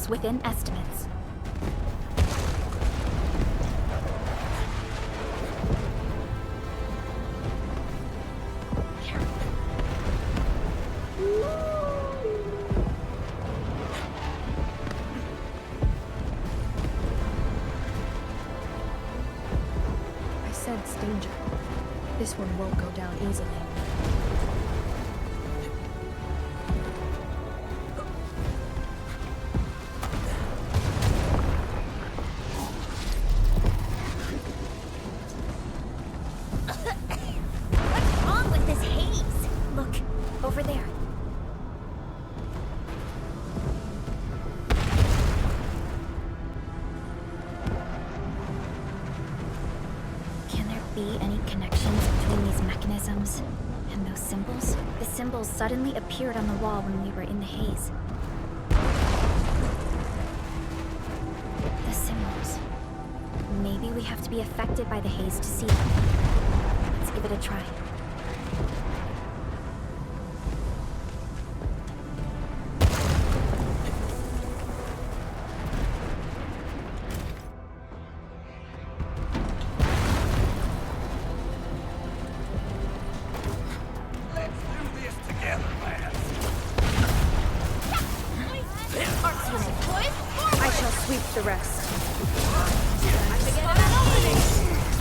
looks within estimates. I sense danger. This one won't go down easily. What's wrong with this haze? Look, over there. Can there be any connections between these mechanisms and those symbols? The symbols suddenly appeared on the wall when we were in the haze. The symbols. Maybe we have to be affected by the haze to see them. Let's give it a try. Let's do this together, lads. I shall sweep the rest.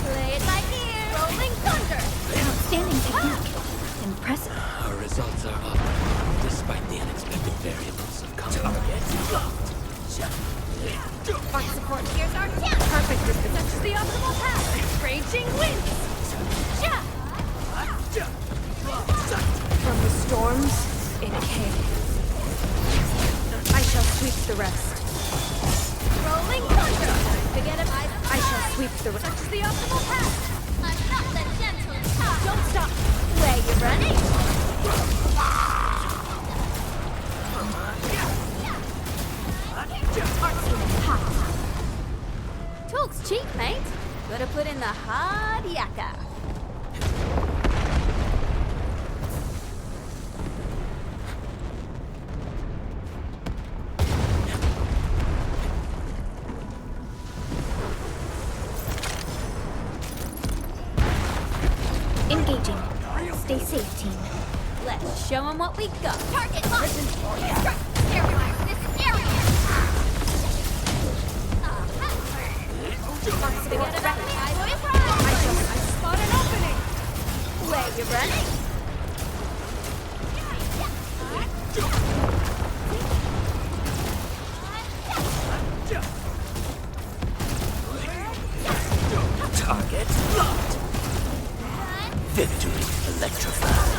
Play it by ear. Rolling thunder. Outstanding technique. Impressive. Our results are up, despite the unexpected variables of combat. Arc support here's our down. Perfect distance. Touches the optimal path. Raging winds. Ja. From the storms, it came. I shall sweep the rest. Rolling thunder. Forget it. I shall sweep the rest. Touches the optimal path. I'm not the gentle type. Don't stop. Where you running? Talk's cheap, mate. Gotta put in the hard yakka. Engaging. Stay safe, team. Let's show them what we got. Target locked. Area. This area. Forget about me. I spot an opening. Where you running? Target locked. Victory electrified.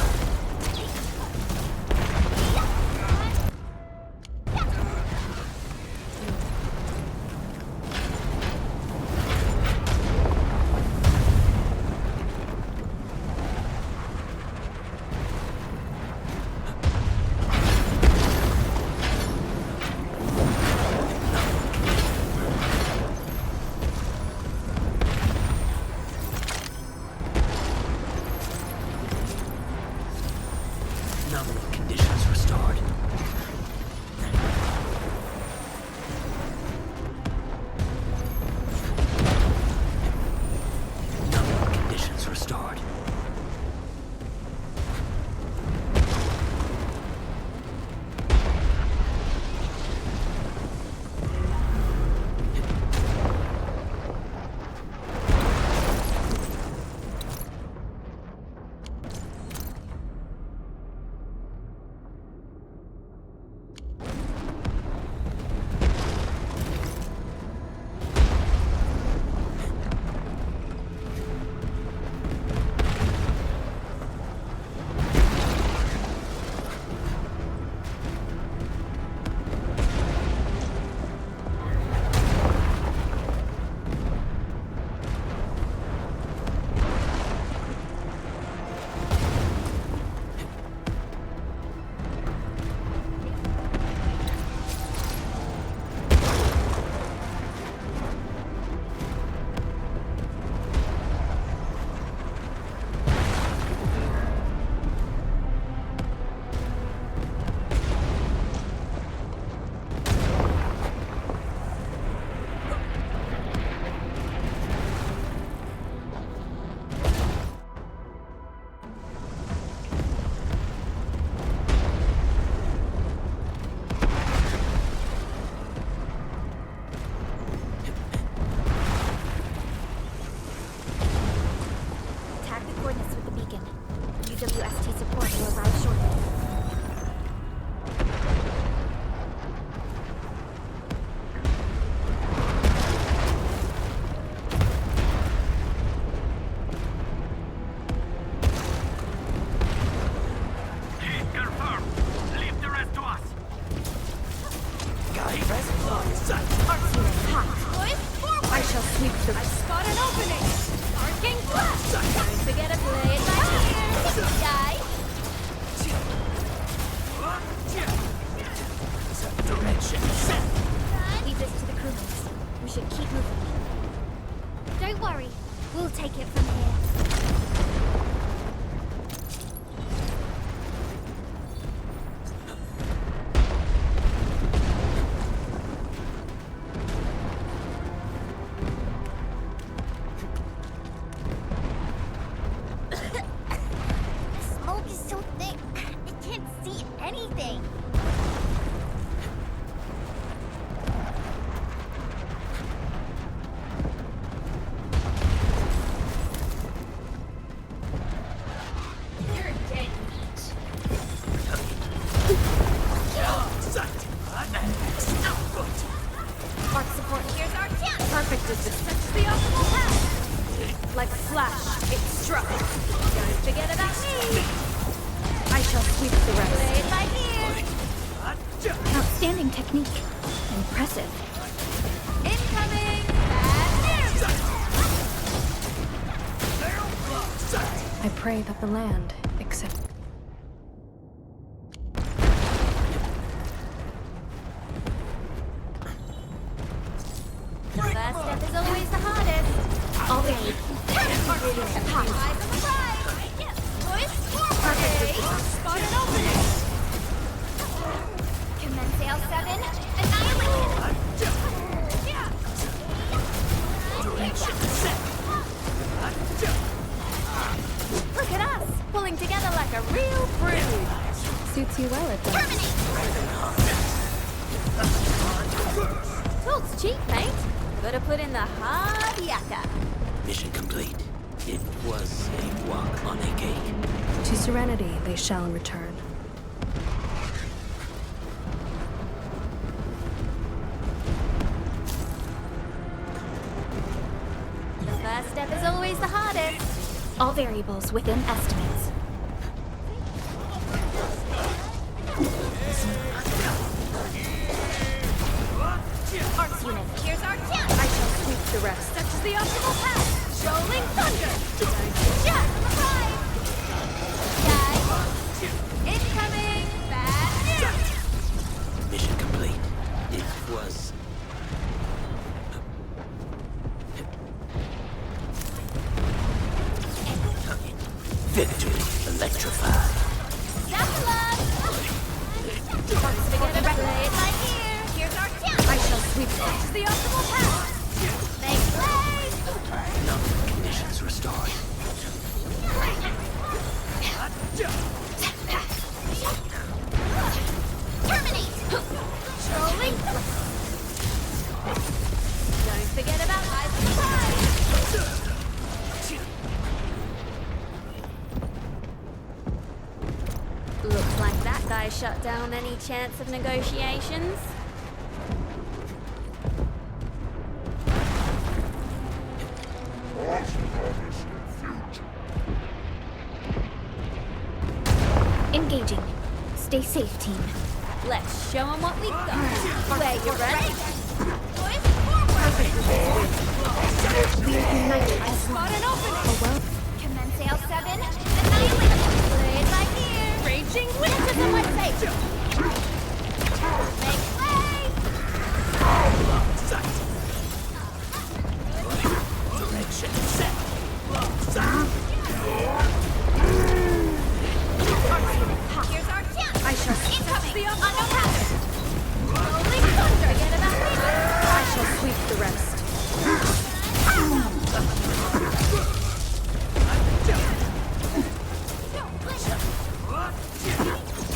worry. We'll take it from here. The smoke is so thick. I can't see anything. Arc support. Here's our chance. Perfect distance. That's the optimal path. Like a flash, it struck. Don't forget about me. I shall sweep the rest. Play it by ear. Outstanding technique. Impressive. Incoming! Bad news! I pray that the land accept. The first step is always the hardest. All right. Eyes on the prize! Yes, boys, forward! Spot and open! Commence L7. Annihilation. Look at us, pulling together like a real brood. Suits you well, it does. Terminate. Talk's cheap, mate. Gotta put in the hard yakka. Mission complete. It was a walk on a cake. To serenity they shall return. The first step is always the hardest. All variables within estimates. Arcs unit, here's our chance. I shall sweep the rest. Such is the optimal path. Rolling thunder. Jack, surprise. Guys, Incoming! Bad news! Mission complete. It was victory electrified. that's love. Arcs together, play it by ear. Here's our chance. I shall sweep the rest. The optimal path. Make play. Number conditions restored. Terminate. Rolling. Don't forget about eyes on the prize. Looks like that guy shut down any chance of negotiations. Engaging. Stay safe, team. Let's show them what we got. Where you ready? Boys, forward. We are united I as spot one. an opening. A well Commence L7. Annihilation. Play it by ear. Raging winter to my safe. Make play. Direction set. Here's our chance. I shall Incoming. the On no pattern. rolling thunder. Forget about me. I shall sweep the rest.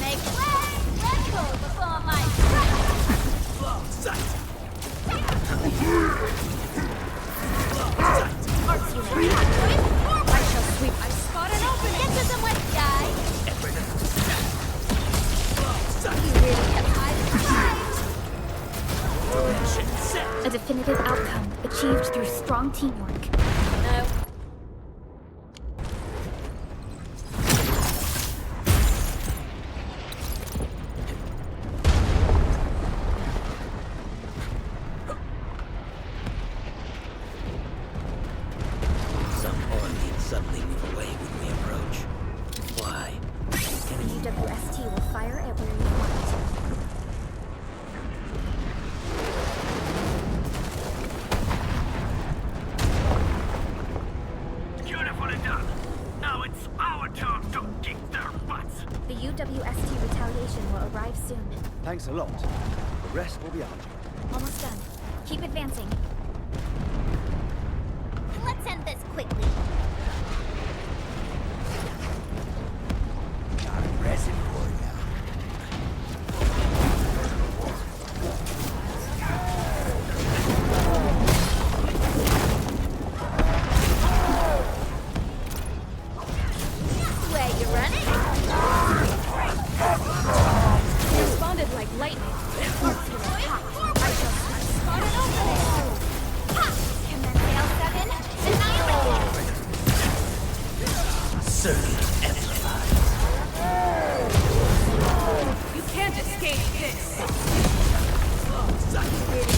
Make play. Let's go before my Arcs unit. Boys, forward. I shall sweep. I spot an opening. Get to the west, guys. You really have eyes on the prize. Direction set. A definitive outcome achieved through strong teamwork. No. Some ornaments suddenly move away when we approach. Why? The UWST will fire at where you want. Thanks a lot. The rest will be on you. Almost done. Keep advancing. Let's end this quickly. Got a present for you. Where you running? Responded like lightning. I shall spot it opening. Can that sail 7? Annihilate it! Certainly amplified. You can't escape this.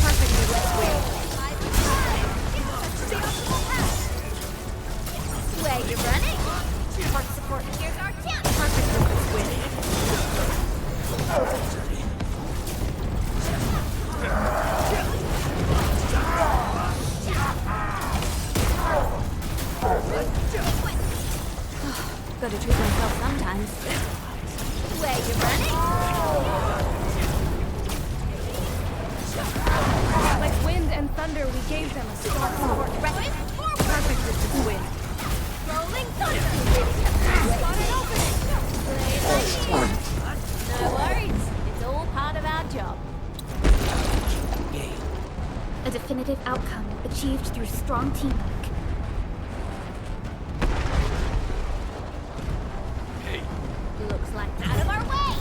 Perfectly let's win. Where you running? Support, support. Here's our chance. Perfectly let's win. Gotta treat myself sometimes. Where you running? Like wind and thunder, we gave them a strong support. Rescue forward! Perfectly let's win. Rolling thunder! Spot it opening! Blade lightning! No worries. It's all part of our job. Game. A definitive outcome achieved through strong teamwork. Looks like out of our way!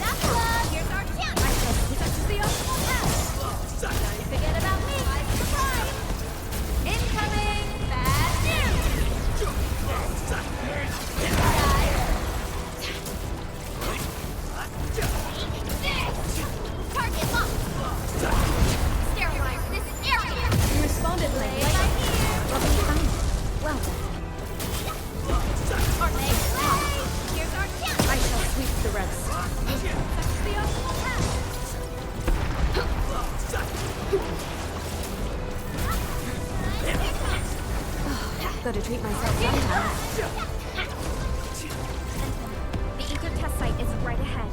That's love! Here's our chance! I trust we touch the optimal path! Don't forget about me! Surprise! Incoming! Bad news! Target locked! Sterilize this area! You responded like Play lightning. by ear! Lovely find. Well done. Here's our chance! I shall sweep the rest. Touch the optimal path! Gotta treat myself sometimes. The Ether test site is right ahead.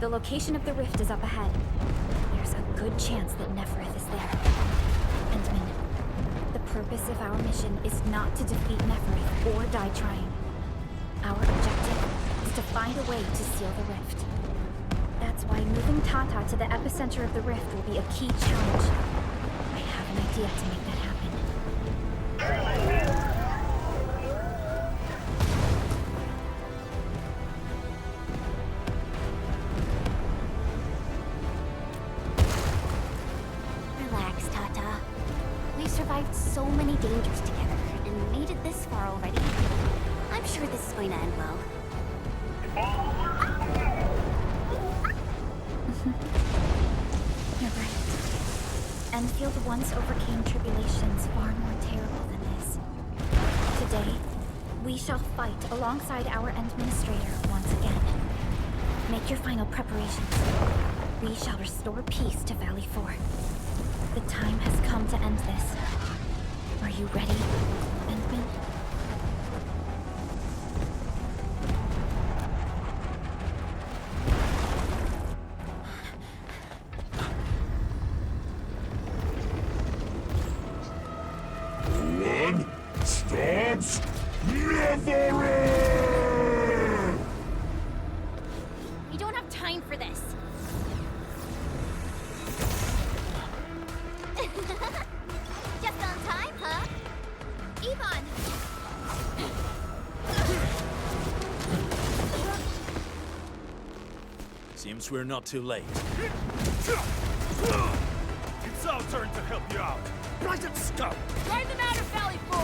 The location of the rift is up ahead. There's a good chance that Neferith is there. Endman, the purpose of our mission is not to defeat Neferith or die trying. Our objective is to find a way to seal the rift. That's why moving Tata to the epicenter of the rift will be a key challenge. I have an idea to make that happen. Relax, Tata. We've survived so many dangers together and made it this far already. I'm sure this is going to end well. You're right. Endfield once overcame tribulations far more terrible than this. Today, we shall fight alongside our Administrator once again. Make your final preparations. We shall restore peace to Valley 4. The time has come to end this. Are you ready, Endman? One stops never! Seems we're not too late. It's our turn to help you out. Right at stop. Try the Matter Valley 4!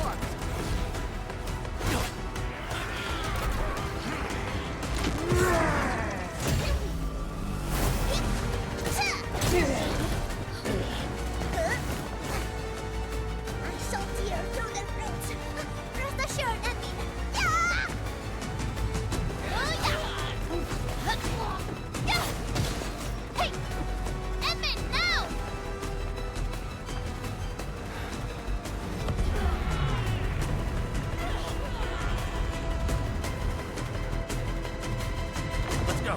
I shall tear through the roots. Rest assured, Edmund. Yeah! Oh, yeah! Hey! Edmund, now! Let's go.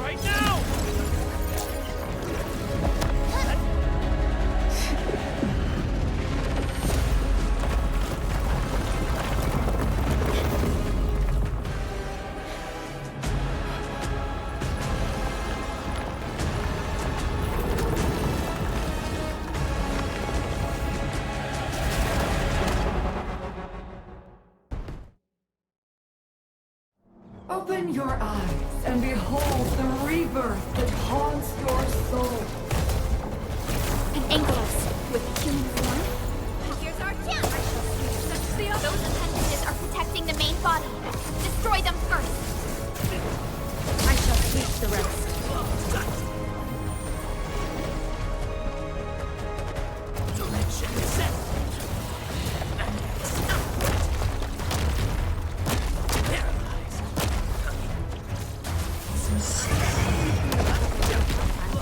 Right now! Open your eyes and behold the rebirth that haunts your soul. An Angelos with human form? Here's our chance. Those appendages are protecting the main body. Destroy them first. I shall sweep the rest. Direction set.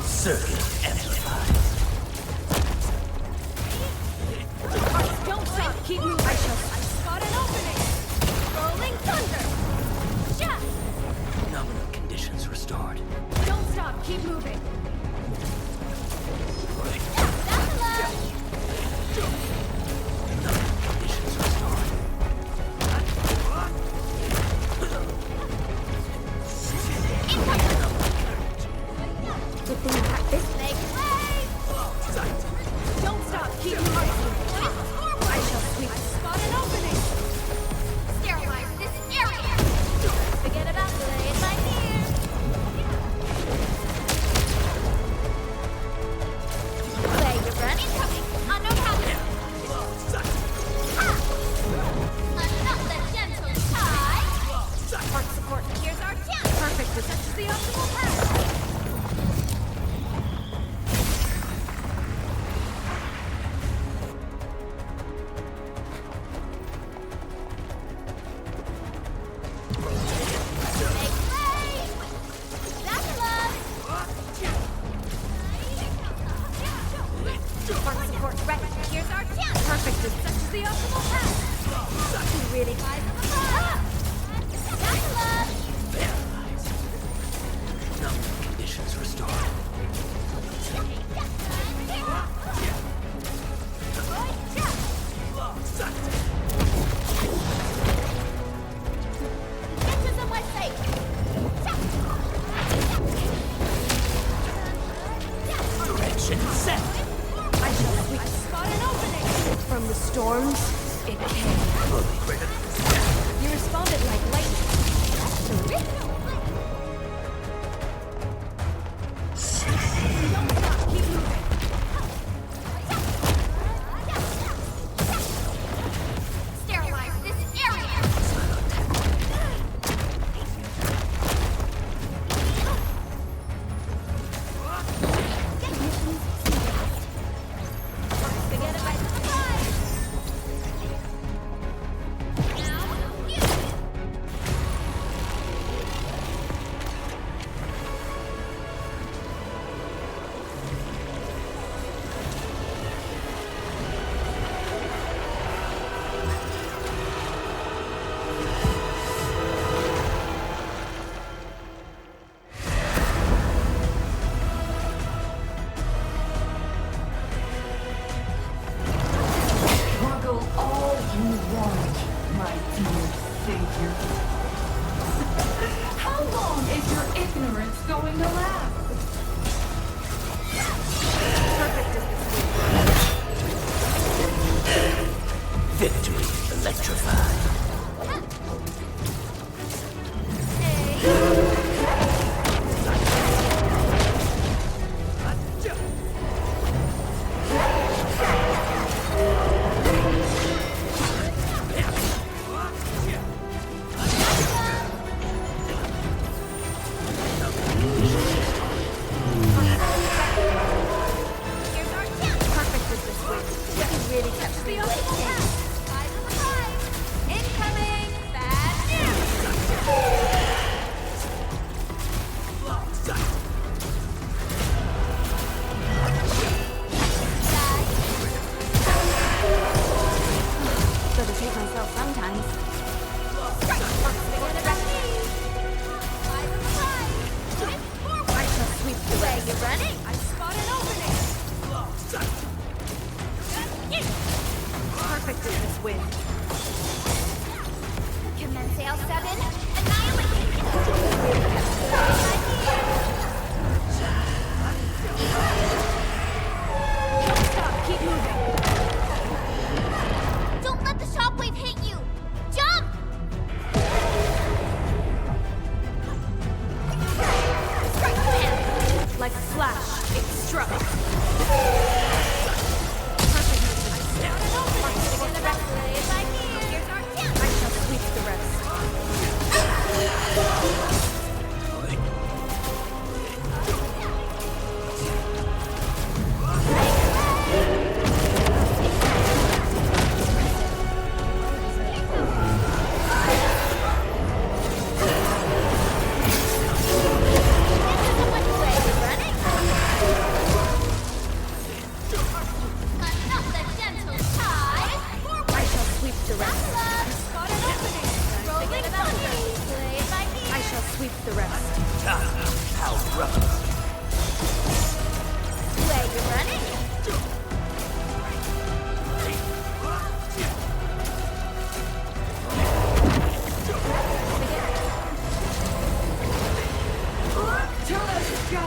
Circuit amplified. Don't stop! Keep moving! I shall spot an opening! Rolling thunder! Yeah! Nominal conditions restored. Don't stop! Keep moving! Nominal conditions restored. Good thing I got this. Make way! Don't stop! Keep moving! I shall sweep! Spot an opening! Sterilize this area! Forget about laying my ear! Where you run? Incoming! On no problem! Another gentle tie! Part support! Here's our chance! Perfect! This is the optimal path! Make way! That's love! Part support ready! Here's our chance! Perfect! This is the optimal path! Really? That's love! Nominal conditions restored. Get to somewhere safe! Direction set. I shall sweep! Spot an opening! From the storms, it came. Fully ready. You responded like lightning. That's terrific! Don't stop! Keep moving! Sterilize this area! you want, my dear savior? How long is your ignorance going to last? Perfect as this Victory electrified.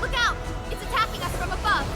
Look out! It's attacking us from above!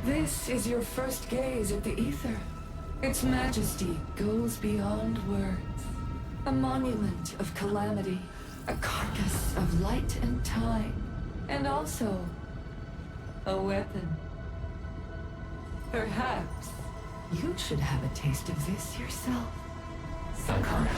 This is your first gaze at the ether. Its majesty goes beyond words. A monument of calamity, a carcass of light and time, and also a weapon. Perhaps you should have a taste of this yourself, Sakara.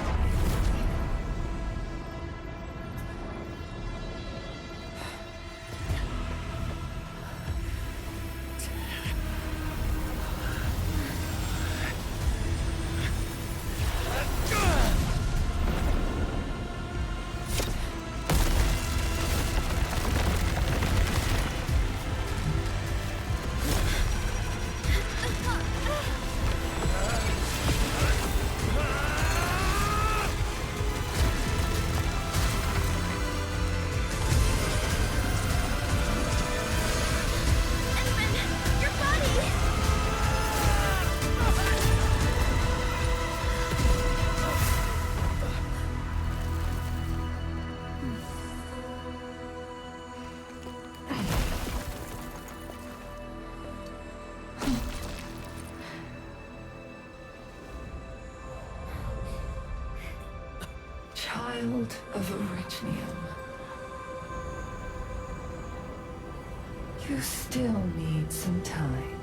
child of Arichnium. You still need some time.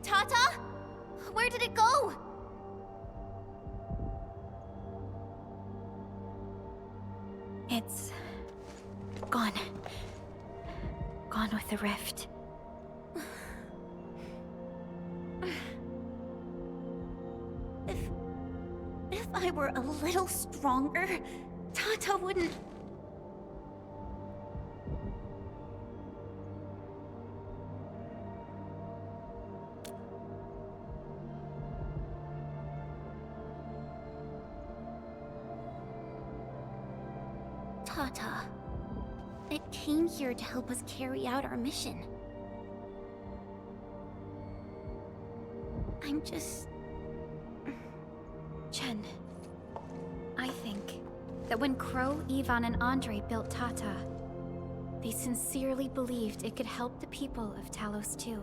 Tata? Where did it go? It's gone. Gone with the rift. If I were a little stronger, Tata wouldn't... Tata, it came here to help us carry out our mission. I'm just... Chen, I think that when Crow, Ivan, and Andre built Tata, they sincerely believed it could help the people of Talos too.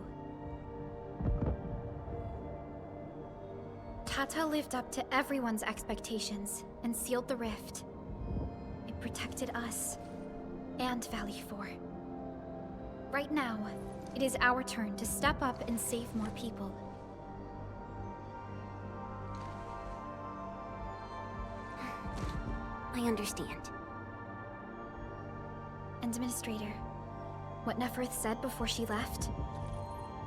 Tata lived up to everyone's expectations and sealed the rift. It protected us and Valley 4. Right now, it is our turn to step up and save more people. I understand. Administrator, what Neferth said before she left?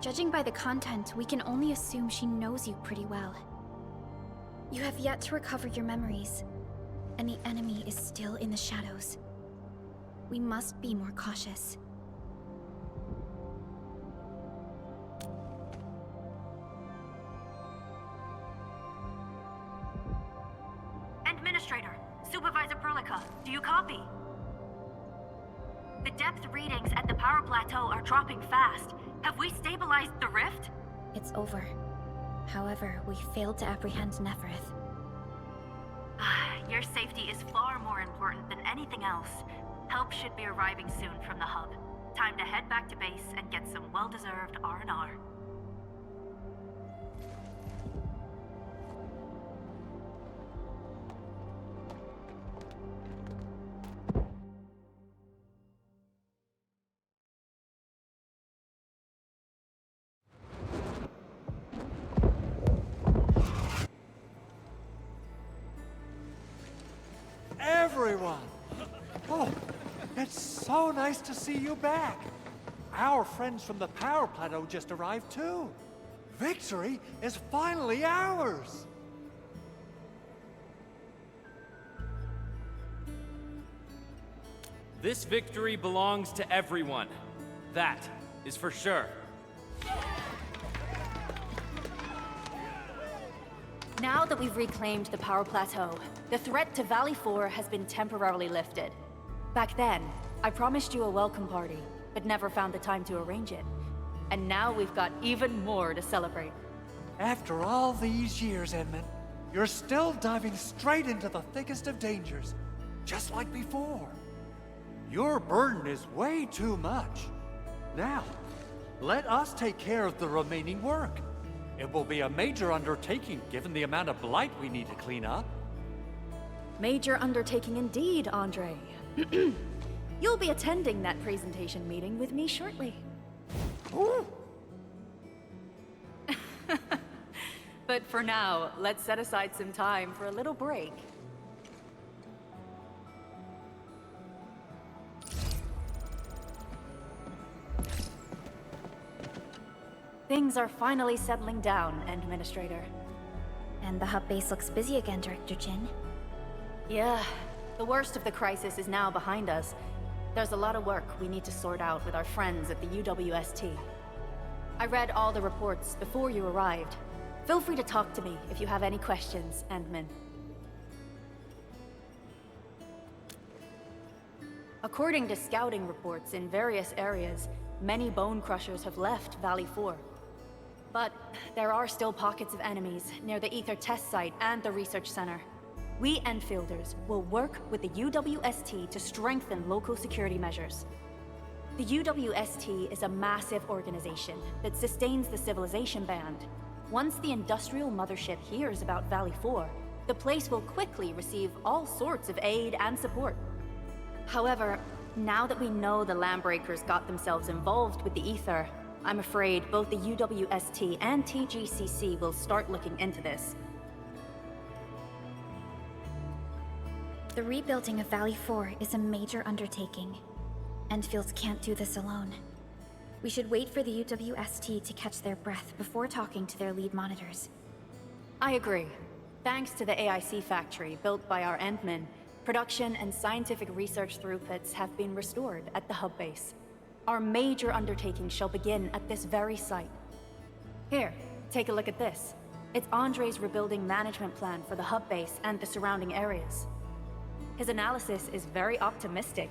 Judging by the content, we can only assume she knows you pretty well. You have yet to recover your memories, and the enemy is still in the shadows. We must be more cautious. Administrator, Supervisor Perlica, do you copy? The depth readings at the power plateau are dropping fast. Have we stabilized the rift? It's over. However, we failed to apprehend Neferth. Your safety is far more important than anything else. Help should be arriving soon from the hub. Time to head back to base and get some well-deserved R&R. Everyone! Oh, it's so nice to see you back. our friends from the Power Plateau just arrived too. Victory is finally ours! This victory belongs to everyone. That is for sure. Now that we've reclaimed the Power Plateau, the threat to Valley 4 has been temporarily lifted. Back then, I promised you a welcome party, but never found the time to arrange it. And now we've got even more to celebrate. After all these years, Edmund, you're still diving straight into the thickest of dangers, just like before. Your burden is way too much. Now, let us take care of the remaining work. It will be a major undertaking given the amount of blight we need to clean up. Major undertaking indeed, Andre. You'll be attending that presentation meeting with me shortly. But for now, let's set aside some time for a little break. Things are finally settling down, Administrator. And the hub base looks busy again, Director Jin. Yeah, the worst of the crisis is now behind us. There's a lot of work we need to sort out with our friends at the UWST. I read all the reports before you arrived. Feel free to talk to me if you have any questions, Endman. According to scouting reports in various areas, many bone crushers have left Valley 4. But there are still pockets of enemies near the Ether test site and the research center. We Enfielders will work with the UWST to strengthen local security measures. The UWST is a massive organization that sustains the Civilization Band. Once the industrial mothership hears about Valley 4, the place will quickly receive all sorts of aid and support. However, now that we know the Landbreakers got themselves involved with the Ether, I'm afraid both the UWST and TGCC will start looking into this. The rebuilding of Valley 4 is a major undertaking. Endfield can't do this alone. We should wait for the UWST to catch their breath before talking to their lead monitors. I agree. Thanks to the AIC factory built by our Endmen, production and scientific research throughputs have been restored at the hub base. Our major undertaking shall begin at this very site. Here, take a look at this. It's Andre's rebuilding management plan for the hub base and the surrounding areas. His analysis is very optimistic.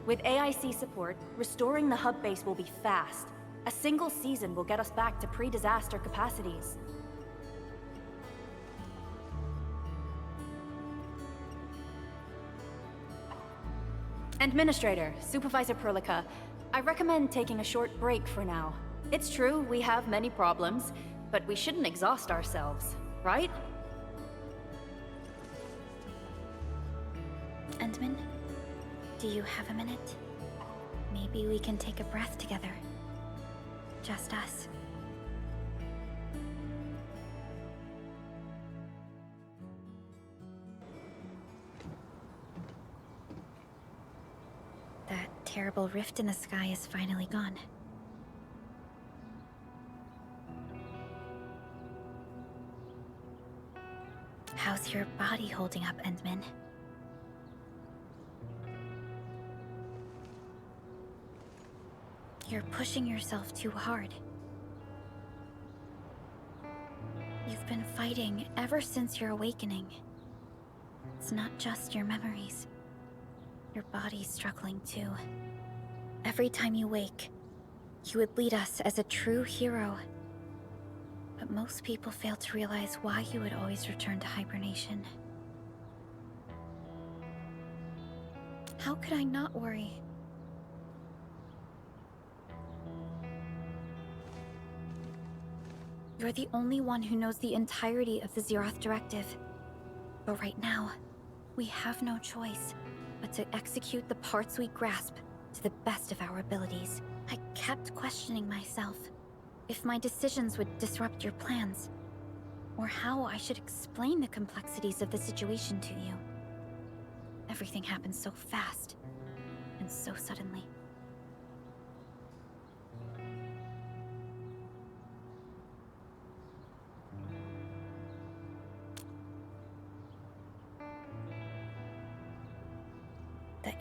With AIC support, restoring the hub base will be fast. A single season will get us back to pre-disaster capacities. Administrator, Supervisor Perlica, I recommend taking a short break for now. It's true, we have many problems, but we shouldn't exhaust ourselves, right? Endman, do you have a minute? Maybe we can take a breath together. Just us. That terrible rift in the sky is finally gone. How's your body holding up, Endman? You're pushing yourself too hard. You've been fighting ever since your awakening. It's not just your memories. Your body's struggling too. Every time you wake, you would lead us as a true hero. But most people fail to realize why you would always return to hibernation. How could I not worry? You're the only one who knows the entirety of the Zeroth Directive. But right now, we have no choice but to execute the parts we grasp to the best of our abilities. I kept questioning myself if my decisions would disrupt your plans, or how I should explain the complexities of the situation to you. Everything happened so fast, and so suddenly.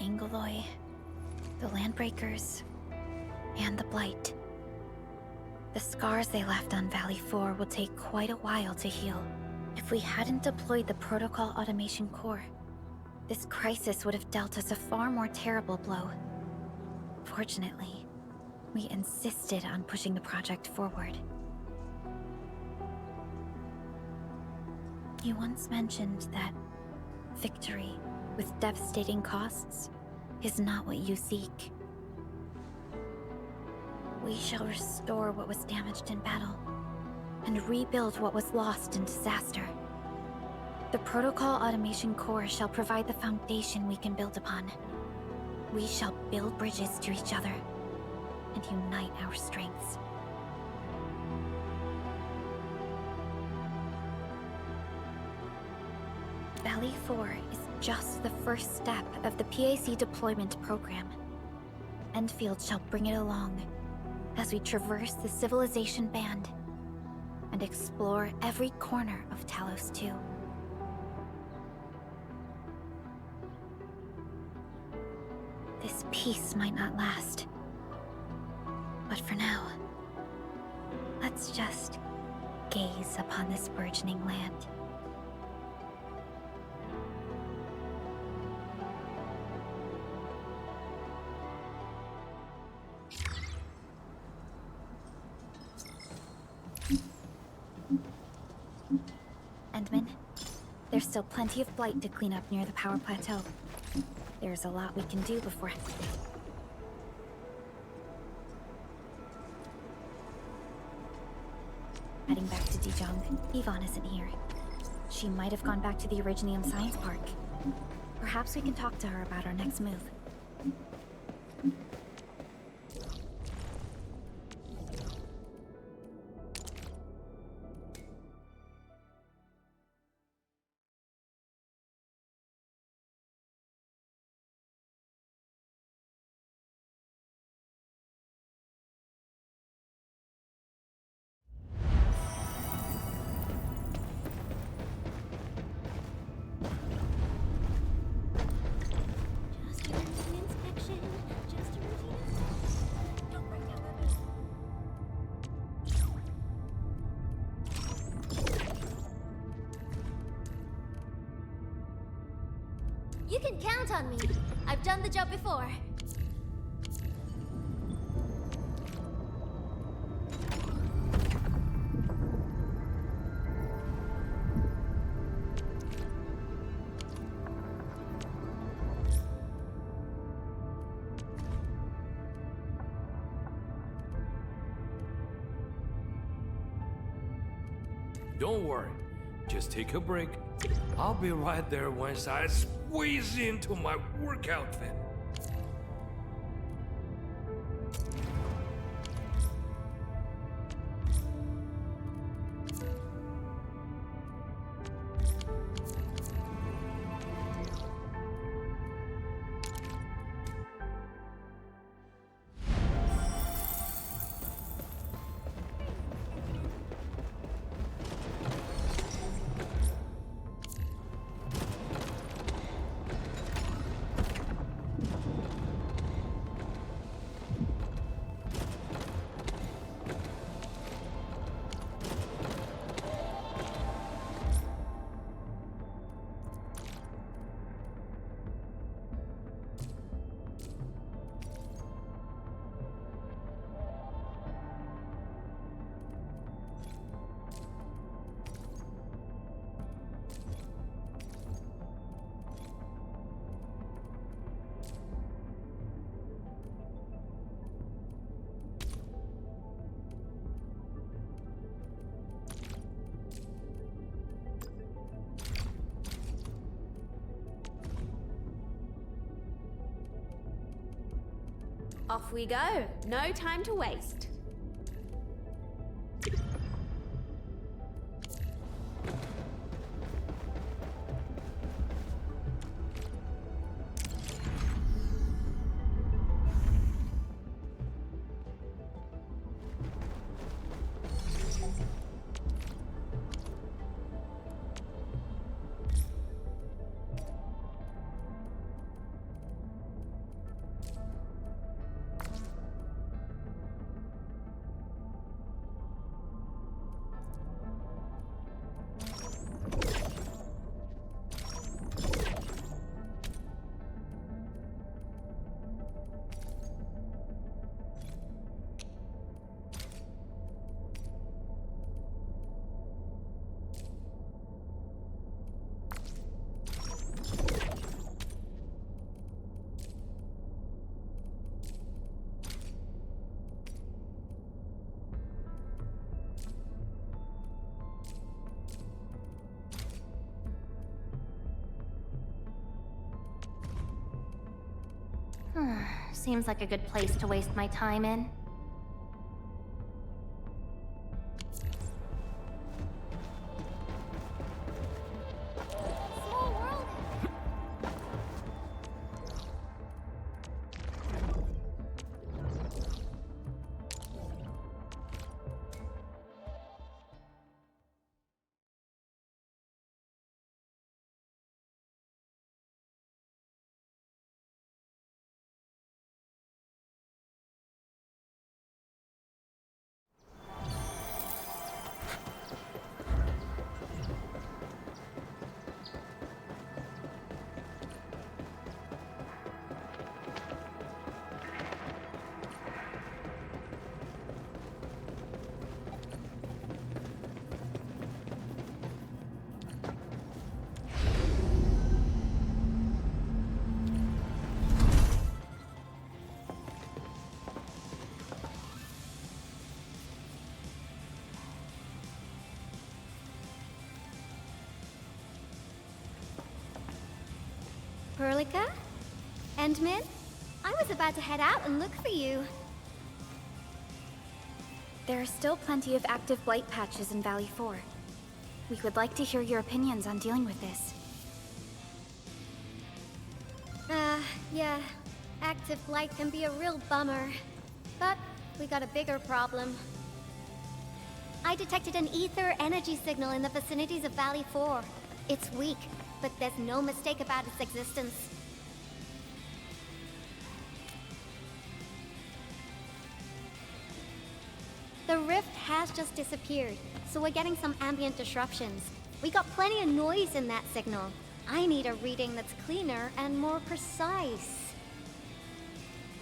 Angoloi, the Landbreakers, and the Blight. The scars they left on Valley 4 will take quite a while to heal. If we hadn't deployed the Protocol Automation Core, this crisis would have dealt us a far more terrible blow. Fortunately, we insisted on pushing the project forward. You once mentioned that victory, with devastating costs, is not what you seek. We shall restore what was damaged in battle, and rebuild what was lost in disaster. The Protocol Automation Core shall provide the foundation we can build upon. We shall build bridges to each other, and unite our strengths. Valley 4 is just the first step of the PAC deployment program. Endfield shall bring it along as we traverse the Civilization Band and explore every corner of Talos 2. This peace might not last, but for now, let's just gaze upon this burgeoning land. Endman, there's still plenty of blight to clean up near the power plateau. There's a lot we can do before... Heading back to Dijon, Yvonne isn't here. She might have gone back to the Originium Science Park. Perhaps we can talk to her about our next move. You can count on me. I've done the job before. Don't worry. Just take a break. I'll be right there once I squeeze into my work outfit. Off we go. No time to waste. Seems like a good place to waste my time in. Small world. Perlica? Endmin? I was about to head out and look for you. There are still plenty of active blight patches in Valley 4. We would like to hear your opinions on dealing with this. Yeah. Active blight can be a real bummer. But we got a bigger problem. I detected an ether energy signal in the vicinities of Valley 4. It's weak, but there's no mistake about its existence. The rift has just disappeared, so we're getting some ambient disruptions. We got plenty of noise in that signal. I need a reading that's cleaner and more precise.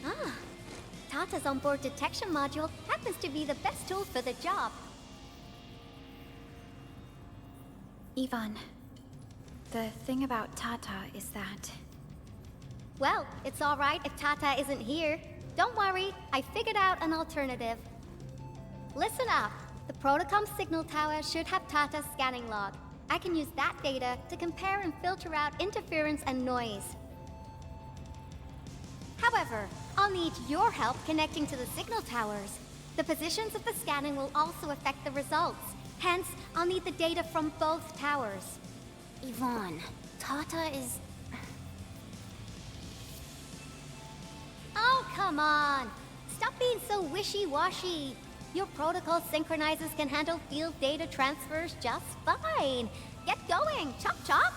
Ah, Tata's onboard detection module happens to be the best tool for the job. Ivan, the thing about Tata is that... Well, it's alright if Tata isn't here. Don't worry, I figured out an alternative. Listen up. The Protocom signal tower should have Tata's scanning log. I can use that data to compare and filter out interference and noise. However, I'll need your help connecting to the signal towers. The positions of the scanning will also affect the results. Hence, I'll need the data from both towers. Yvonne, Tata is... Oh, come on! Stop being so wishy-washy. Your protocol synchronizers can handle field data transfers just fine. Get going, chop chop!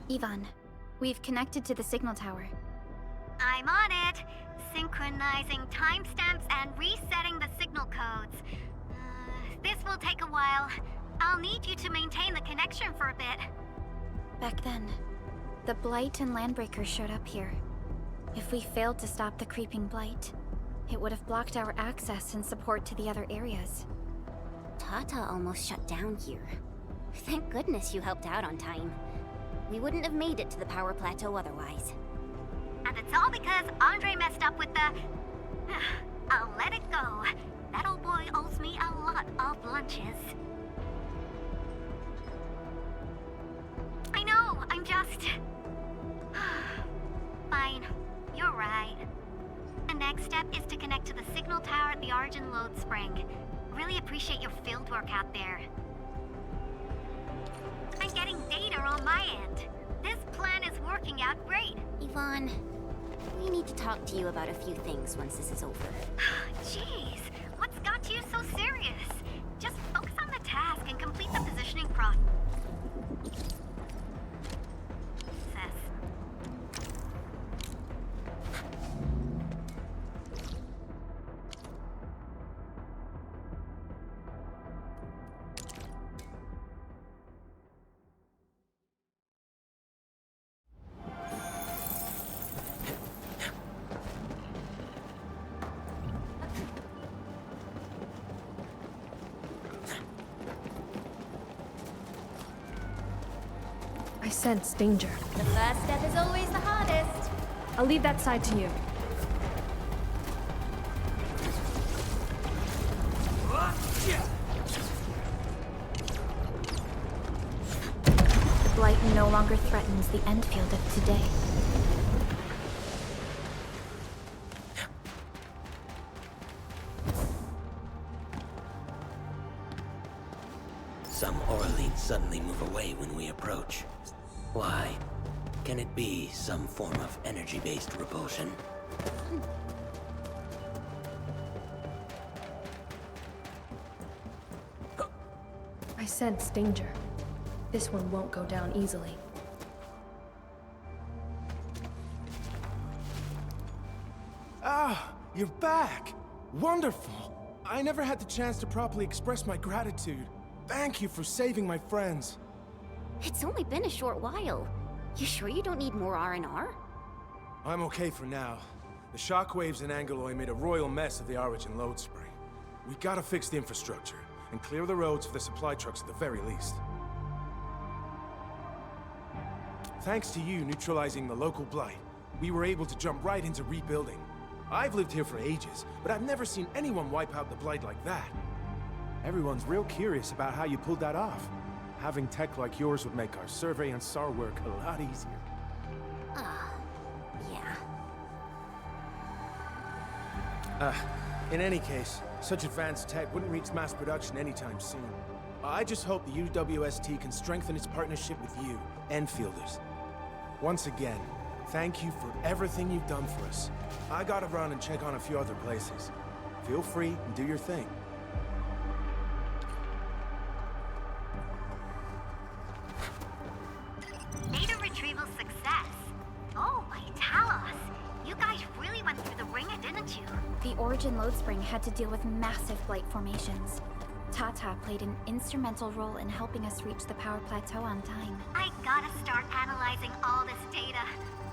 Ivan, we've connected to the signal tower. I'm on it. Synchronizing timestamps and resetting the signal codes. This will take a while. I'll need you to maintain the connection for a bit. Back then, the Blight and Landbreakers showed up here. If we failed to stop the creeping Blight, it would have blocked our access and support to the other areas. Tata almost shut down here. Thank goodness you helped out on time. We wouldn't have made it to the power plateau otherwise. And it's all because Andre messed up with the... I'll let it go. That old boy owes me a lot of lunches. I know, I'm just... Fine, you're right. The next step is to connect to the Origin Load Spring. Really appreciate your field work out there. I'm getting data on my end. This plan is working out great. Yvonne, we need to talk to you about a few things once this is over. Jeez, what's got you so serious? Just focus on the task and complete the positioning process. I sense danger. The first step is always the hardest. I'll leave that side to you. The Blight no longer threatens the Endfield of today. Some Orleans suddenly move away when we approach. Why? Can it be some form of energy-based repulsion? I sense danger. This one won't go down easily. Ah, you're back! Wonderful! I never had the chance to properly express my gratitude. Thank you for saving my friends. It's only been a short while. You sure you don't need more R&R? I'm okay for now. The shockwaves in Angeloy made a royal mess of the Origin Load Spring. We gotta fix the infrastructure, and clear the roads for the supply trucks at the very least. Thanks to you neutralizing the local blight, we were able to jump right into rebuilding. I've lived here for ages, but I've never seen anyone wipe out the blight like that. Everyone's real curious about how you pulled that off. Having tech like yours would make our survey and SAR work a lot easier. Yeah. In any case, such advanced tech wouldn't reach mass production anytime soon. I just hope the UWST can strengthen its partnership with you, Enfielders. Once again, thank you for everything you've done for us. I gotta run and check on a few other places. Feel free and do your thing. Data retrieval success. Oh, my Talos. You guys really went through the ringer, didn't you? The Origin Load Spring had to deal with massive blight formations. Tata played an instrumental role in helping us reach the power plateau on time. I gotta start analyzing all this data.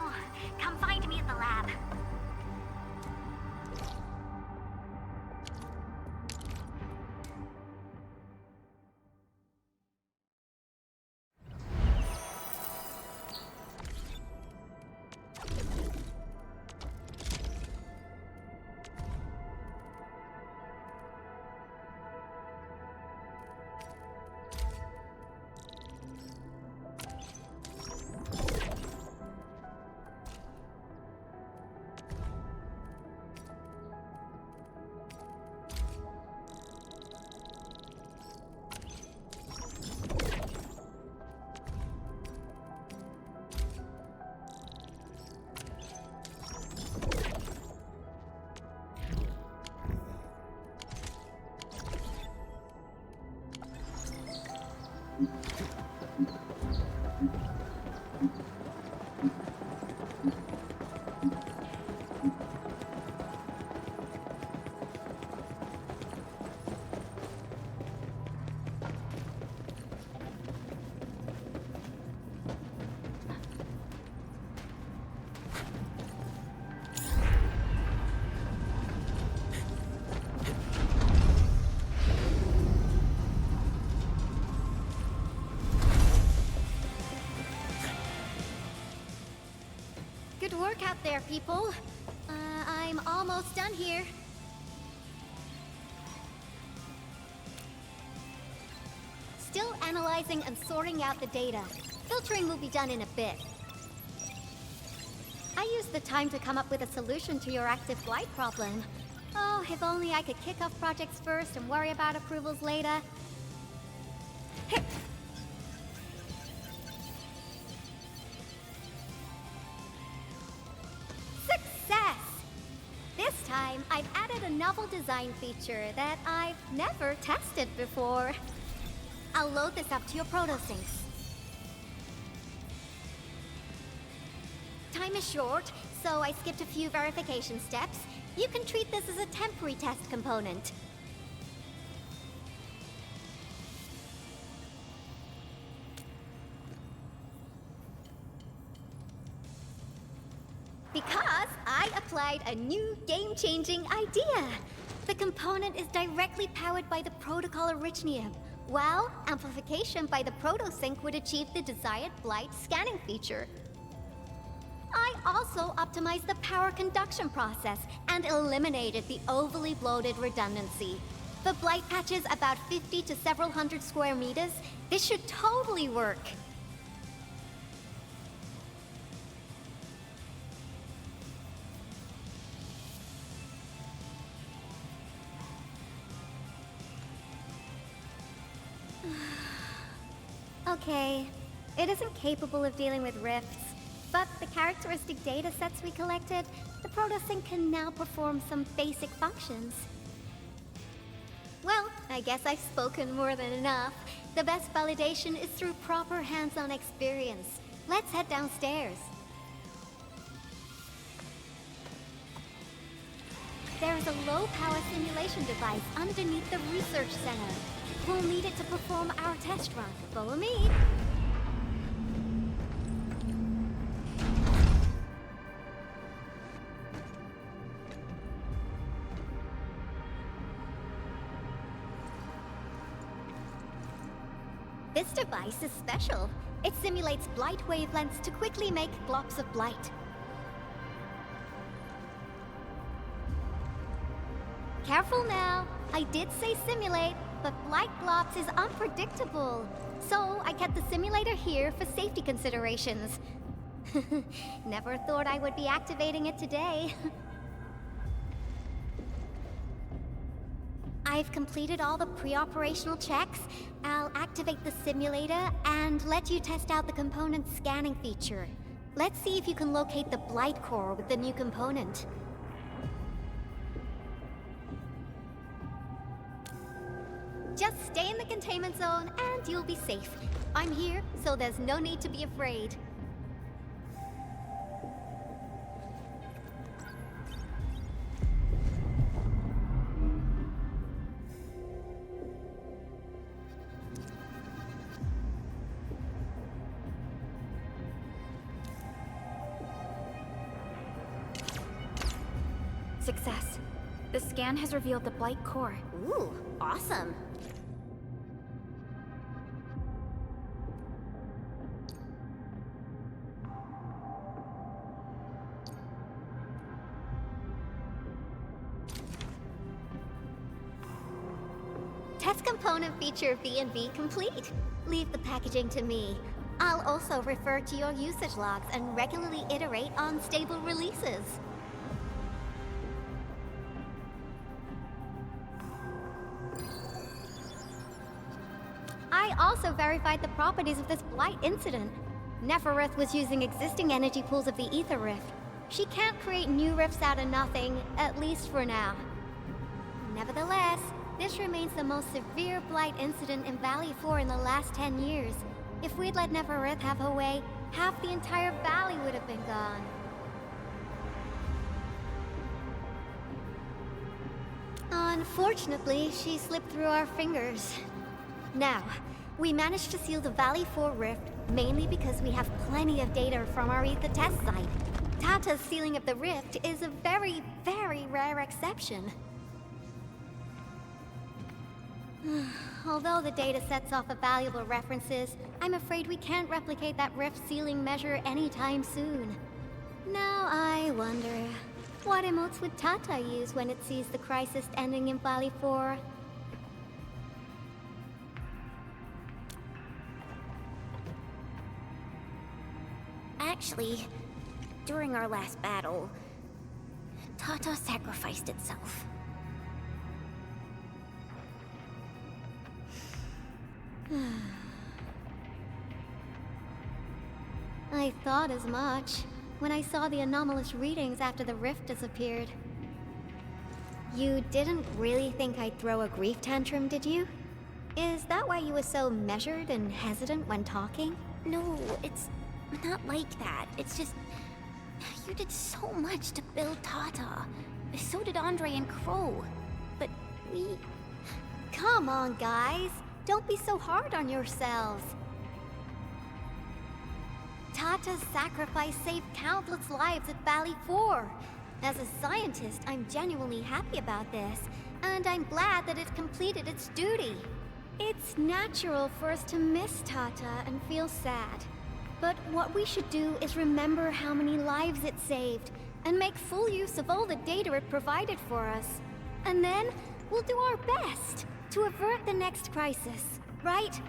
Oh, come find me at the lab. Good work out there, people. I'm almost done here. Still analyzing and sorting out the data. Filtering will be done in a bit. I used the time to come up with a solution to your active blight problem. Oh, if only I could kick off projects first and worry about approvals later. Success! This time, I've added a novel design feature that I've never tested before. I'll load this up to your protosyncs. Time is short, so I skipped a few verification steps. You can treat this as a temporary test component. Because I applied a new game-changing idea. The component is directly powered by the protocol Arknights, while amplification by the protosync would achieve the desired blight scanning feature. I also optimized the power conduction process and eliminated the overly bloated redundancy. For blight patches about 50 to several hundred square meters, this should totally work. Okay, it isn't capable of dealing with rifts. But the characteristic data sets we collected, the protosync can now perform some basic functions. Well, I guess I've spoken more than enough. The best validation is through proper hands-on experience. Let's head downstairs. There is a low-power simulation device underneath the research center. We'll need it to perform our test run. Follow me. This device is special. It simulates blight wavelengths to quickly make globs of blight. Careful now. I did say simulate, but blight globs is unpredictable. So I kept the simulator here for safety considerations. Never thought I would be activating it today. I've completed all the pre-operational checks. I'll activate the simulator and let you test out the component scanning feature. Let's see if you can locate the blight core with the new component. Just stay in the containment zone and you'll be safe. I'm here, so there's no need to be afraid. Success. The scan has revealed the blight core. Ooh, awesome. Test component feature V&V complete. Leave the packaging to me. I'll also refer to your usage logs and regularly iterate on stable releases. I also verified the properties of this blight incident. Neferith was using existing energy pools of the Ether Rift. She can't create new rifts out of nothing, at least for now. Nevertheless, this remains the most severe blight incident in Valley 4 in the last 10 years. If we'd let Neferith have her way, half the entire valley would have been gone. Unfortunately, she slipped through our fingers. Now, we managed to seal the Valley 4 rift mainly because we have plenty of data from our Ether test site. Tata's sealing of the rift is a very, very rare exception. Although the data sets offer valuable references, I'm afraid we can't replicate that rift sealing measure anytime soon. Now I wonder, what emotes would Tata use when it sees the crisis ending in Valley 4? Actually, during our last battle, Tata sacrificed itself. I thought as much when I saw the anomalous readings after the rift disappeared. You didn't really think I'd throw a grief tantrum, did you? Is that why you were so measured and hesitant when talking? No, it's not like that. It's just... You did so much to build Tata. So did Andre and Crow. But we... Come on, guys. Don't be so hard on yourselves. Tata's sacrifice saved countless lives at Valley 4. As a scientist, I'm genuinely happy about this, and I'm glad that it completed its duty. It's natural for us to miss Tata and feel sad. But what we should do is remember how many lives it saved, and make full use of all the data it provided for us. And then, we'll do our best to avert the next crisis, right?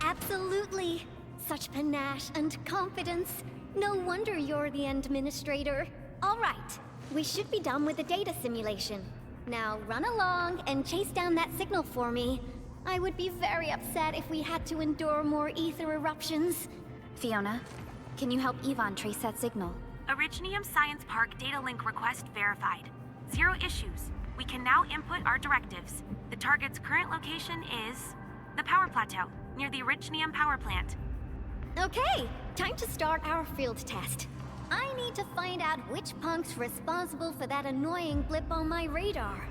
Absolutely. Such panache and confidence. No wonder you're the administrator. All right, we should be done with the data simulation. Now run along and chase down that signal for me. I would be very upset if we had to endure more ether eruptions. Fiona, can you help Yvonne trace that signal? Originium Science Park data link request verified. 0 issues. We can now input our directives. The target's current location is the power plateau, near the Originium power plant. Okay, time to start our field test. I need to find out which punk's responsible for that annoying blip on my radar.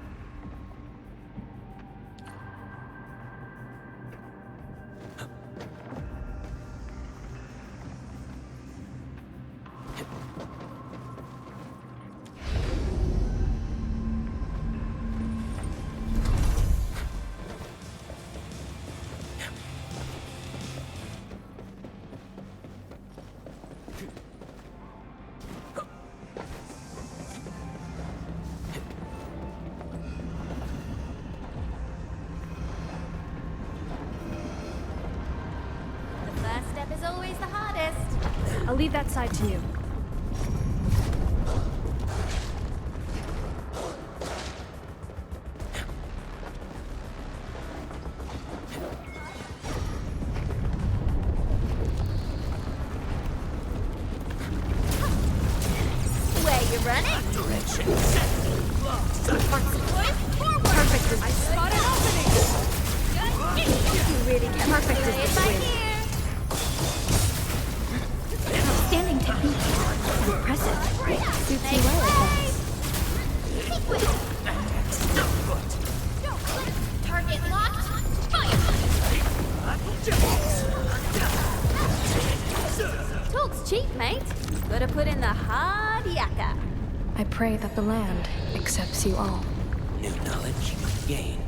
Is always the hardest. I'll leave that side to you. Where you running? Direction. Perfect. I spot an opening! You really can Perfect play is it the by win. ear. Outstanding technique. Impressive. Suits you well, I guess. Target locked. Fire! Talk's cheap, mate. Gotta put in the hard yakka. I pray that the land accepts you all. New knowledge gained.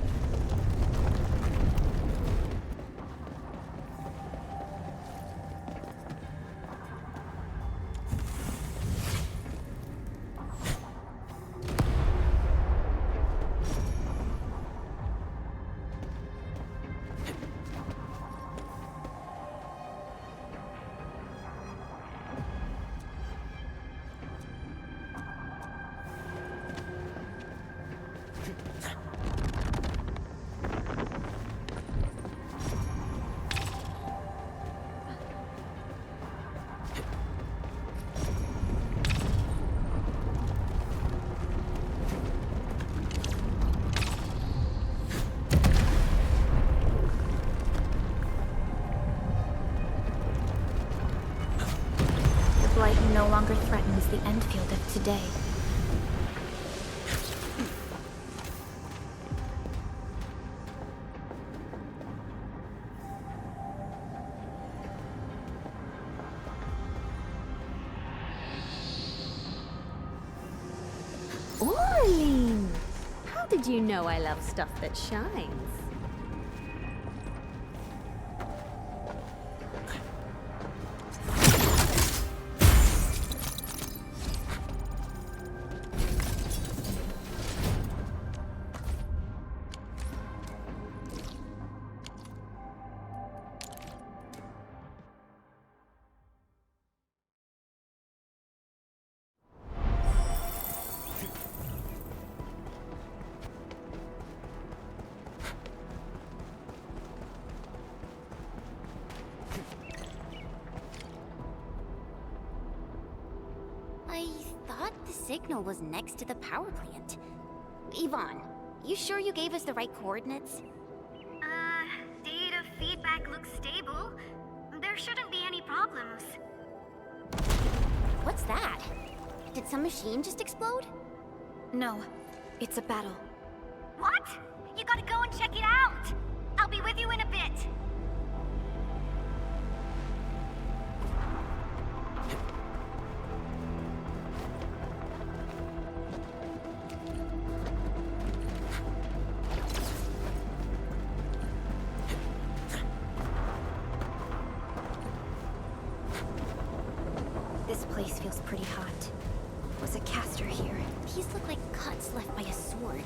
Blight no longer threatens the Endfield of today. Orlean! How did you know I love stuff that shines? signal was next to the power plant. Yvonne, you sure you gave us the right coordinates? Data feedback looks stable. There shouldn't be any problems. What's that? Did some machine just explode? No, it's a battle. What? You gotta go and check it out! I'll be with you in a bit. This place feels pretty hot. Was a caster here? These look like cuts left by a sword.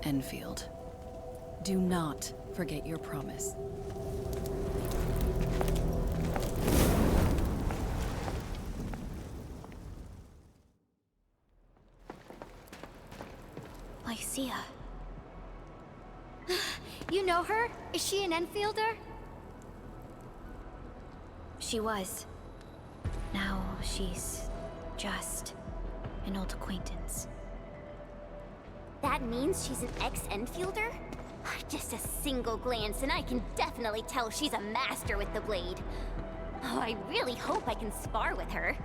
Endfield. Do not forget your promise. Lycia. You know her? Is she an Enfielder? She was. Now she's just an old acquaintance. That means she's an ex-Enfielder? Just a single glance and I can definitely tell she's a master with the blade. Oh, I really hope I can spar with her.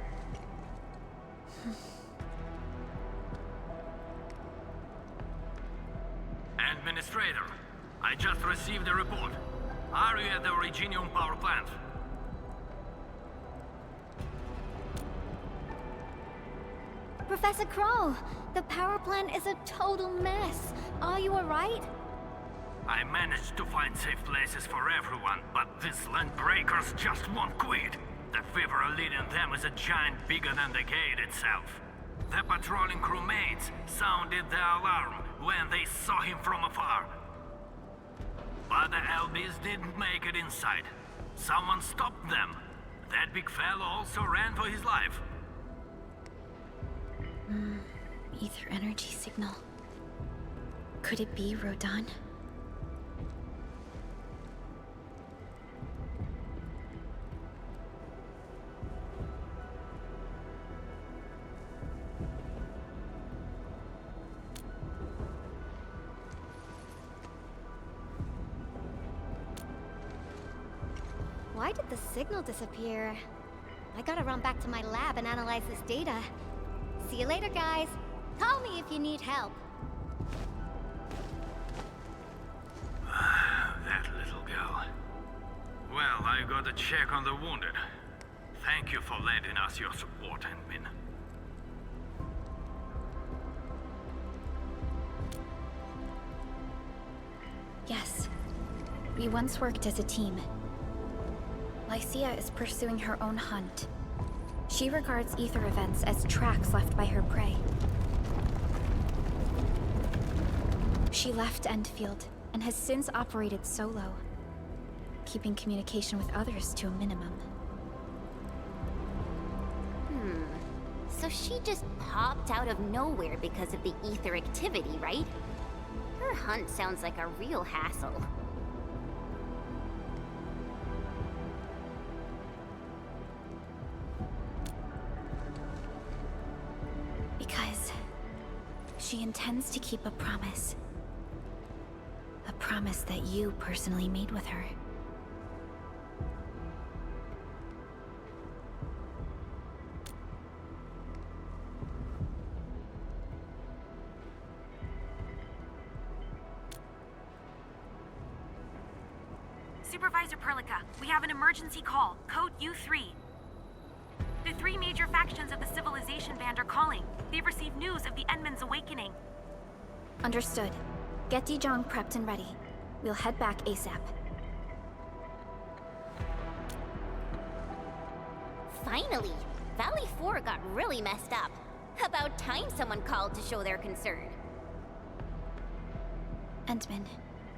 Administrator, I just received a report. Are you at the Originium power plant? Professor Crow, the power plant is a total mess. Are you alright? I managed to find safe places for everyone, but these land breakers just won't quit. The fever leading them is a giant bigger than the gate itself. The patrolling crewmates sounded the alarm when they saw him from afar. But the LBs didn't make it inside. Someone stopped them. That big fellow also ran for his life. Ether energy signal. Could it be Rodan? Why did the signal disappear? I gotta run back to my lab and analyze this data. See you later, guys. Call me if you need help. That little girl. Well, I gotta check on the wounded. Thank you for lending us your support, Endmin. Yes. We once worked as a team. Lycia is pursuing her own hunt. She regards ether events as tracks left by her prey. She left Endfield and has since operated solo, keeping communication with others to a minimum. So she just popped out of nowhere because of the ether activity, right? Her hunt sounds like a real hassle. Because she intends to keep a promise. A promise that you personally made with her. Supervisor Perlica, we have an emergency call, code U3. The three major factions of the Civilization Band are calling. They've received news of the Endman's awakening. Understood. Get Dijong prepped and ready. We'll head back ASAP. Finally! Valley 4 got really messed up. About time someone called to show their concern. Endman,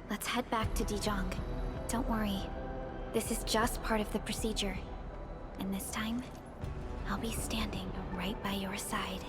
let's head back to Dijon. Don't worry. This is just part of the procedure. And this time, I'll be standing right by your side.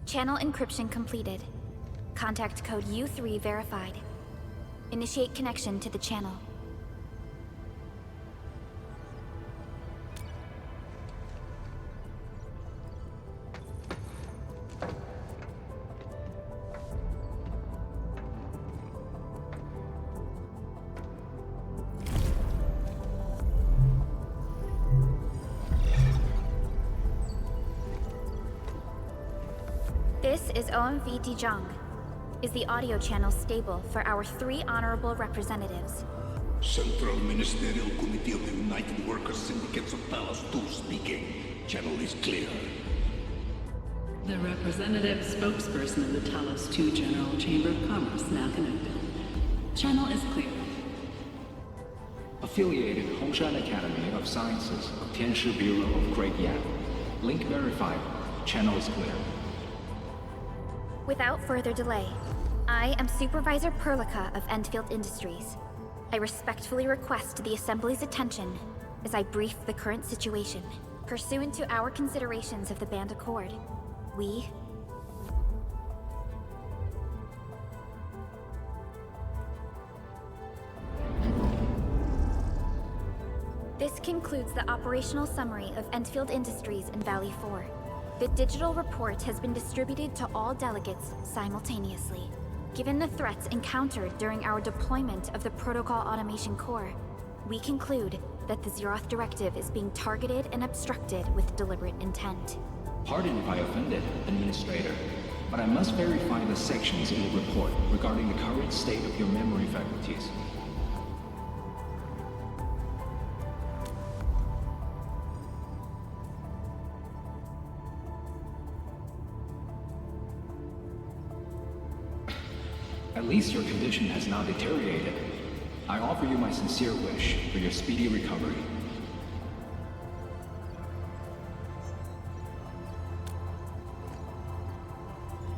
Channel encryption completed. Contact code U3 verified. Initiate connection to the channel. This is OMV Dijon. Is the audio channel stable for our 3 honorable representatives? Central Ministerial Committee of the United Workers Syndicates of Talos 2 speaking. Channel is clear. The representative spokesperson of the Talos 2 General Chamber of Commerce now connected. Channel is clear. Affiliated Hongshan Academy of Sciences, Tianshi Bureau of Great Yan. Link verified. Channel is clear. Without further delay, I am Supervisor Perlica of Endfield Industries. I respectfully request the Assembly's attention as I brief the current situation. Pursuant to our considerations of the Band Accord, we... This concludes the operational summary of Endfield Industries in Valley 4. The digital report has been distributed to all delegates simultaneously. Given the threats encountered during our deployment of the Protocol Automation Core, we conclude that the Zeroth Directive is being targeted and obstructed with deliberate intent. Pardon if I offended, Administrator, but I must verify the sections in the report regarding the current state of your memory faculties. At least your condition has not deteriorated. I offer you my sincere wish for your speedy recovery.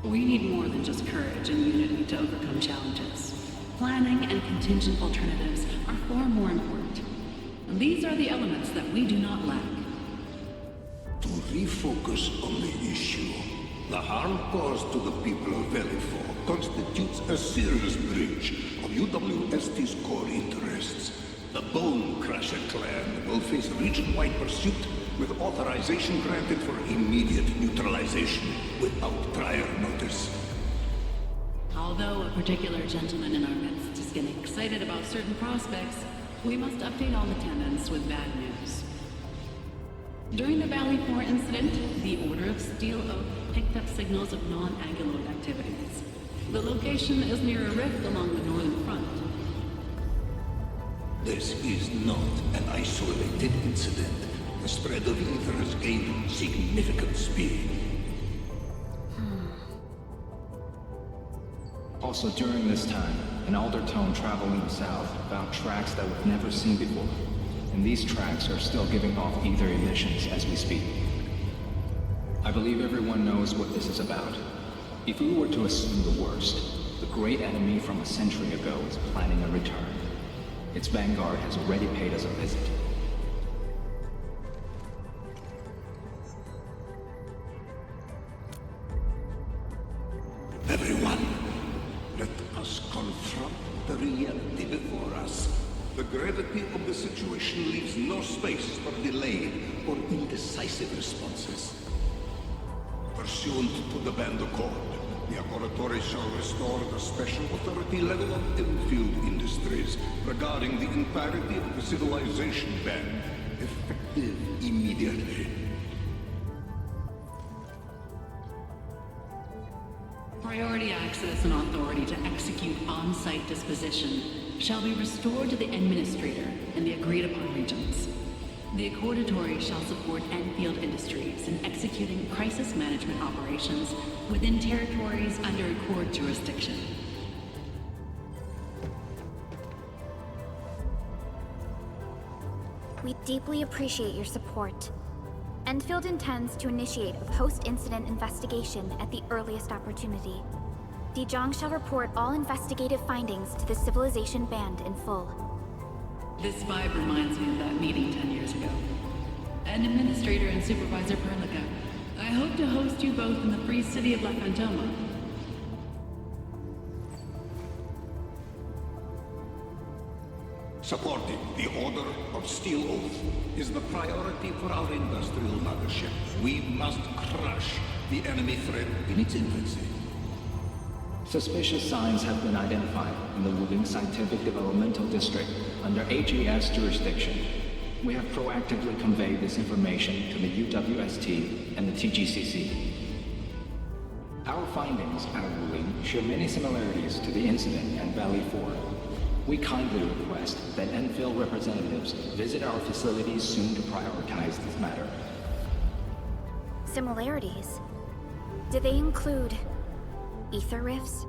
We need more than just courage and unity to overcome challenges. Planning and contingent alternatives are far more important. These are the elements that we do not lack. To refocus on the issue, the harm caused to the people of Valley 4 constitutes a serious breach of UWST's core interests. The Bone Crusher clan will face region-wide pursuit with authorization granted for immediate neutralization without prior notice. Although a particular gentleman in our midst is getting excited about certain prospects, we must update all attendants with bad news. During the Valley 4 incident, the Order of Steel Oak picked up signals of non-Anguloid activities. The location is near a rift along the northern front. This is not an isolated incident. The spread of ether has gained significant speed. Also during this time, an Aldertone traveling south found tracks that we've never seen before. And these tracks are still giving off ether emissions as we speak. I believe everyone knows what this is about. If we were to assume the worst, the great enemy from a century ago is planning a return. Its vanguard has already paid us a visit. Every pass. The gravity of the situation leaves no space for delayed or indecisive responses. Pursuant to the Band Accord, the Laboratory shall restore the special authority level of Endfield Industries regarding the entirety of the civilization band, effective immediately. Priority access and authority to execute on-site disposition shall be restored to the Administrator in the agreed-upon regions. The Accordatory shall support Endfield Industries in executing crisis management operations within territories under Accord jurisdiction. We deeply appreciate your support. Endfield intends to initiate a post-incident investigation at the earliest opportunity. Dijong shall report all investigative findings to the Civilization Band in full. This vibe reminds me of that meeting 10 years ago. And Administrator and Supervisor Perlica, I hope to host you both in the free city of La Fantoma. Supporting the Order of Steel Oath is the priority for our industrial mothership. We must crush the enemy threat in its infancy. Suspicious signs have been identified in the Wuling Scientific Developmental District under HAS jurisdiction. We have proactively conveyed this information to the UWST and the TGCC. Our findings out of Wuling share many similarities to the incident at Valley 4. We kindly request that Endfield representatives visit our facilities soon to prioritize this matter. Similarities? Do they include ether rifts?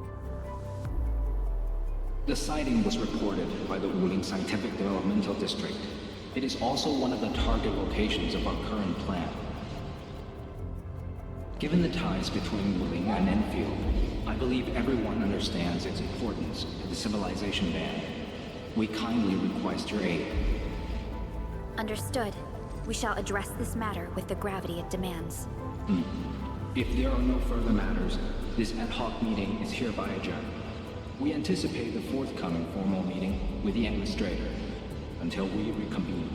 The sighting was reported by the Wuling Scientific Developmental District. It is also one of the target locations of our current plan. Given the ties between Wuling and Endfield, I believe everyone understands its importance to the Civilization Band. We kindly request your aid. Understood. We shall address this matter with the gravity it demands. If there are no further matters, this ad hoc meeting is hereby adjourned. We anticipate the forthcoming formal meeting with the Administrator until we reconvene.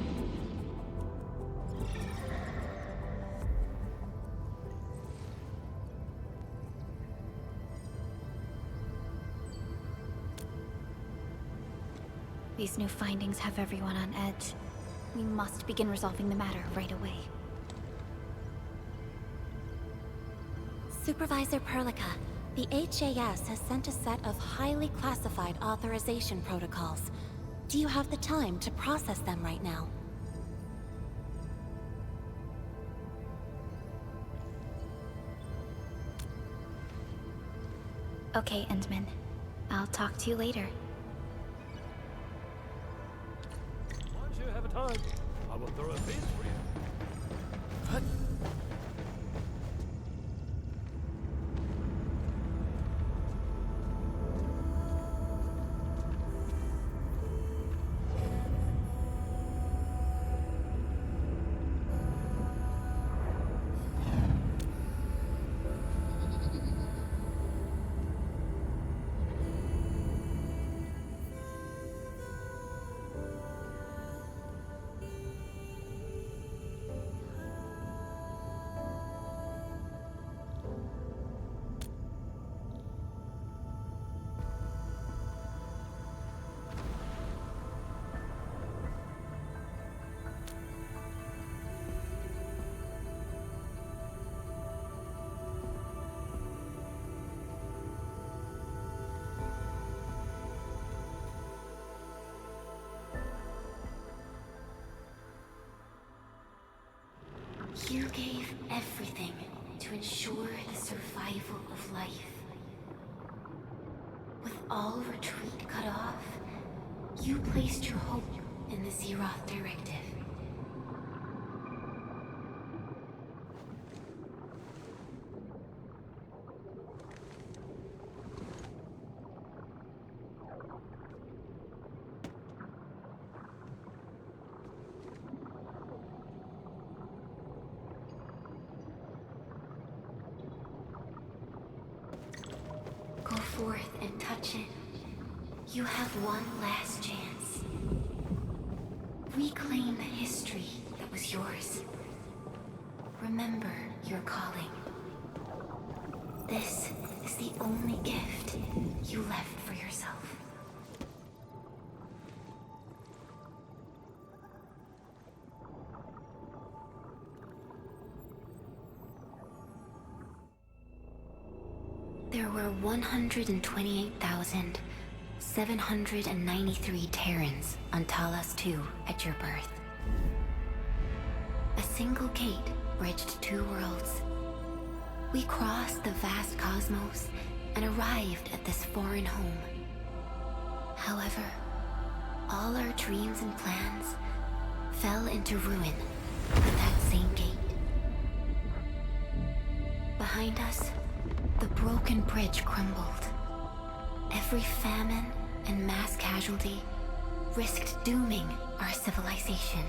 These new findings have everyone on edge. We must begin resolving the matter right away. Supervisor Perlica, the HAS has sent a set of highly classified authorization protocols. Do you have the time to process them right now? Okay, Endman. I'll talk to you later. Once you have a time, I will throw a feast for you. What? You gave everything to ensure the survival of life. With all retreat cut off, you placed your hope in the Zeroth Directive. Go forth and touch it. You have one last chance. Reclaim the history that was yours. Remember your calling. This is the only gift you left for yourself. There were 128,793 Terrans on Talos II at your birth. A single gate bridged two worlds. We crossed the vast cosmos and arrived at this foreign home. However, all our dreams and plans fell into ruin at that same gate. Behind us, the broken bridge crumbled. Every famine and mass casualty risked dooming our civilization.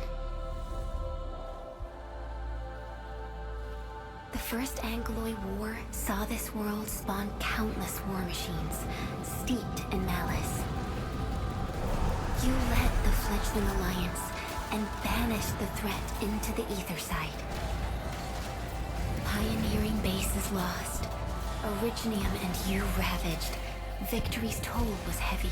The First Angloid War saw this world spawn countless war machines, steeped in malice. You led the fledgling alliance and banished the threat into the ether side. Pioneering bases lost, Originium and you ravaged. Victory's toll was heavy.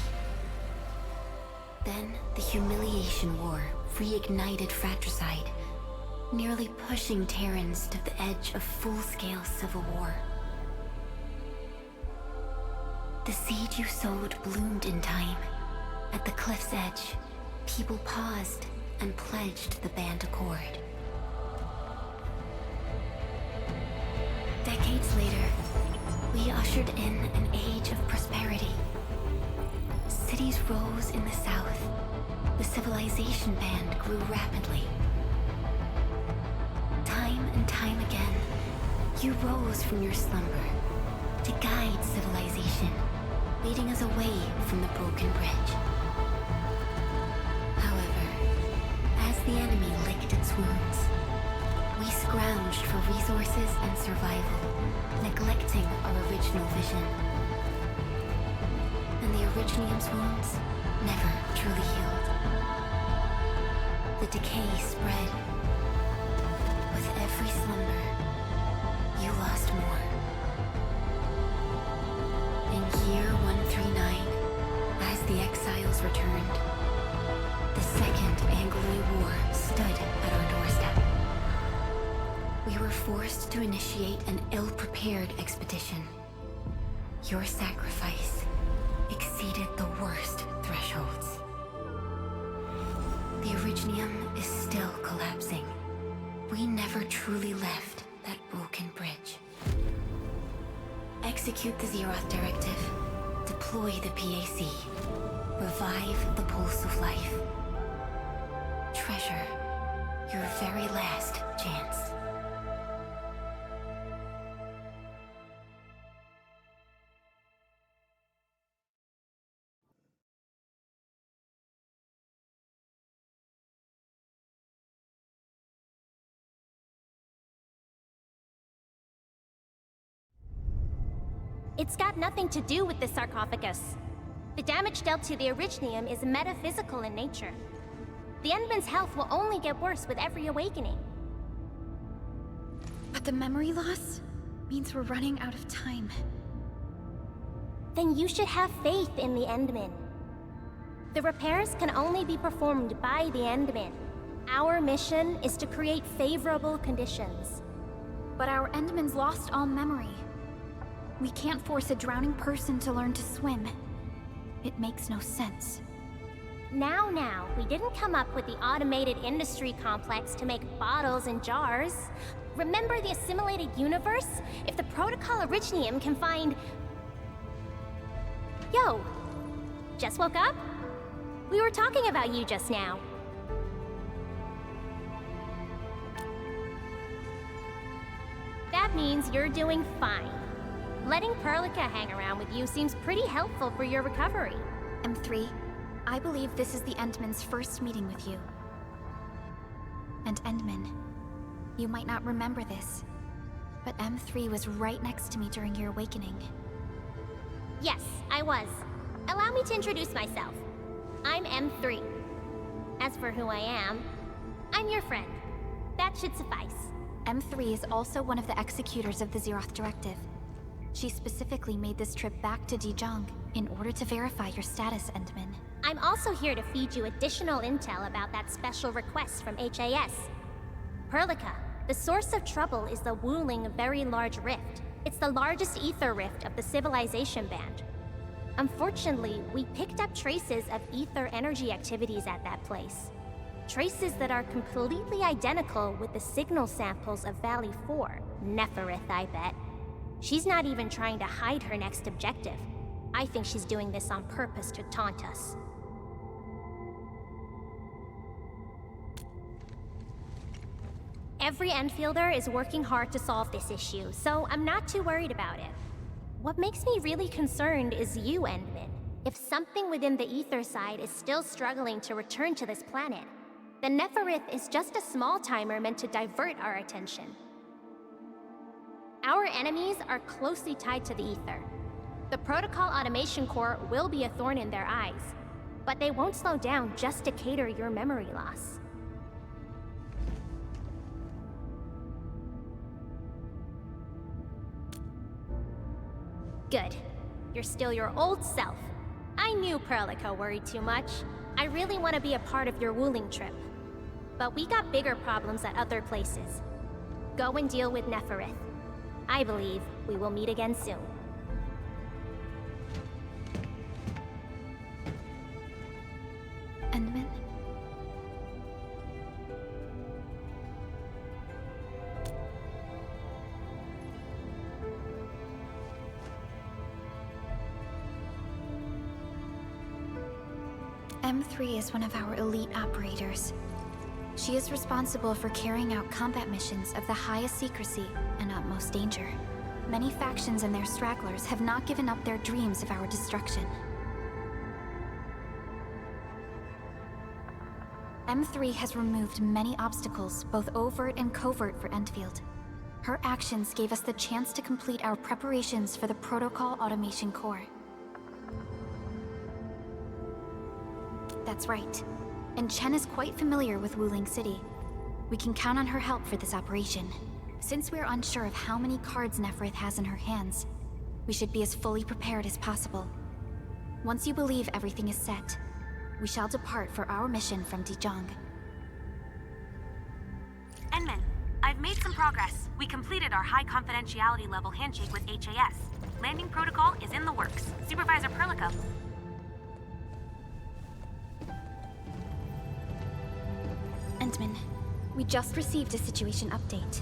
Then the Humiliation War reignited fratricide, nearly pushing Terrans to the edge of full-scale civil war. The seed you sowed bloomed in time. At the cliff's edge, people paused and pledged the band accord. Decades later, we ushered in an age of prosperity. Cities rose in the south. The civilization band grew rapidly. Time and time again, you rose from your slumber to guide civilization, leading us away from the broken bridge. However, as the enemy licked its wounds, we scrounged for resources and survival, neglecting our original vision. And the Originium's wounds never truly healed. The decay spread. With every slumber, you lost more. In year 139, as the exiles returned, the Second Angloid War stood at our doorstep. We were forced to initiate an ill-prepared expedition. Your sacrifice exceeded the worst thresholds. The Originium is still collapsing. We never truly left that broken bridge. Execute the Zeroth Directive. Deploy the PAC. Revive the Pulse of Life. Treasure your very last chance. It's got nothing to do with the sarcophagus. The damage dealt to the Originium is metaphysical in nature. The Endman's health will only get worse with every awakening. But the memory loss means we're running out of time. Then you should have faith in the Endman. The repairs can only be performed by the Endman. Our mission is to create favorable conditions. But our Endman's lost all memory. We can't force a drowning person to learn to swim. It makes no sense. Now, we didn't come up with the automated industry complex to make bottles and jars. Remember the assimilated universe? If the Protocol Originium can find... Yo! Just woke up? We were talking about you just now. That means you're doing fine. Letting Perlica hang around with you seems pretty helpful for your recovery. M3, I believe this is the Endman's first meeting with you. And Endman, you might not remember this, but M3 was right next to me during your awakening. Yes, I was. allow me to introduce myself. I'm M3. As for who I am, I'm your friend. That should suffice. M3 is also one of the executors of the Zeroth Directive. She specifically made this trip back to Dijon in order to verify your status, Endman. I'm also here to feed you additional intel about that special request from HAS. Perlica, the source of trouble is the Wuling Very Large Rift. It's the largest ether rift of the Civilization Band. Unfortunately, we picked up traces of ether energy activities at that place. Traces that are completely identical with the signal samples of Valley 4. Neferith, I bet. She's not even trying to hide her next objective. I think she's doing this on purpose to taunt us. Every Enfielder is working hard to solve this issue, so I'm not too worried about it. What makes me really concerned is you, Endman. If something within the ether side is still struggling to return to this planet, then Neferith is just a small timer meant to divert our attention. Our enemies are closely tied to the ether. The Protocol Automation Core will be a thorn in their eyes, but they won't slow down just to cater your memory loss. Good. You're still your old self. I knew Perlica worried too much. I really want to be a part of your Wuling trip. But we got bigger problems at other places. Go and deal with Neferith. I believe we will meet again soon. Endman? M3 is one of our elite operators. She is responsible for carrying out combat missions of the highest secrecy and utmost danger. Many factions and their stragglers have not given up their dreams of our destruction. M3 has removed many obstacles, both overt and covert, for Endfield. Her actions gave us the chance to complete our preparations for the Protocol Automation Core. That's right. And Chen is quite familiar with Wuling City. We can count on her help for this operation. Since we're unsure of how many cards Neferith has in her hands, we should be as fully prepared as possible. Once you believe everything is set, we shall depart for our mission from Dijon. Endman, I've made some progress. We completed our high confidentiality level handshake with HAS. Landing protocol is in the works. Supervisor Perlica. Endman, we just received a situation update.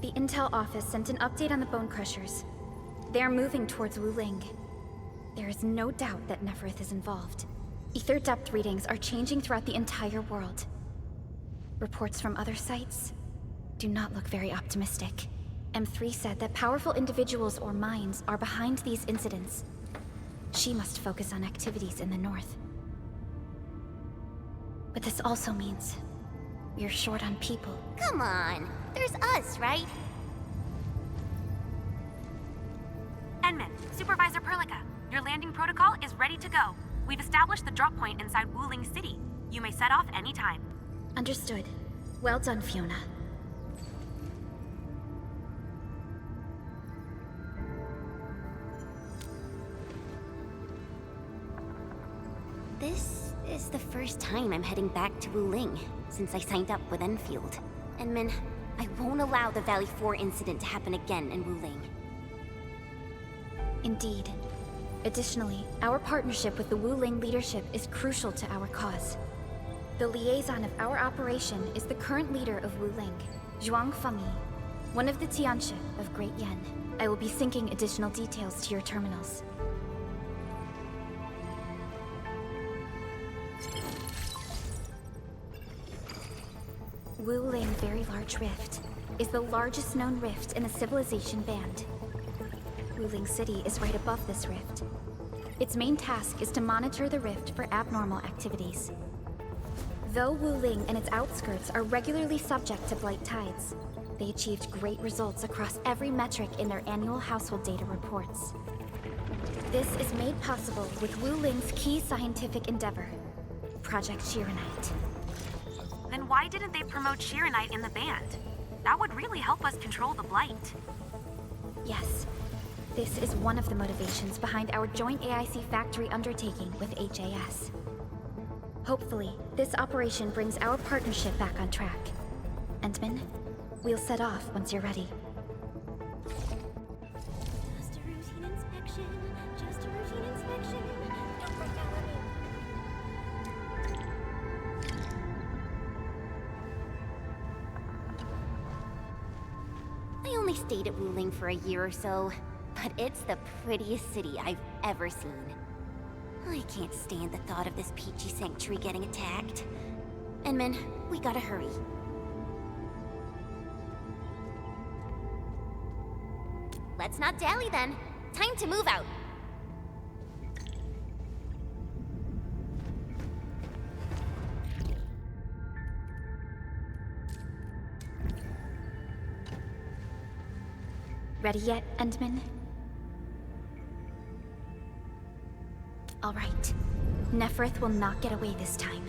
The Intel office sent an update on the Bone Crushers. They are moving towards Wuling. There is no doubt that Neferith is involved. Ether depth readings are changing throughout the entire world. Reports from other sites do not look very optimistic. M3 said that powerful individuals or minds are behind these incidents. She must focus on activities in the north. But this also means we are short on people. Come on, there's us, right? Endman, Supervisor Perlica, your landing protocol is ready to go. We've established the drop point inside Wuling City. You may set off anytime. Understood. Well done, Fiona. This is the first time I'm heading back to Wuling since I signed up with Enfield. Endman, I won't allow the Valley 4 incident to happen again in Wuling. Indeed. Additionally, our partnership with the Wuling leadership is crucial to our cause. The liaison of our operation is the current leader of Wuling, Zhuang Fengyi, one of the Tianxia of Great Yan. I will be syncing additional details to your terminals. Wuling Very Large Rift is the largest known rift in the Civilization Band. Wuling City is right above this rift. Its main task is to monitor the rift for abnormal activities. Though Wuling and its outskirts are regularly subject to blight tides, They achieved great results across every metric in their annual household data reports. This is made possible with Wu Ling's key scientific endeavor, Project Shiranite. Then why didn't they promote Shiranite in the band? That would really help us control the Blight. Yes. This is one of the motivations behind our joint AIC factory undertaking with HAS. Hopefully, this operation brings our partnership back on track. Endman, we'll set off once you're ready. Just a routine inspection. Just a routine inspection. Don't break out on me. I only stayed at Wuling for a year or so, but it's the prettiest city I've ever seen. I can't stand the thought of this peachy sanctuary getting attacked. Enman, we gotta hurry. Let's not dally then. Time to move out. Ready yet, Endman? All right. Nephrith will not get away this time.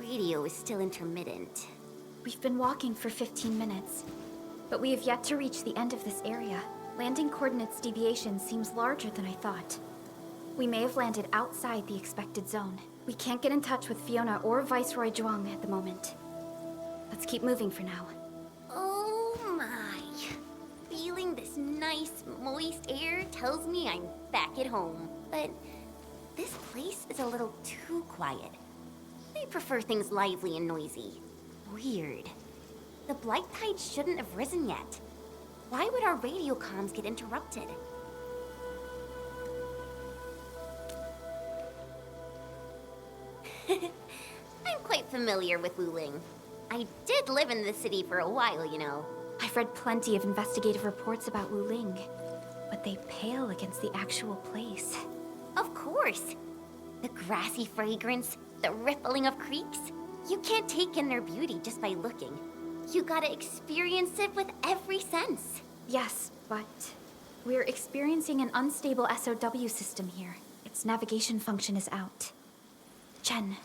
Radio is still intermittent. We've been walking for 15 minutes, but we have yet to reach the end of this area. Landing coordinates deviation seems larger than I thought. We may have landed outside the expected zone. We can't get in touch with Fiona or Viceroy Zhuang at the moment. Let's keep moving for now. Oh my. Feeling this nice, moist air tells me I'm back at home. But this place is a little too quiet. I prefer things lively and noisy. Weird. The Blight Tide shouldn't have risen yet. Why would our radio comms get interrupted? I'm quite familiar with Wuling. I did live in the city for a while, you know. I've read plenty of investigative reports about Wuling, but they pale against the actual place. Of course. The grassy fragrance, the rippling of creeks. You can't take in their beauty just by looking. You gotta experience it with every sense. Yes, but we're experiencing an unstable SOW system here. Its navigation function is out. Chen,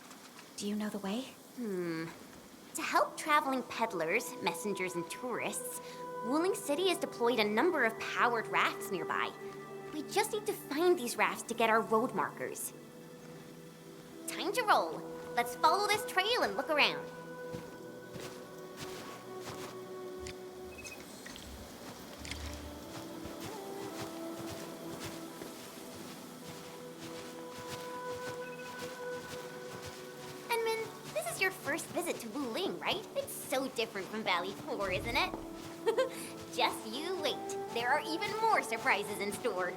do you know the way? To help traveling peddlers, messengers, and tourists, Wuling City has deployed a number of powered rafts nearby. We just need to find these rafts to get our road markers. Time to roll. Let's follow this trail and look around. Enman, this is your first visit to Wuling, right? It's so different from Valley 4, isn't it? Just you wait. There are even more surprises in store.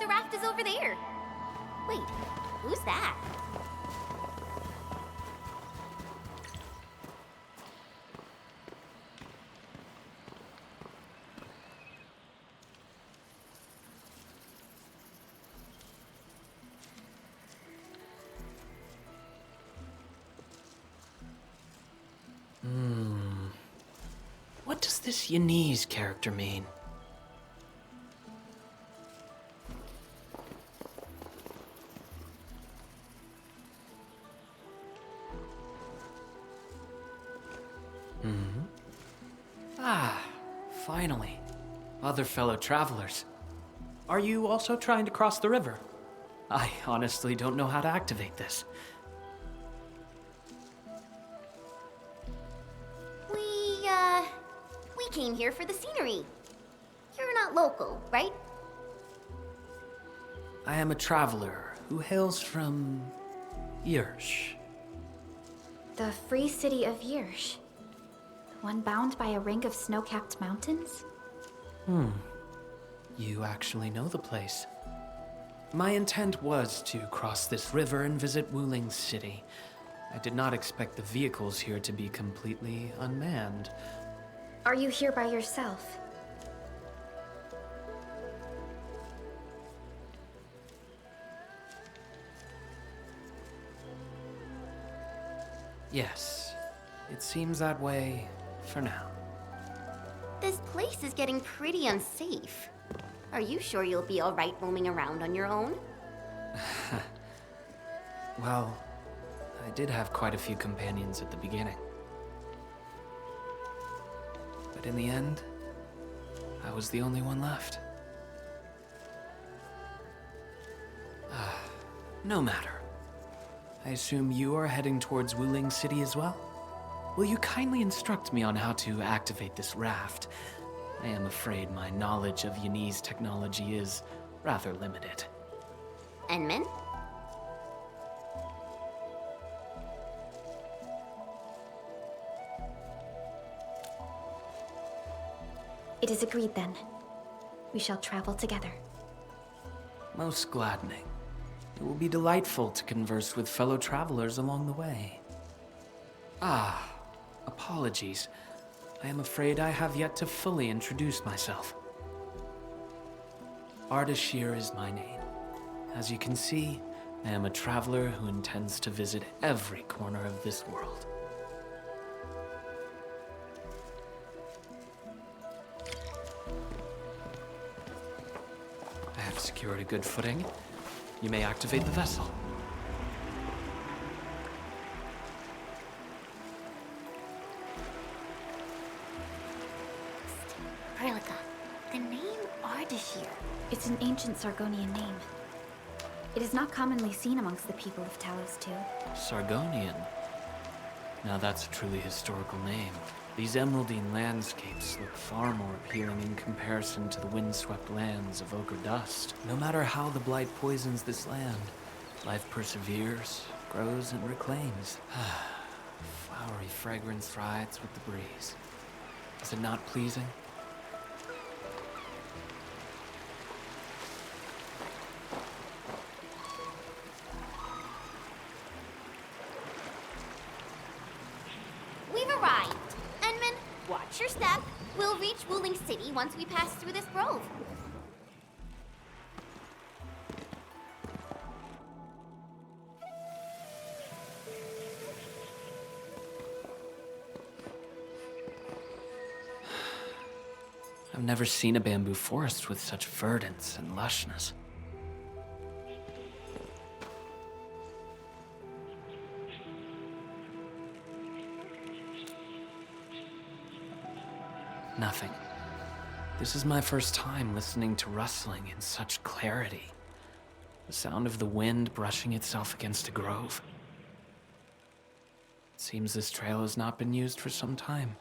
The raft is over there. Wait, who's that? What does this Yanese character mean? Finally. Other fellow travelers. Are you also trying to cross the river? I honestly don't know how to activate this. We came here for the scenery. You're not local, right? I am a traveler who hails from Yirsch. The free city of Yirsch. The one bound by a ring of snow-capped mountains? You actually know the place. My intent was to cross this river and visit Wuling's city. I did not expect the vehicles here to be completely unmanned. Are you here by yourself? Yes, it seems that way for now. This place is getting pretty unsafe. Are you sure you'll be alright roaming around on your own? Well, I did have quite a few companions at the beginning. But in the end, I was the only one left. No matter. I assume you are heading towards Wuling City as well? Will you kindly instruct me on how to activate this raft? I am afraid my knowledge of Yanese technology is rather limited. Enman? It is agreed then. We shall travel together. Most gladdening. It will be delightful to converse with fellow travelers along the way. Apologies. I am afraid I have yet to fully introduce myself. Ardashir is my name. As you can see, I am a traveler who intends to visit every corner of this world. I have secured a good footing. You may activate the vessel. Perlica, the name Ardashir. It's an ancient Sargonian name. It is not commonly seen amongst the people of Talos too. Sargonian? Now that's a truly historical name. These emeraldine landscapes look far more appealing in comparison to the windswept lands of Ochre Dust. No matter how the blight poisons this land, life perseveres, grows, and reclaims. Flowery fragrance rides with the breeze. Is it not pleasing? We've arrived. Enman, watch your step. We'll reach Wuling City once we pass through this grove. I've never seen a bamboo forest with such verdance and lushness. Nothing. This is my first time listening to rustling in such clarity. The sound of the wind brushing itself against a grove. It seems this trail has not been used for some time.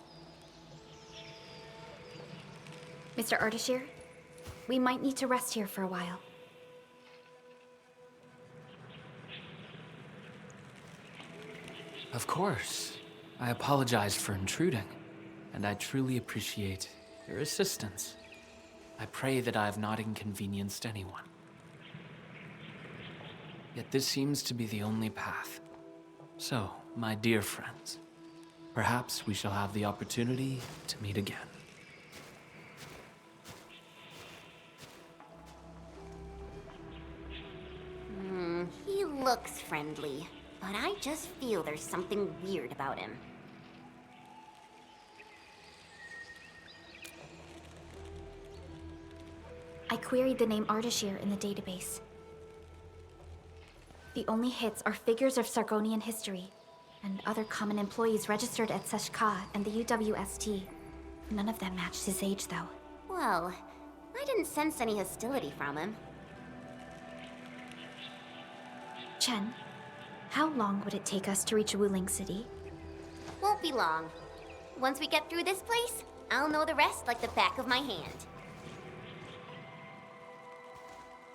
Mr. Ardashir, we might need to rest here for a while. Of course. I apologize for intruding, and I truly appreciate your assistance. I pray that I have not inconvenienced anyone. Yet this seems to be the only path. So, my dear friends, perhaps we shall have the opportunity to meet again. He looks friendly, but I just feel there's something weird about him. I queried the name Ardashir in the database. The only hits are figures of Sargonian history, and other common employees registered at Seshka and the UWST. None of them matched his age, though. Well, I didn't sense any hostility from him. Chen, how long would it take us to reach Wuling City? Won't be long. Once we get through this place, I'll know the rest like the back of my hand.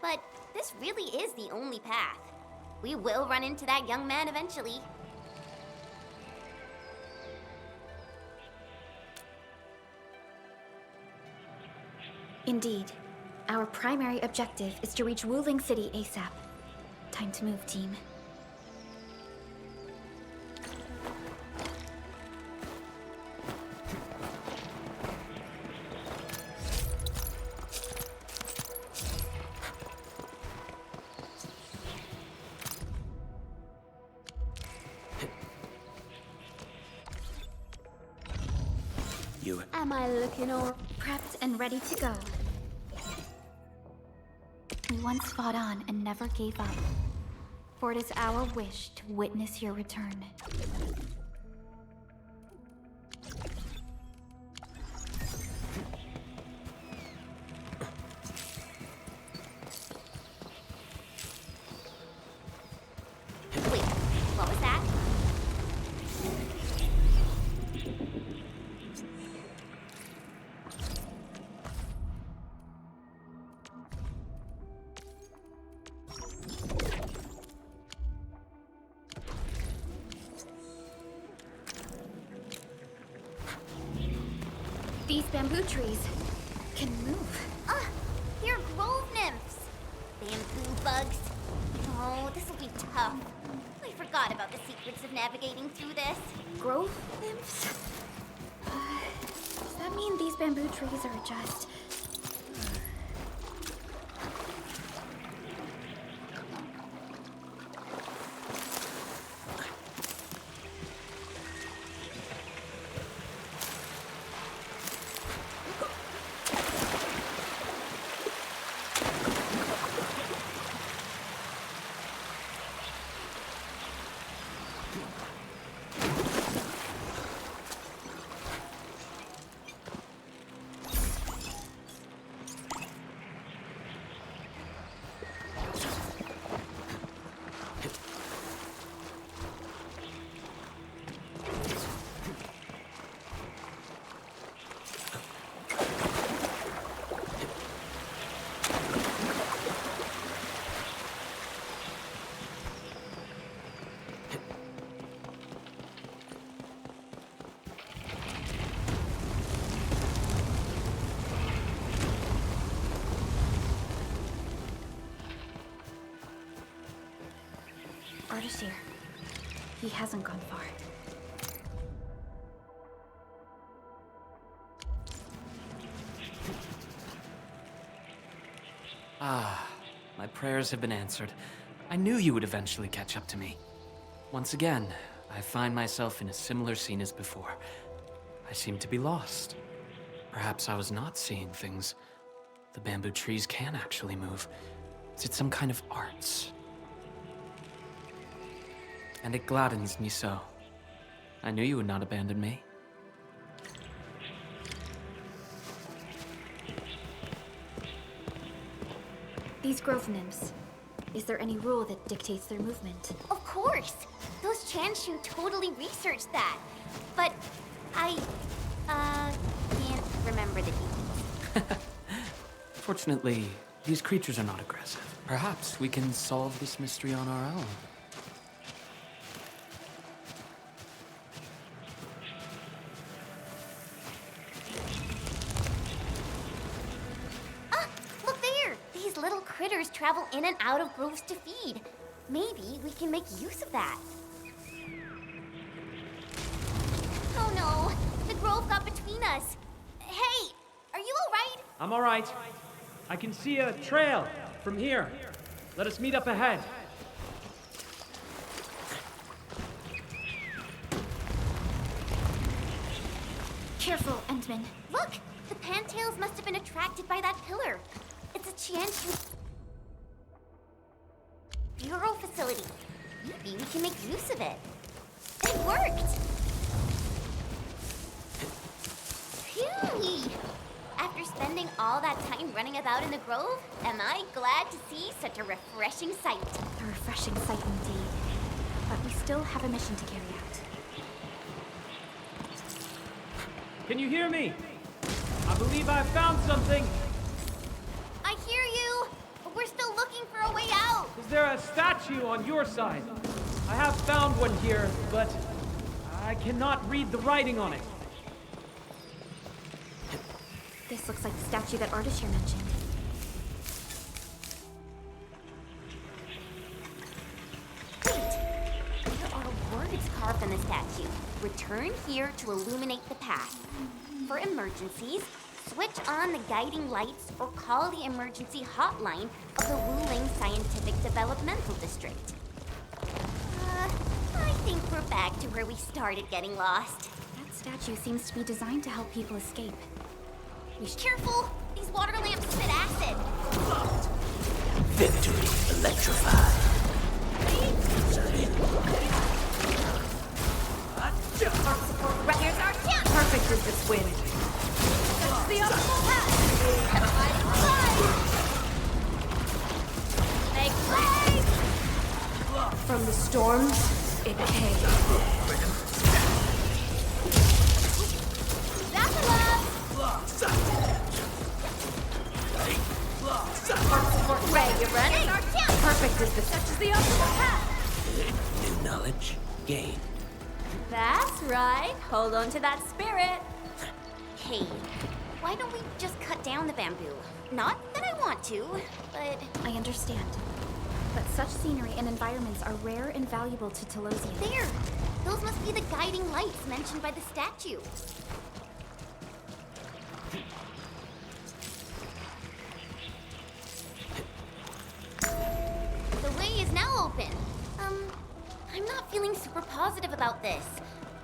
But this really is the only path. We will run into that young man eventually. Indeed. Our primary objective is to reach Wuling City ASAP. Time to move, team. Am I looking all prepped and ready to go? We once fought on and never gave up. For it is our wish to witness your return. Wait, what was that? These bamboo trees can move. Ah, they're grove nymphs. Bamboo bugs. Oh, this will be tough. I forgot about the secrets of navigating through this. Grove nymphs? Does that mean these bamboo trees are just... Ardashir. He hasn't gone far. Ah, my prayers have been answered. I knew you would eventually catch up to me. Once again, I find myself in a similar scene as before. I seem to be lost. Perhaps I was not seeing things. The bamboo trees can actually move. Is it some kind of arts? And it gladdens me so. I knew you would not abandon me. These grove nymphs. Is there any rule that dictates their movement? Of course! Those Chanshu totally researched that. But I, can't remember the details. Fortunately, these creatures are not aggressive. Perhaps we can solve this mystery on our own. Ah! Look there! These little critters travel in and out of groves to feed. Maybe we can make use of that. Oh no! The grove got between us. Hey! Are you alright? I'm alright. I can see a trail from here. Let us meet up ahead. Careful, Endman. Look! The pantails must have been attracted by that pillar. It's a Chanshu bureau facility. Maybe we can make use of it. It worked! Phew! After spending all that time running about in the grove, am I glad to see such a refreshing sight. A refreshing sight indeed. But we still have a mission to carry out. Can you hear me? I believe I found something. I hear you, but we're still looking for a way out. Is there a statue on your side? I have found one here, but I cannot read the writing on it. This looks like the statue that Ardashir mentioned. Wait, there are words carved on the statue. Return here to illuminate the path. For emergencies, switch on the guiding lights or call the emergency hotline of the Wuling Scientific Developmental District. I think we're back to where we started getting lost. That statue seems to be designed to help people escape. Careful! These water lamps spit acid! Victory electrified. Here's our chance! Perfect as this wind. That's the optimal path! Make way! From the storms, it came. Ray, you're running? Perfect as this. Such is the optimal path! New knowledge gained. That's right. Hold on to that spirit. Hey, why don't we just cut down the bamboo? Not that I want to, but... I understand. But such scenery and environments are rare and valuable to Telosians. There! Those must be the guiding lights mentioned by the statue. The way is now open. I'm not feeling super positive about this.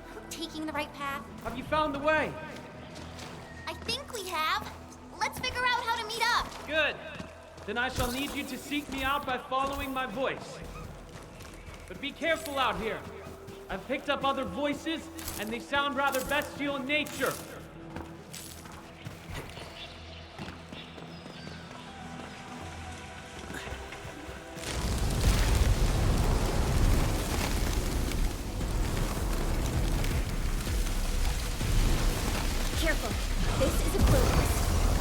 Are we taking the right path? Have you found the way? I think we have. Let's figure out how to meet up. Good. Then I shall need you to seek me out by following my voice. But be careful out here. I've picked up other voices, and they sound rather bestial in nature. Careful. This is a wilderness.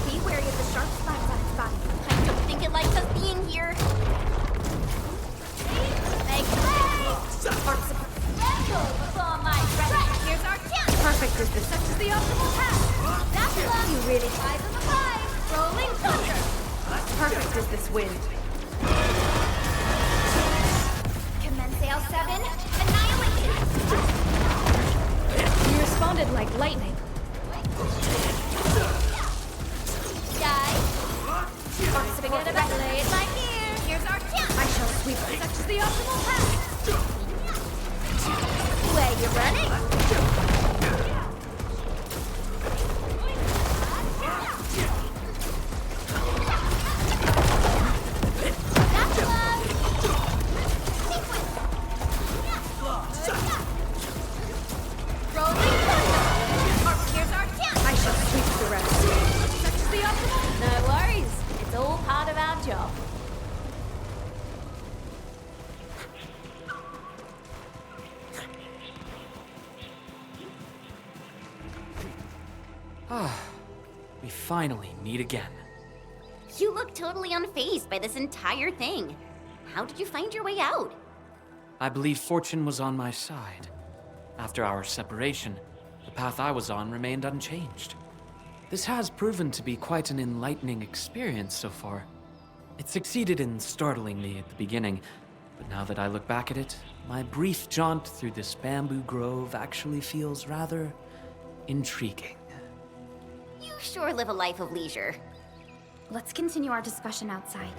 Be wary of the sharp spots on its body. I don't think it likes us being here. Make way! Here's our chance! Perfect as this. Such is the optimal path! That's luck! You really eyes on the prize! Rolling thunder! Perfect as this wind. Commence L7, annihilation! You responded like lightning. Die! Forget about lay it like here! Here's our chance! I shall sweep. Such is the optimal path! Where you running? We finally meet again. You look totally unfazed by this entire thing. How did you find your way out? I believe fortune was on my side. After our separation, the path I was on remained unchanged. This has proven to be quite an enlightening experience so far. It succeeded in startling me at the beginning, but now that I look back at it, my brief jaunt through this bamboo grove actually feels rather intriguing. You sure live a life of leisure. Let's continue our discussion outside.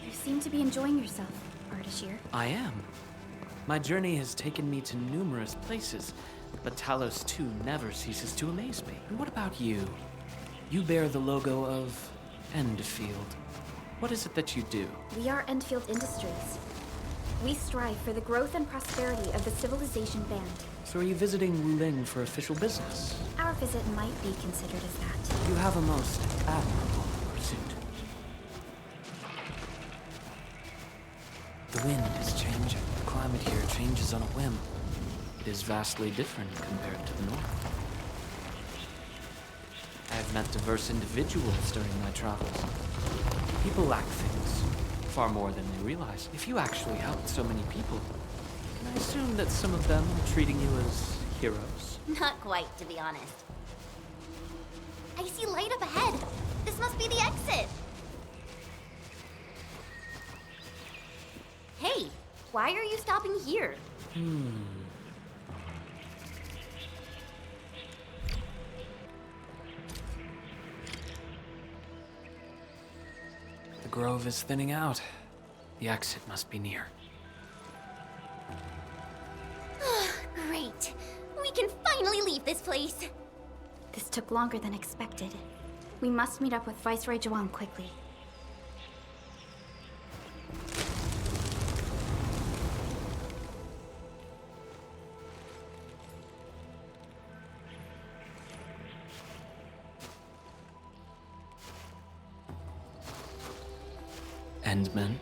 You seem to be enjoying yourself, Ardashir. I am. My journey has taken me to numerous places, but Talos 2 never ceases to amaze me. And what about you? You bear the logo of Endfield. What is it that you do? We are Endfield Industries. We strive for the growth and prosperity of the Civilization Band. So are you visiting Wuling for official business? Our visit might be considered as that. You have a most admirable pursuit. The wind is changing. The climate here changes on a whim. It is vastly different compared to the north. I have met diverse individuals during my travels. People lack things, far more than they realize. If you actually helped so many people, can I assume that some of them are treating you as heroes? Not quite, to be honest. I see light up ahead. This must be the exit. Hey, why are you stopping here? The grove is thinning out. The exit must be near. Great. We can finally leave this place. This took longer than expected. We must meet up with Viceroy Zhuang quickly. Endman?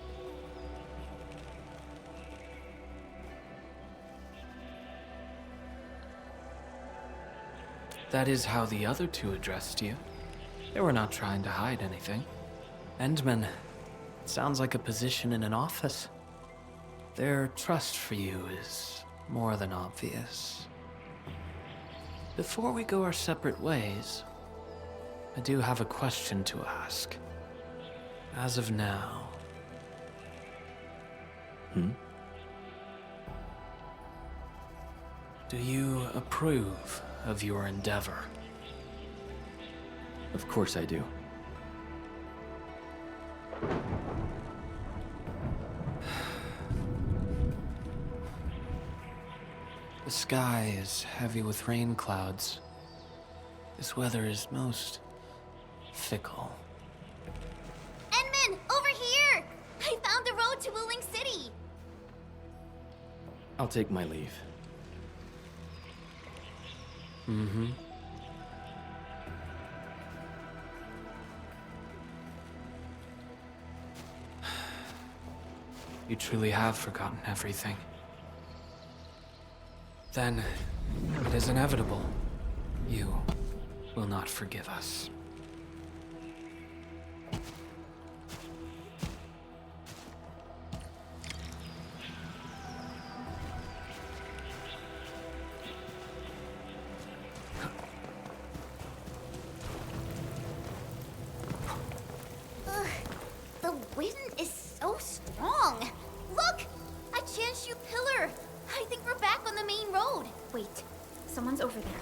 That is how the other two addressed you. They were not trying to hide anything. Endman, it sounds like a position in an office. Their trust for you is more than obvious. Before we go our separate ways, I do have a question to ask. As of now... Do you approve of your endeavor? Of course I do. The sky is heavy with rain clouds. This weather is most fickle. Enman, over here! I found the road to Wuling City! I'll take my leave. You truly have forgotten everything. Then, it is inevitable. You will not forgive us. The wind is so strong. Look! A Chanshu pillar! I think we're back on the main road. Wait, someone's over there.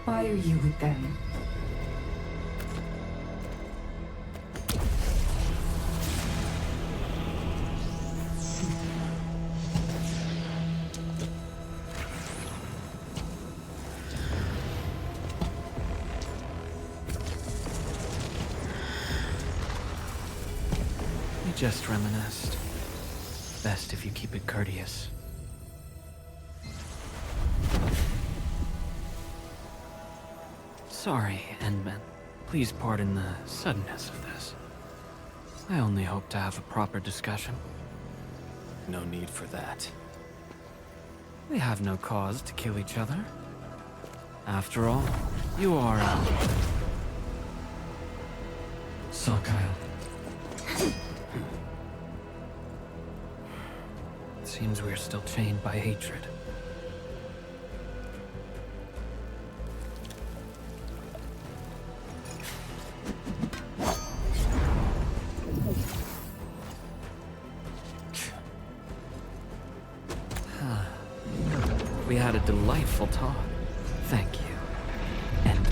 Why are you with them? We just reminisced. Best if you keep it courteous. Sorry, Endman. Please pardon the suddenness of this. I only hope to have a proper discussion. No need for that. We have no cause to kill each other. After all, you are Kyle. It seems we're still chained by hatred. We had a delightful talk. Thank you. And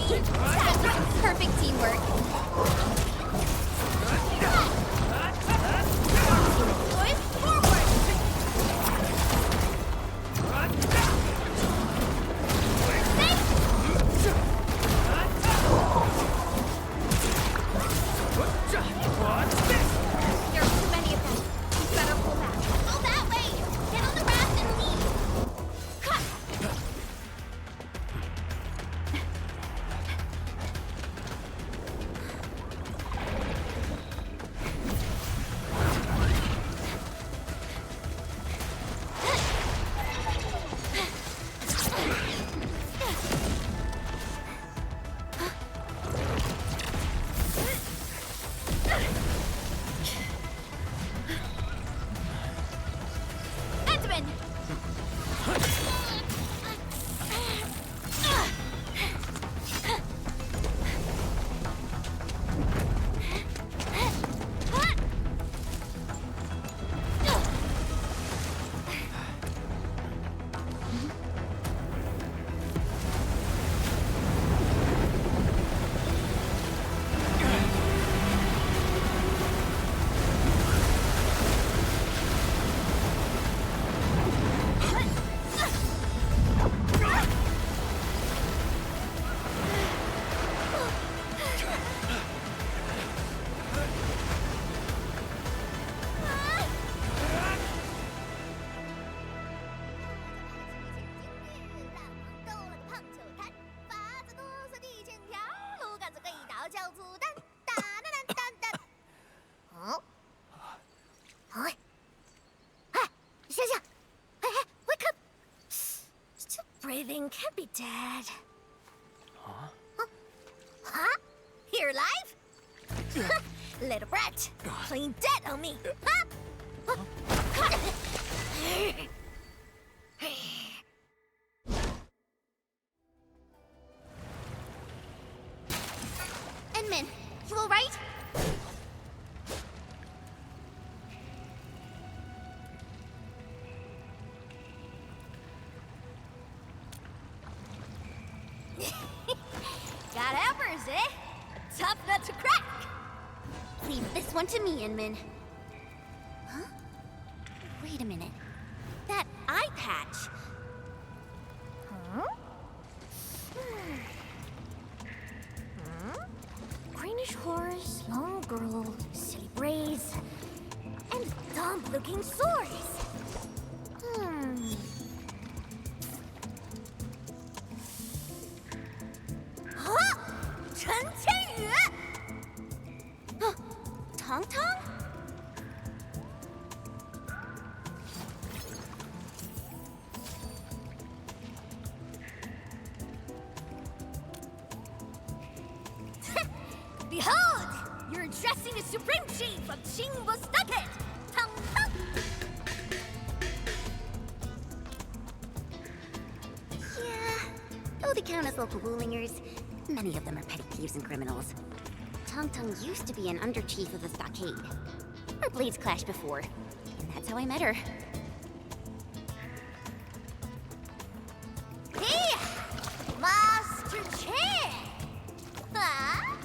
That's perfect teamwork. Going forward! There are too many of them. We better pull back. Go that way! Get on the raft and leave! Cut! Edmund! Wake up! Still breathing, can't be dead. Huh? Huh? You're alive? Little brat, plain dead on me. Huh? Enman, you alright? Got helpers, eh? A tough nut to crack. Leave this one to me, Inman. Huh? Wait a minute. That eye patch. Huh? Greenish horse, long girl, silly braids, and dumb-looking swords. Huh? Chen Qianyu! Huh? Tong Tong? Behold! You're addressing the Supreme Chief of Qingbo Stockade! Tong Tong! Yeah. Though they count as local Wulingers, many of them are petty thieves and criminals. Tong Tong used to be an under-chief of the stockade. Our blades clashed before, and that's how I met her. Hey! Master Chen! Huh?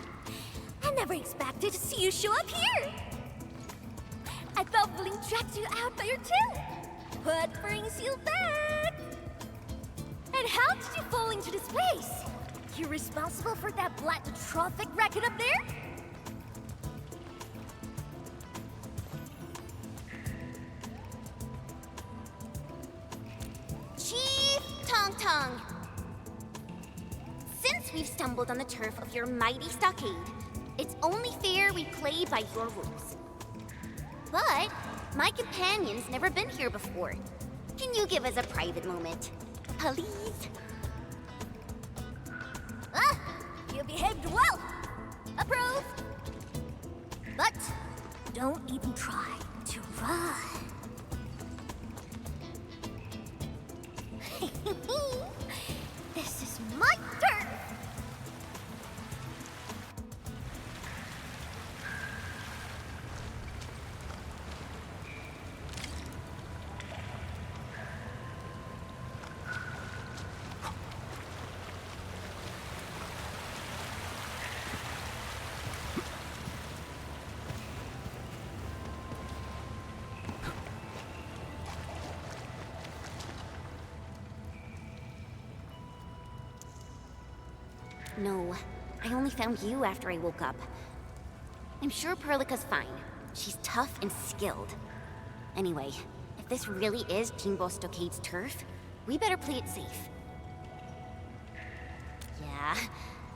I never expected to see you show up here! I thought Wuling dragged you out by your tail! What brings you back? And how did you fall into this place? You're responsible for that black traffic racket up there? Chief Tong Tong! Since we've stumbled on the turf of your mighty stockade, it's only fair we play by your rules. But my companion's never been here before. Can you give us a private moment? Please? Ah! You behaved well! Approve! But don't even try to run. This is my turn! No, I only found you after I woke up. I'm sure Perlica's fine. She's tough and skilled. Anyway, if this really is Jimbo Stockade's turf, we better play it safe. Yeah,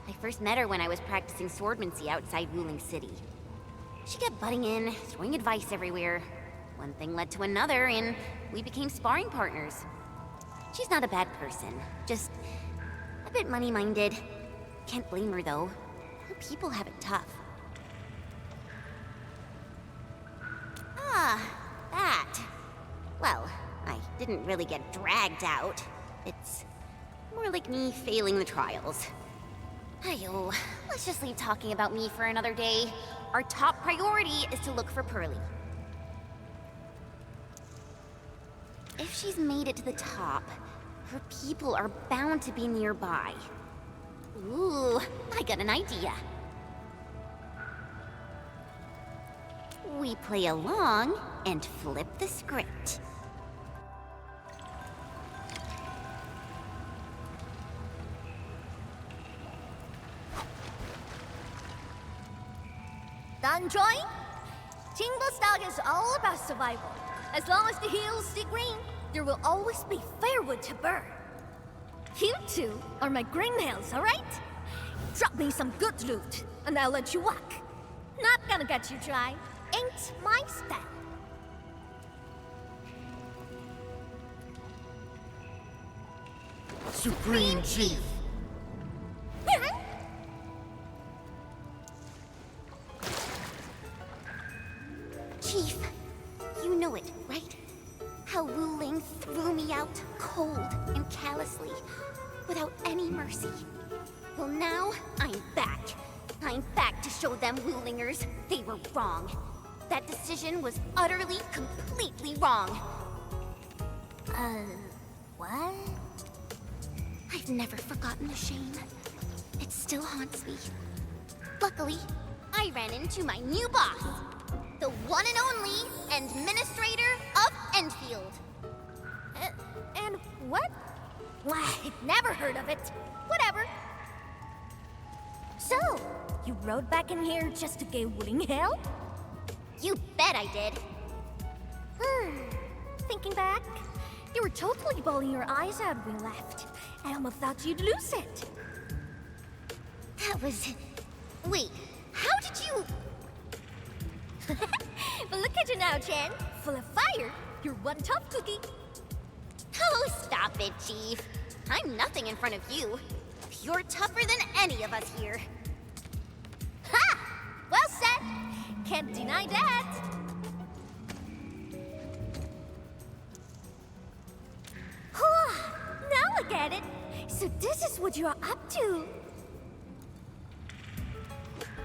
I first met her when I was practicing swordmancy outside Wuling City. She kept butting in, throwing advice everywhere. One thing led to another, and we became sparring partners. She's not a bad person, just a bit money-minded. Can't blame her, though. Her people have it tough. Ah, that. Well, I didn't really get dragged out. It's more like me failing the trials. Ayo, let's just leave talking about me for another day. Our top priority is to look for Pearly. If she's made it to the top, her people are bound to be nearby. Ooh, I got an idea. We play along and flip the script. Done drawing? Jingbo is all about survival. As long as the hills stay green, there will always be firewood to burn. You two are my greennails, alright? Drop me some good loot, and I'll let you walk. Not gonna get you dry. Ain't my style. Supreme Chief! Chief, you know it, right? How Wu Ling threw me out cold and callously, without any mercy. Well, now I'm back. I'm back to show them Wu Lingers they were wrong. That decision was utterly, completely wrong. What? I've never forgotten the shame. It still haunts me. Luckily, I ran into my new boss, the one and only Administrator of Endfield. And what? Why, never heard of it. Whatever. So, you rode back in here just to give Wuling hell? You bet I did. Thinking back, you were totally bawling your eyes out when we left. I almost thought you'd lose it. That was... Wait, how did you... But look at you now, Chen. Full of fire. You're one tough cookie. Oh, stop it, Chief. I'm nothing in front of you. You're tougher than any of us here. Ha! Well said. Can't deny that. Now I get it. So this is what you're up to.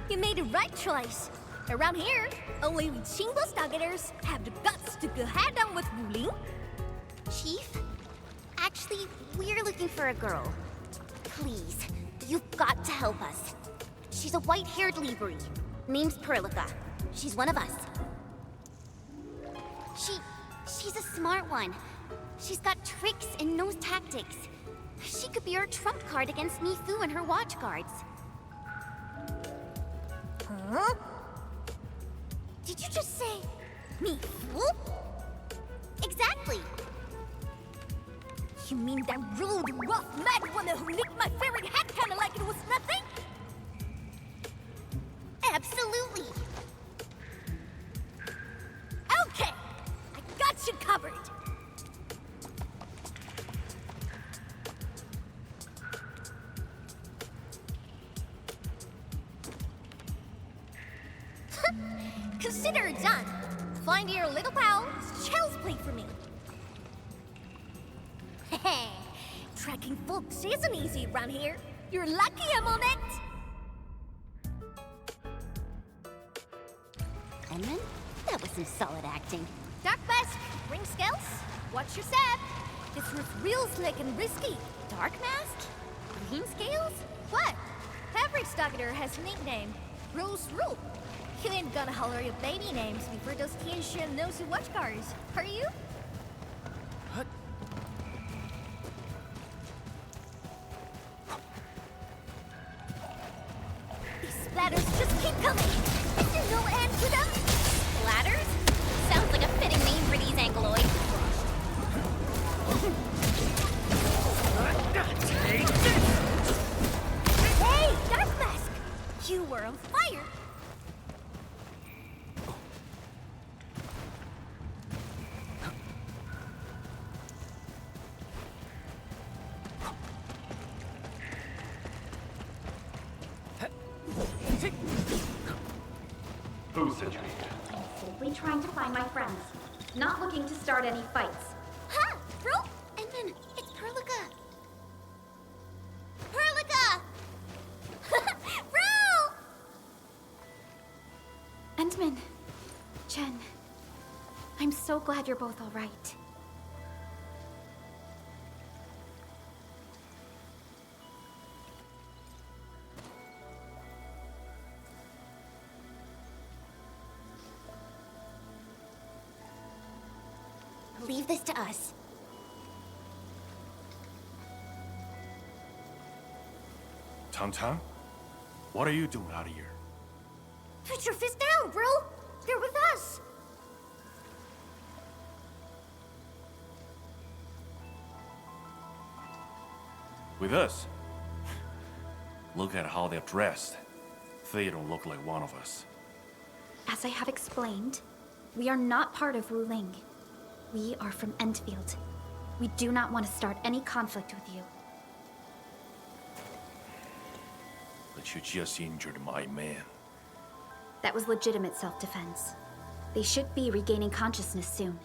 You made the right choice. Around here, only Jingbo Stargaters have the guts to go head-on with Wuling. Chief, actually, we're looking for a girl. Please, you've got to help us. She's a white-haired Libri. Name's Perlica. She's one of us. She's a smart one. She's got tricks and knows tactics. She could be our trump card against Mifu and her watch guards. Huh? Did you just say Mifu? Exactly. You mean that rude, rough, mad woman who nicked my favorite hat kinda like it was nothing? Absolutely. Okay, I got you covered. Consider it done. Find your little pal, child's play for me. Hey, tracking folks isn't easy around here. You're lucky I'm on it. Edmund, that was some solid acting. Dark Mask, ring scales. Watch your step. This roof's real slick and risky. Dark Mask? Green scales? What? Every Stockader has a nickname. Rose Rule. You ain't gonna holler your baby names before those Tianxian nosy watch guards, are you? What? splatters just keep coming! Is there no end to them? Splatters? Sounds like a fitting name for these Angloids. Hey, Dark Mask! You were on fire! Who said you need? Simply trying to find my friends. Not looking to start any fights. Ha! Bro! Endman, it's Perlica! Perlica! Bro! Endman. Jen. I'm so glad you're both all right. Leave this to us. Tom? What are you doing out of here? Put your fist down, bro! They're with us! With us? Look at how they're dressed. They don't look like one of us. As I have explained, we are not part of Wu Ling. We are from Endfield. We do not want to start any conflict with you. But you just injured my man. That was legitimate self-defense. They should be regaining consciousness soon.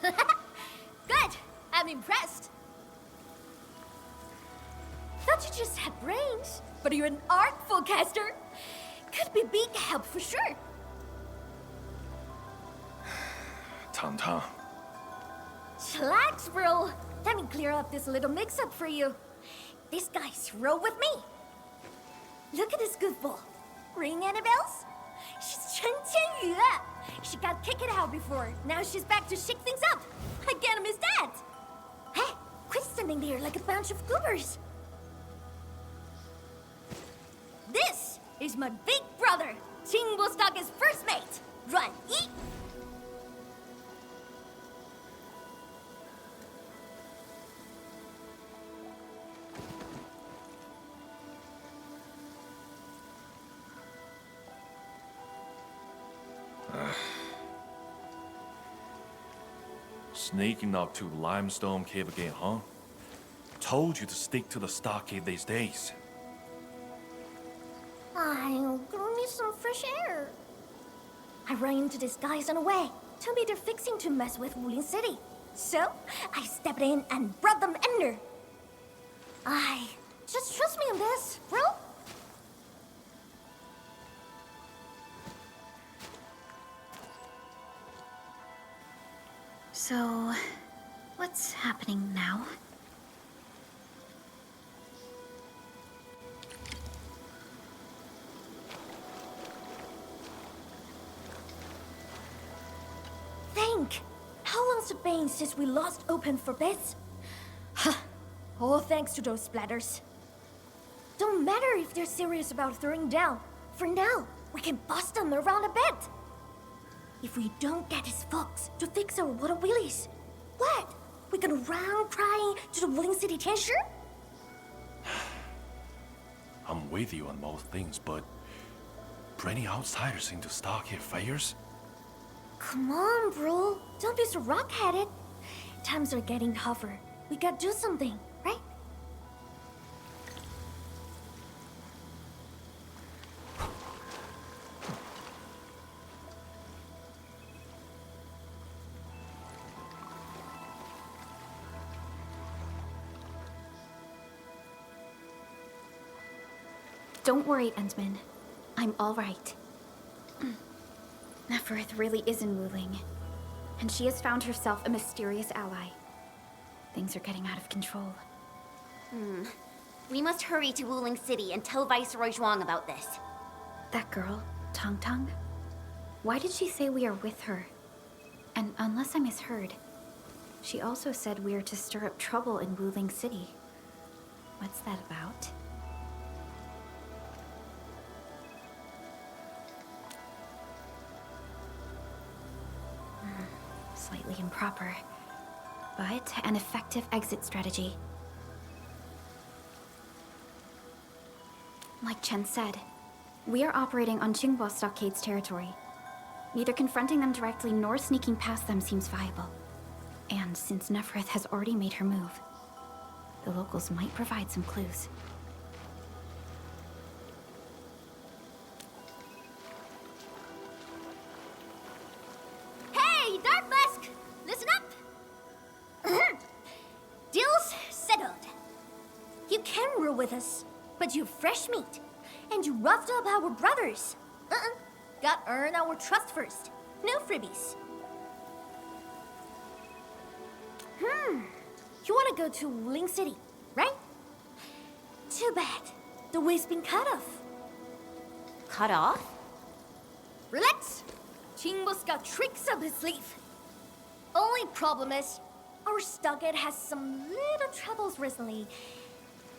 Good! I'm impressed! Thought you just had brains, but you're an artful caster. Could be big help for sure. Tom. Chillax, bro. Let me clear up this little mix-up for you. This guy's roll with me. Look at this goofball. Ring any bells? She's Chen Qianyu. She got kicked out before. Now she's back to shake things up. I can't miss that. Hey, quit standing there like a bunch of goobers. This is my big brother, Qingbo first mate, Ruan Yi. Sneaking up to Limestone Cave again, huh? Told you to stick to the stockade these days. I'll give me some fresh air. I ran into these guys on the way. Told me they're fixing to mess with Wuling City. So, I stepped in and brought them under. Just trust me on this, bro. So, what's happening now? Think! How long's it been since we lost open for bits? Huh. All thanks to those splatters. Don't matter if they're serious about throwing down. For now, we can bust them around a bit. If we don't get his folks to fix our water wheelies, what? We gonna run crying to the Wuling City Tianshi? I'm with you on most things, but bringing outsiders into stockade affairs? Come on, bro. Don't be so rock-headed. Times are getting tougher. We gotta do something, right? Don't worry, Endman. I'm all right. Neferith really is in Wu Ling, and she has found herself a mysterious ally. Things are getting out of control. We must hurry to Wuling City and tell Viceroy Zhuang about this. That girl, Tong Tong? Why did she say we are with her? And unless I misheard, she also said we are to stir up trouble in Wu Ling City. What's that about? Slightly improper, but an effective exit strategy. Like Chen said, we are operating on Qinghua Stockade's territory. Neither confronting them directly nor sneaking past them seems viable. And since Nefereth has already made her move, the locals might provide some clues. Hey, Dark Mask! Listen up! Deal's settled. You can rule with us, but you're fresh meat, and you roughed up our brothers. Got earn our trust first. No freebies. You wanna go to Wuling City, right? Too bad. The way's been cut off. Cut off? Relax. Qingbo's got tricks up his sleeve. Only problem is, our stockade has some little troubles recently.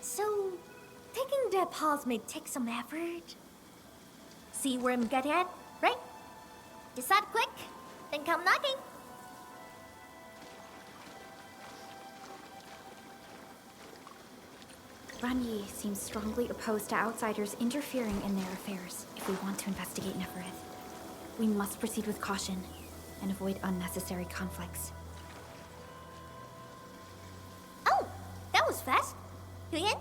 So, taking that pause may take some effort. See where I'm getting at, right? Decide quick, then come knocking. Ran Yi seems strongly opposed to outsiders interfering in their affairs if we want to investigate Nefereth. We must proceed with caution and avoid unnecessary conflicts. Oh, that was fast. You in?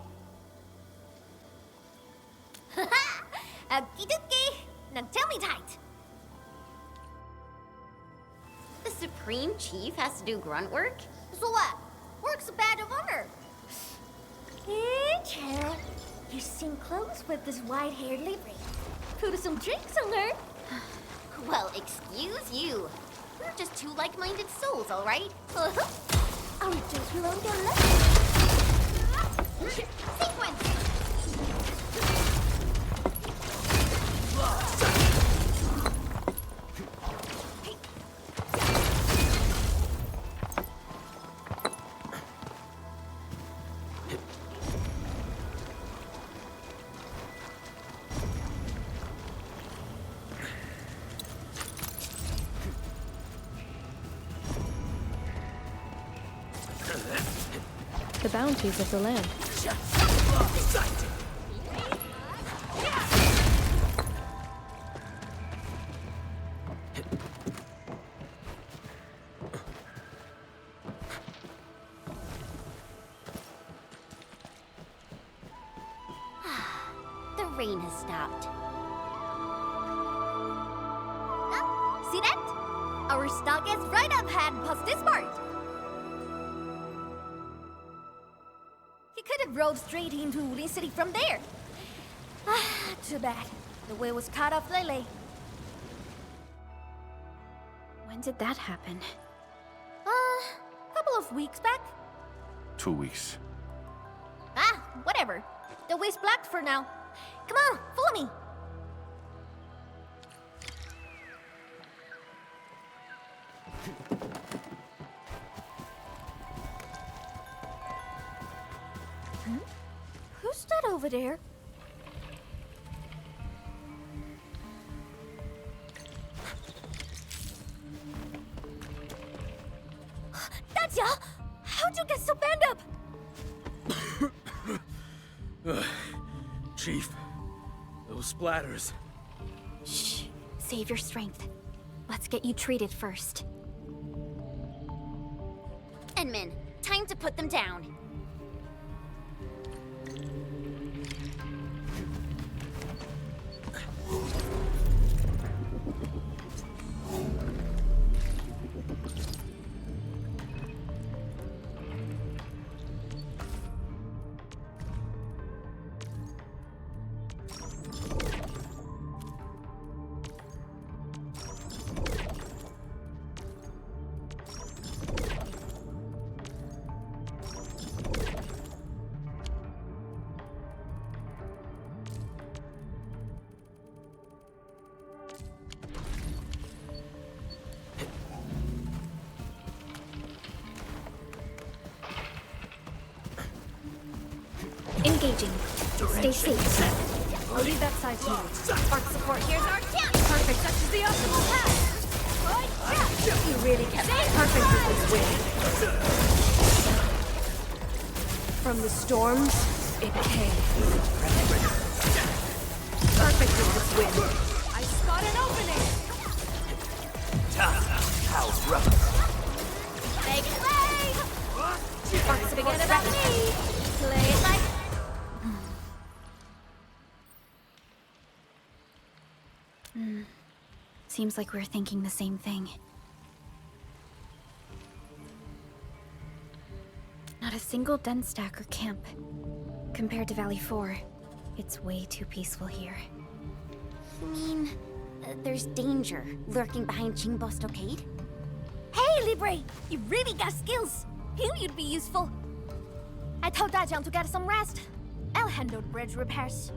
Haha! Okie dokie! Now tell me tight. The Supreme Chief has to do grunt work? So what? Work's a badge of honor. Hey, Chen. You seem close with this white-haired lady. Put some drinks on her. Well, excuse you. We're just two like-minded souls, all right? Our jokes will on your left. Sequence! The bounties of the land. The rain has stopped. See that? Our stock is right up ahead past this part. He could have rode straight into Wuling City from there. Too bad. The way was cut off lately. When did that happen? Couple of weeks back. 2 weeks. Whatever. The way's blocked for now. Come on, follow me. Who's that over there? That's ya! How'd you get so banged up? Chief, those splatters. Shh. Save your strength. Let's get you treated first. Enmin, time to put them down. Engaging. Stay safe. I'll leave that side to you. Arc support, here's our chance! Perfect. Such is the optimal path! You really kept Perfect with this wind. From the storms, it came. Perfect with this wind. I spot an opening! How rough. Make it way! Arc support ready! Play it like... Seems like we're thinking the same thing. Not a single den stack or camp. Compared to Valley 4, it's way too peaceful here. You mean, there's danger lurking behind Qingbo Stockade? Hey, Libre! You really got skills! Knew you'd be useful. I told Dajiang to get some rest. I'll handle the bridge repairs.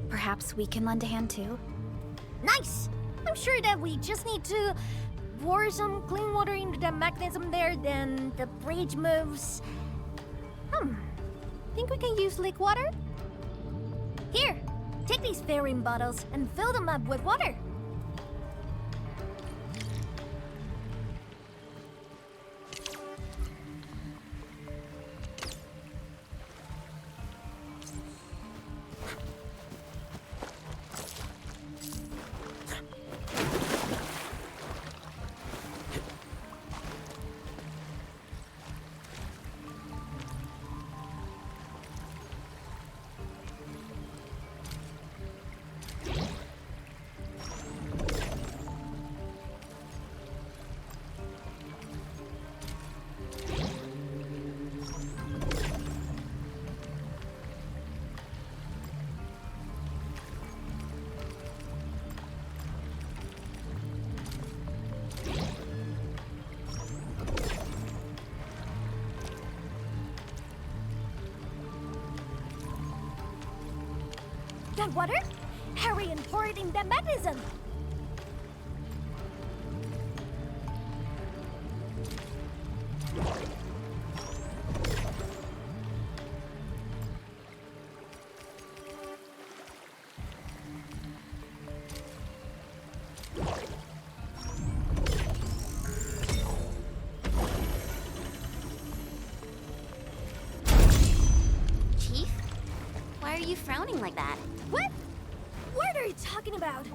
Perhaps we can lend a hand too? Nice! I'm sure that we just need to pour some clean water into the mechanism there, then the bridge moves. Think we can use leak water? Here, take these fairing bottles and fill them up with water. That water? Hurry and pour it in the mechanism! Chief? Why are you frowning like that? What? What are you talking about?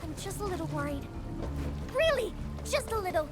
I'm just a little worried. Really, just a little.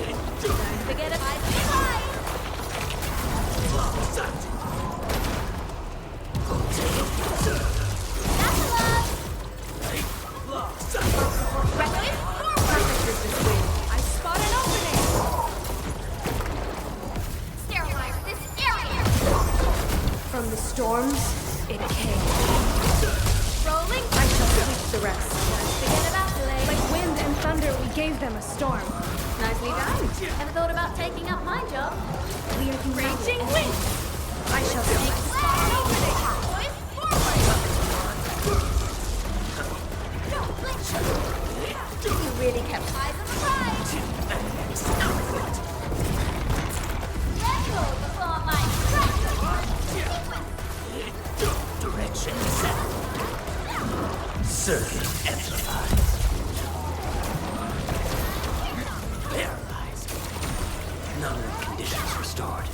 Forget it. I spot an opening. Sterilize this area! From the storms, it came. Rolling. I shall sweep the rest. Forget about delay. Like wind and thunder, we gave them a storm. Nicely done. Ever thought about taking up my job? We are Raging wind. I shall seek Spot an opening. Boys, forward. You really kept eyes on the prize. Let go before my Direction set. Circuit amplified. Paralyzed. Nominal conditions restored.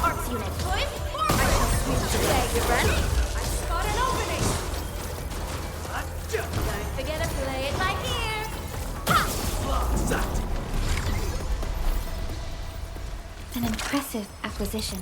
Arcs unit. Boys, forward. I shall sweep today. You ready? I spot an opening. Don't forget to play it by ear. An impressive acquisition.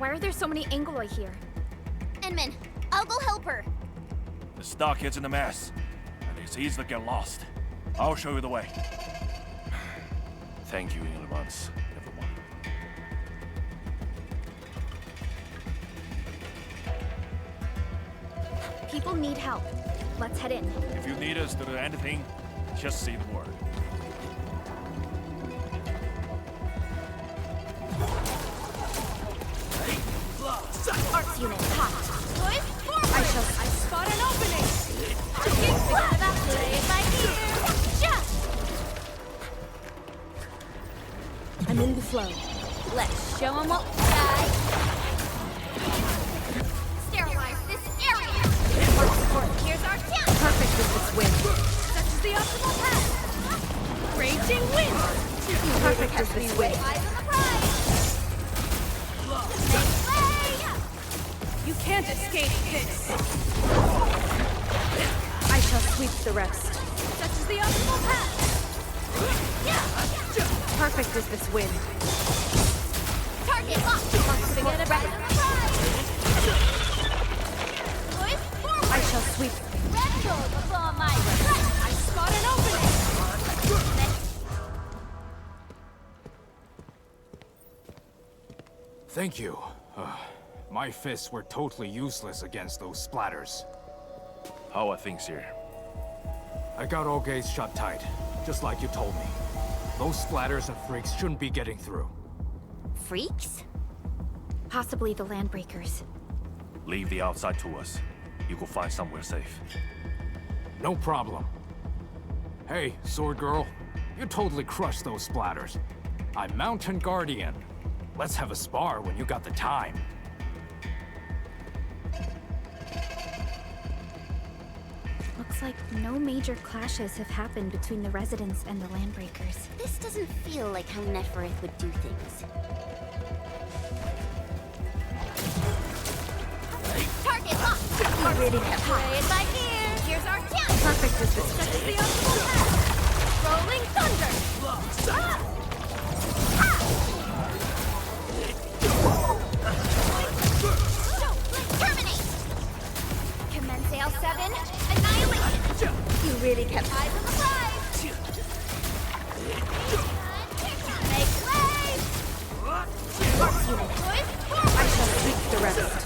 Why are there so many Angoloi here? Enman, I'll go help her. The stockhead's in a mess, and it's easy to get lost. I'll show you the way. Thank you in advance, everyone. People need help. Let's head in. If you need us to do anything, just say the word. Arts unit, hot. Push forward! I spot an opening! Taking flat! Play it by ear! I'm in the flow. Let's show 'em what we got. Sterilize this area! Here's our chance! Perfect with this wind. Such is the optimal path! Raging wind! Perfect with this wind. Eyes on the prize! Make way! You can't escape this. I shall sweep the rest. Such is the optimal path! Perfect is this wind. Target locked! Forget about it! Push forward! I shall sweep. Red gold before my strike! I spot an opening! Thank you. My fists were totally useless against those splatters. How are things here? I got all gates shut tight, just like you told me. Those splatters and freaks shouldn't be getting through. Freaks? Possibly the Landbreakers. Leave the outside to us. You can find somewhere safe. No problem. Hey, Sword Girl. You totally crushed those splatters. I'm Mountain Guardian. Let's have a spar when you got the time. Looks like no major clashes have happened between the residents and the Landbreakers. This doesn't feel like how Neferith would do things. Target locked! You really have Play it by ear! Here's our chance! Perfect is this Such is the optimal path! Rolling thunder! Terminate! Commence L7, annihilation! You really kept Eyes on the prize! Make way! Arts unit. Push forward! I shall sweep the rest.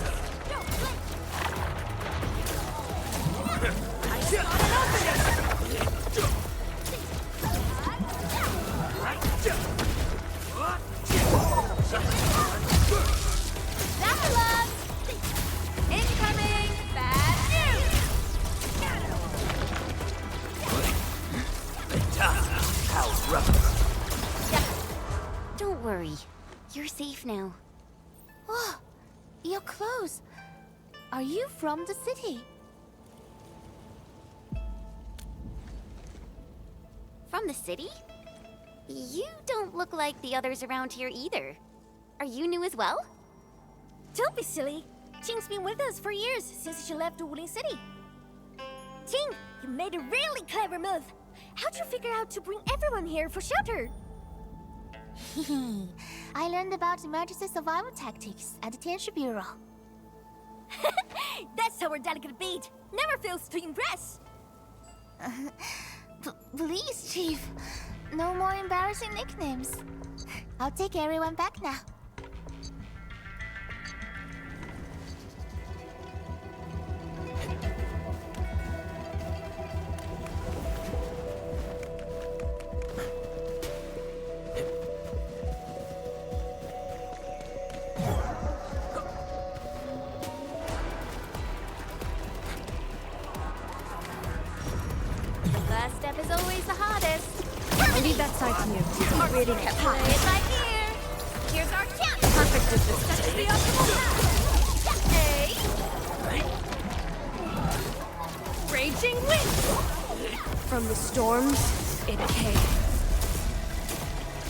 Incoming! Bad news! How rough. Don't worry. You're safe now. Oh, your clothes. Are you from the city? From the city? You don't look like the others around here either. Are you new as well? Don't be silly. Qing's been with us for years, since she left Wulin City. Qing, you made a really clever move. How'd you figure out to bring everyone here for shelter? I learned about emergency survival tactics at the Tianshi Bureau. That's our delicate beat. Never fails to impress. Please, Chief. No more embarrassing nicknames. I'll take everyone back now. First step is always the hardest. I'll leave that side to you. You really kept play it by ear. Here's our chance. Perfect is this. Such is the optimal path. Hey. Raging wind! From the storms, it came.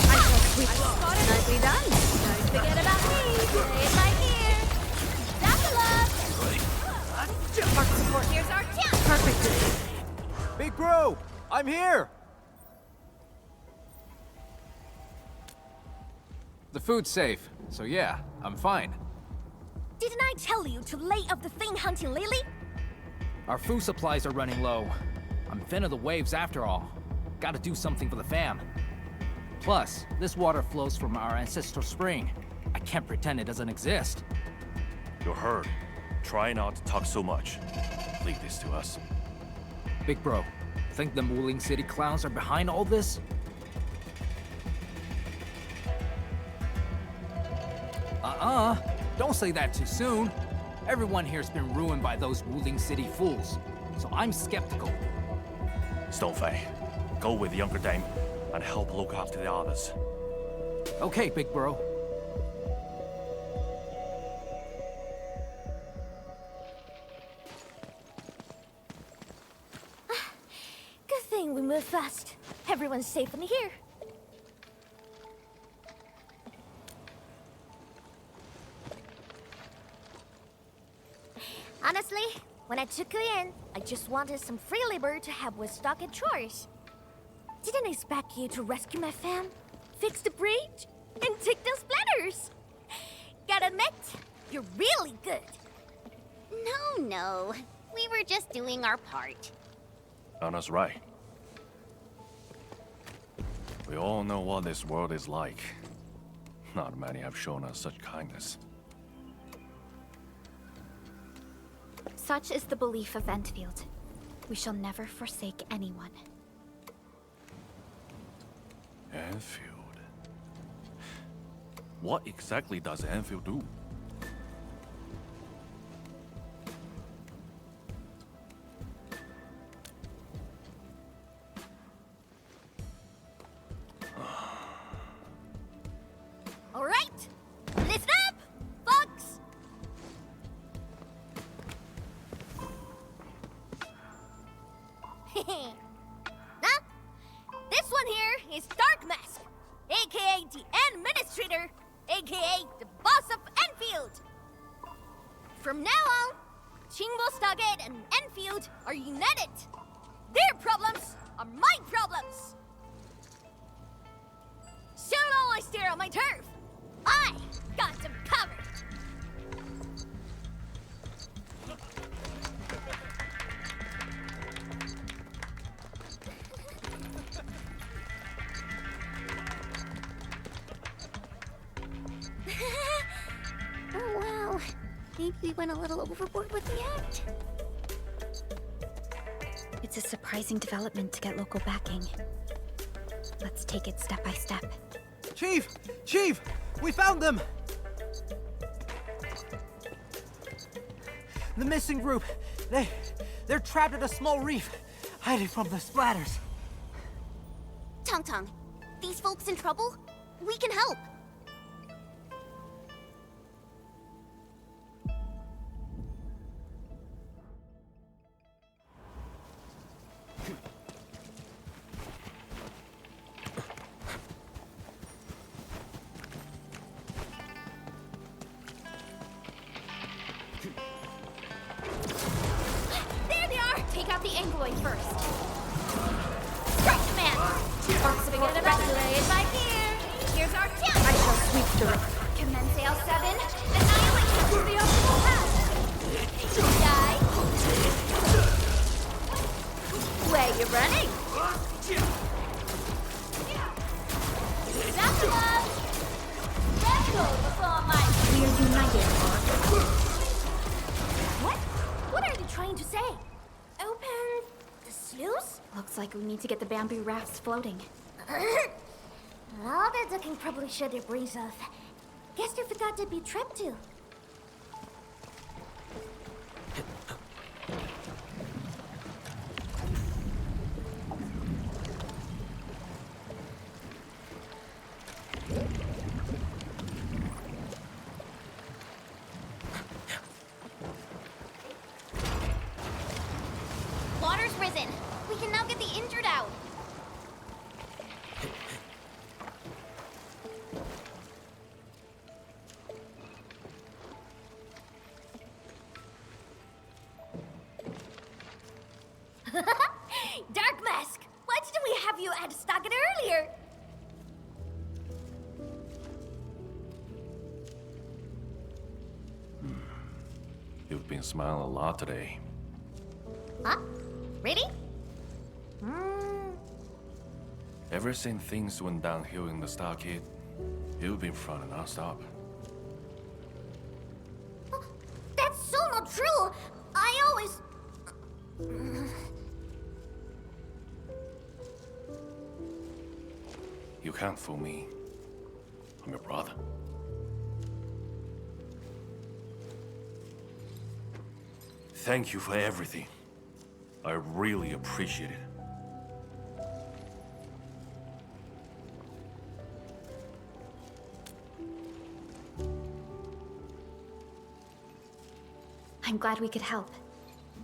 I shall sweep. Nicely done. Don't forget about me. Play it by ear. That's a love. Park support. Here's our chance. Perfect is this. Big bro, I'm here! The food's safe, so yeah, I'm fine. Didn't I tell you to lay up the thing hunting Lily? Our food supplies are running low. I'm fin of the waves after all. Gotta do something for the fam. Plus, this water flows from our ancestral spring. I can't pretend it doesn't exist. You heard. Try not to talk so much. Leave this to us. Big bro, think the Mooling City clowns are behind all this? Don't say that too soon. Everyone here's been ruined by those Mooling City fools, so I'm skeptical. Stonefang, go with the younger dame and help look after the others. Okay, big bro. Good thing we moved fast. Everyone's safe in here. Honestly, when I took you in, I just wanted some free labor to help with stock and chores. Didn't expect you to rescue my fam, fix the bridge, and take down splatters. Gotta admit, you're really good. No. We were just doing our part. Anna's right. We all know what this world is like. Not many have shown us such kindness. Such is the belief of Endfield. We shall never forsake anyone. Endfield. What exactly does Endfield do? All right, listen up, folks. Now, this one here is Dark Mask, aka the Administrator, aka the boss of Endfield. From now on, Chingbo Stargate and Endfield are united. Their problems are my problems. So long I stare on my turf. I got them covered. Oh, wow. Maybe we went a little overboard with the act. It's a surprising development to get local backing. Let's take it step by step. Chief! Chief! We found them! The missing group. They're trapped at a small reef, hiding from the splatters. Tong, these folks in trouble? We can help. There they are! Take out the Angloid first. Strike command! Arcs of Force regulated by here. Here's our chance! I shall sweep through it. Commence L7. Annihilation through the optimal path. Die. Where you running? That's love! Let's go before my... We are united, What? What are you trying to say? Open the sluice? Looks like we need to get the bamboo rafts floating. All that ducking probably shut their brains off. Guess they forgot to be trapped too. Water's risen. We can now get the injured out. Dark Mask! Why didn't we have you at Stockton earlier? been smiling a lot today. Huh? Really? Ever since things went downhill in the stockade, you've been front and non-stop. That's so not true! I always... You can't fool me. I'm your brother. Thank you for everything. I really appreciate it. I'm glad we could help.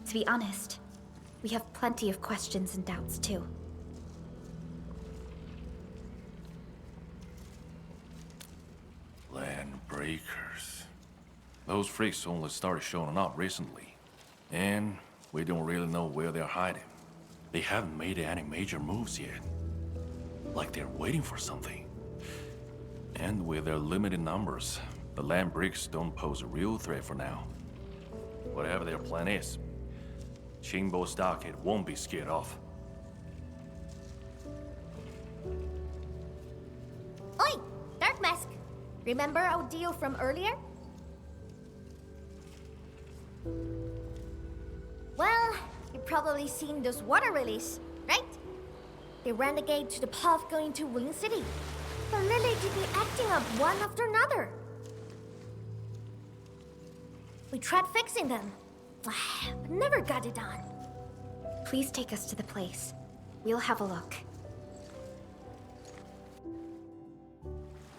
To be honest, we have plenty of questions and doubts too. Land breakers. Those freaks only started showing up recently. And we don't really know where they're hiding. They haven't made any major moves yet. Like they're waiting for something. And with their limited numbers, the land breaks don't pose a real threat for now. Whatever their plan is, Qingbo Stockade won't be scared off. Oi! Dark Mask! Remember our deal from earlier? Well, you've probably seen those water release, right? They ran the gate to the path going to Wing City. But Lily did be acting up one after another. We tried fixing them, but never got it done. Please take us to the place. We'll have a look.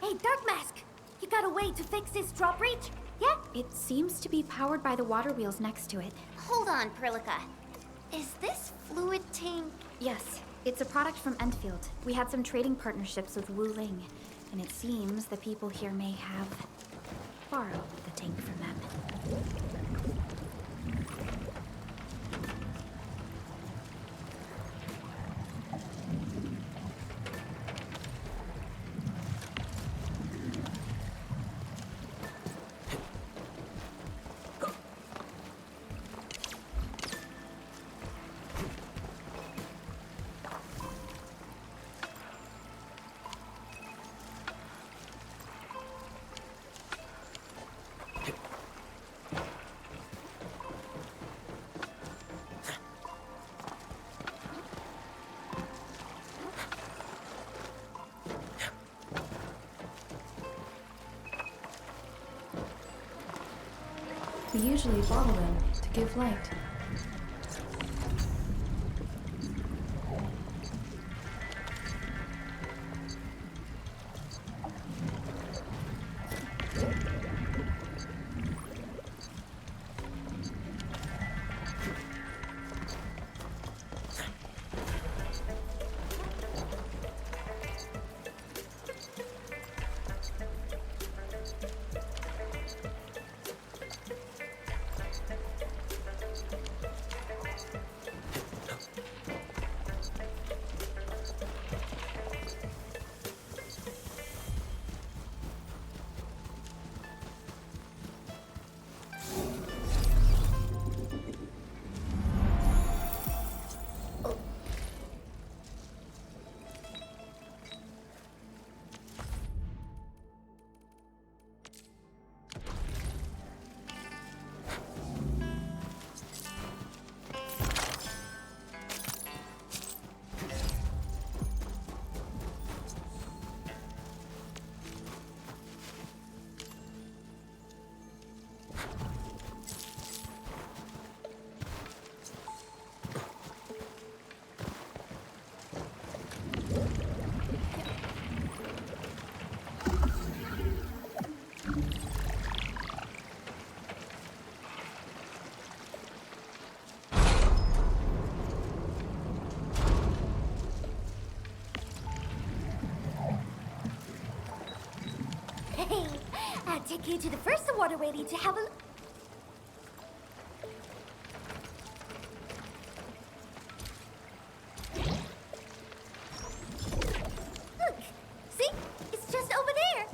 Hey, Dark Mask! You got a way to fix this drawbridge? Yeah? It seems to be powered by the water wheels next to it. Hold on, Perlica. Is this fluid tank? Yes, it's a product from Endfield. We had some trading partnerships with Wu Ling, and it seems the people here may have borrowed the tank from them. We usually bottle them to give light. Hey, I'll take you to the first waterway to have a look. Look, see? It's just over there.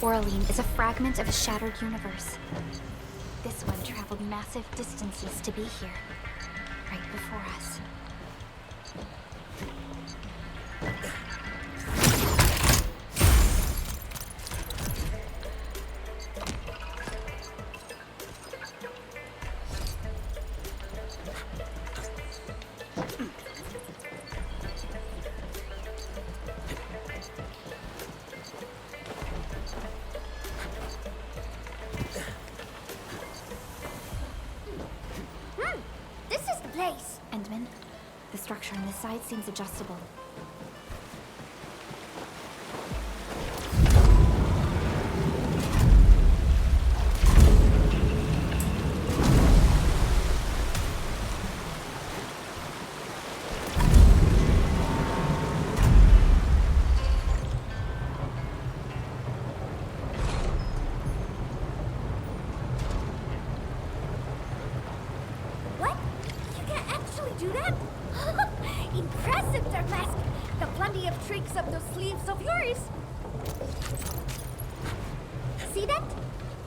Oraline is a fragment of a shattered universe. This one traveled massive distances to be here, right before us. Endman, the structure on this side seems adjustable. Do that? Impressive, Dark Mask! Got plenty of tricks up those sleeves of yours! See that?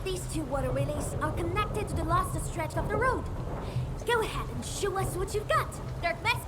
These two water relays are connected to the last stretch of the road. Go ahead and show us what you've got, Dark Mask!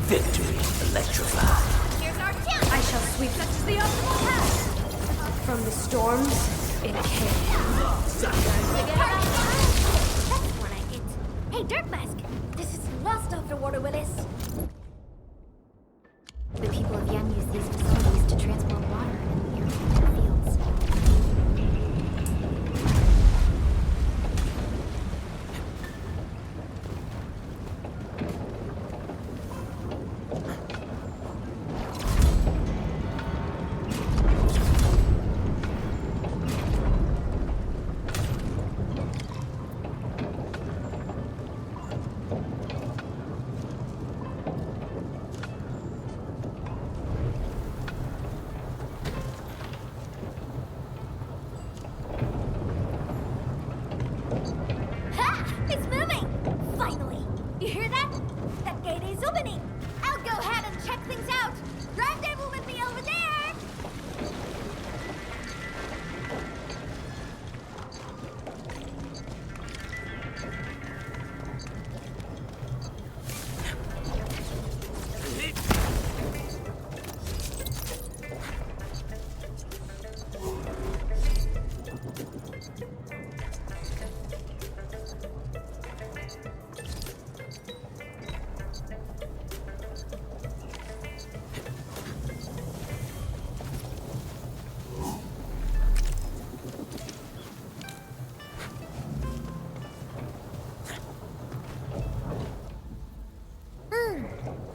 Victory electrified. Here's our chance! I shall sweep such as the optimal path. From the storms, it came. That's what I get. Hey, Dirt Mask! This is the last of the water Willis. The people of Yen use these facilities to transport water and irrigate their fields.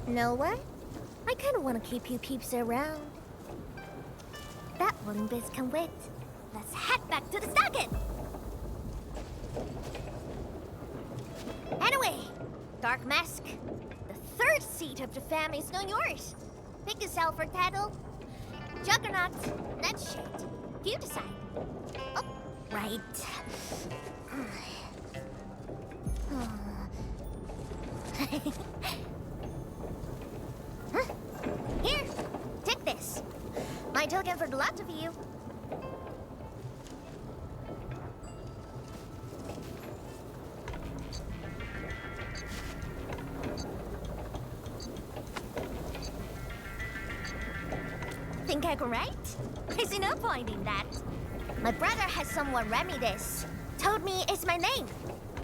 Know what? I kinda wanna keep you peeps around. That one biz can wait. Let's head back to the socket! Dark Mask, the third seat of the fam is now yours. Pick a self or title. Juggernaut, Nightshade. You decide. Oh, right. Huh? Here, take this. My token for the lot of you. Think I can write? I see no point in that. My brother has someone read me this. Told me it's my name.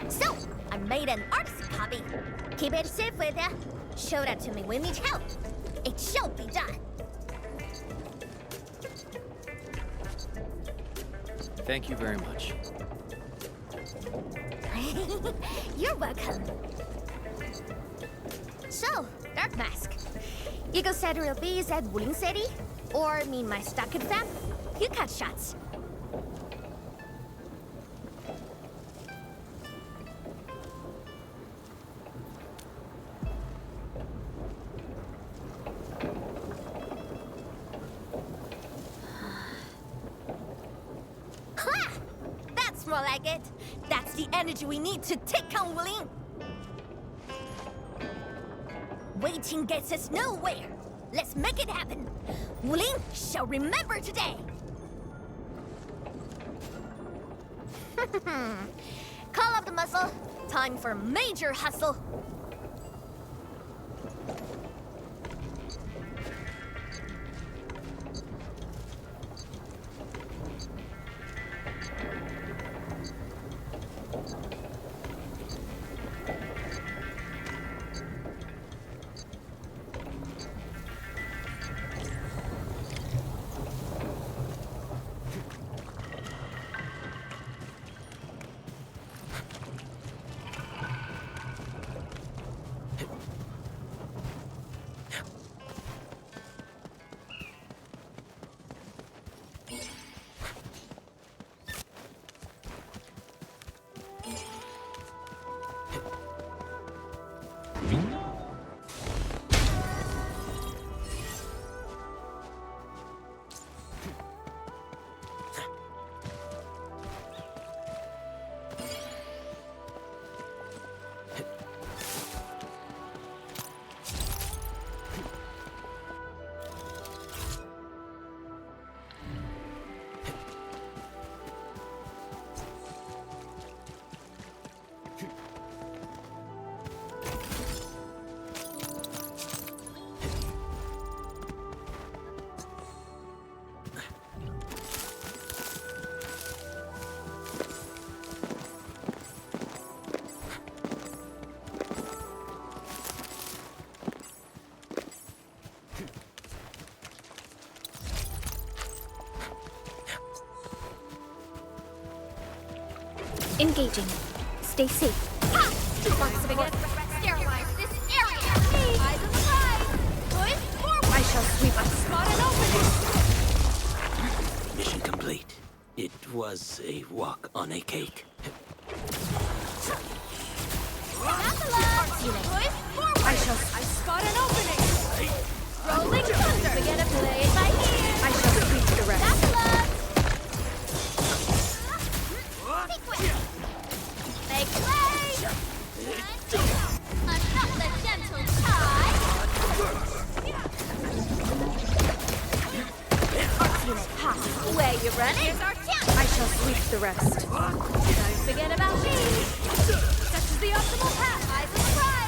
So, I made an artist copy. Keep it safe with ya. Show that to me when you need help. It shall be done. Thank you very much. You're welcome. So, Dark Mask. You go set real bees at Wuling City? Or mean my stocked fam? You cut shots. Ha! That's more like it. That's the energy we need to take on Wuling. Waiting gets us nowhere. Let's make it happen. Wuling shall remember today. Call up the muscle. Time for major hustle. Engaging. Stay safe. Ha! Once again, sterilize this area. Eyes on the prize. Push forward. I shall sweep us. Spot an opening. Mission complete. It was a walk on a cake. I spot an opening. Rolling thunder. Forget a play by ear. I shall sweep the rest. Make way. Another gentle tie. Ha! Where you running? Here's our chance. I shall sweep the rest. Don't forget about me. Such is the optimal path. Eyes on the prize.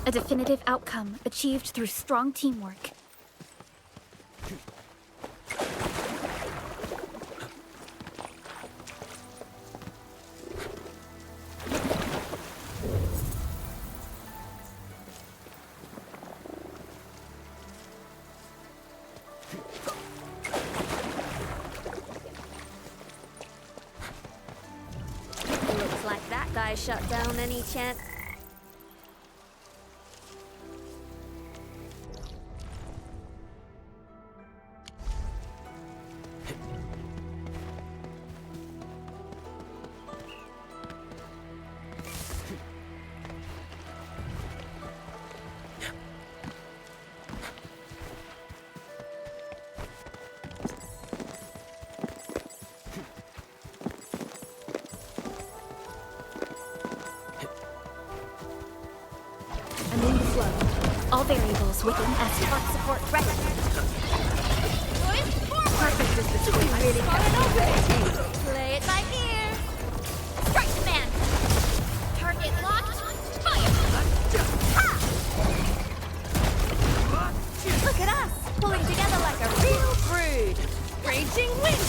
A definitive outcome achieved through strong teamwork. Looks like that guy shut down any chance. variables within S-Part support ready. Perfect is this way. Really play it by ear. Strike command. Target locked. Fire. Ha! Look at us, pulling together like a real brood. Raging wind.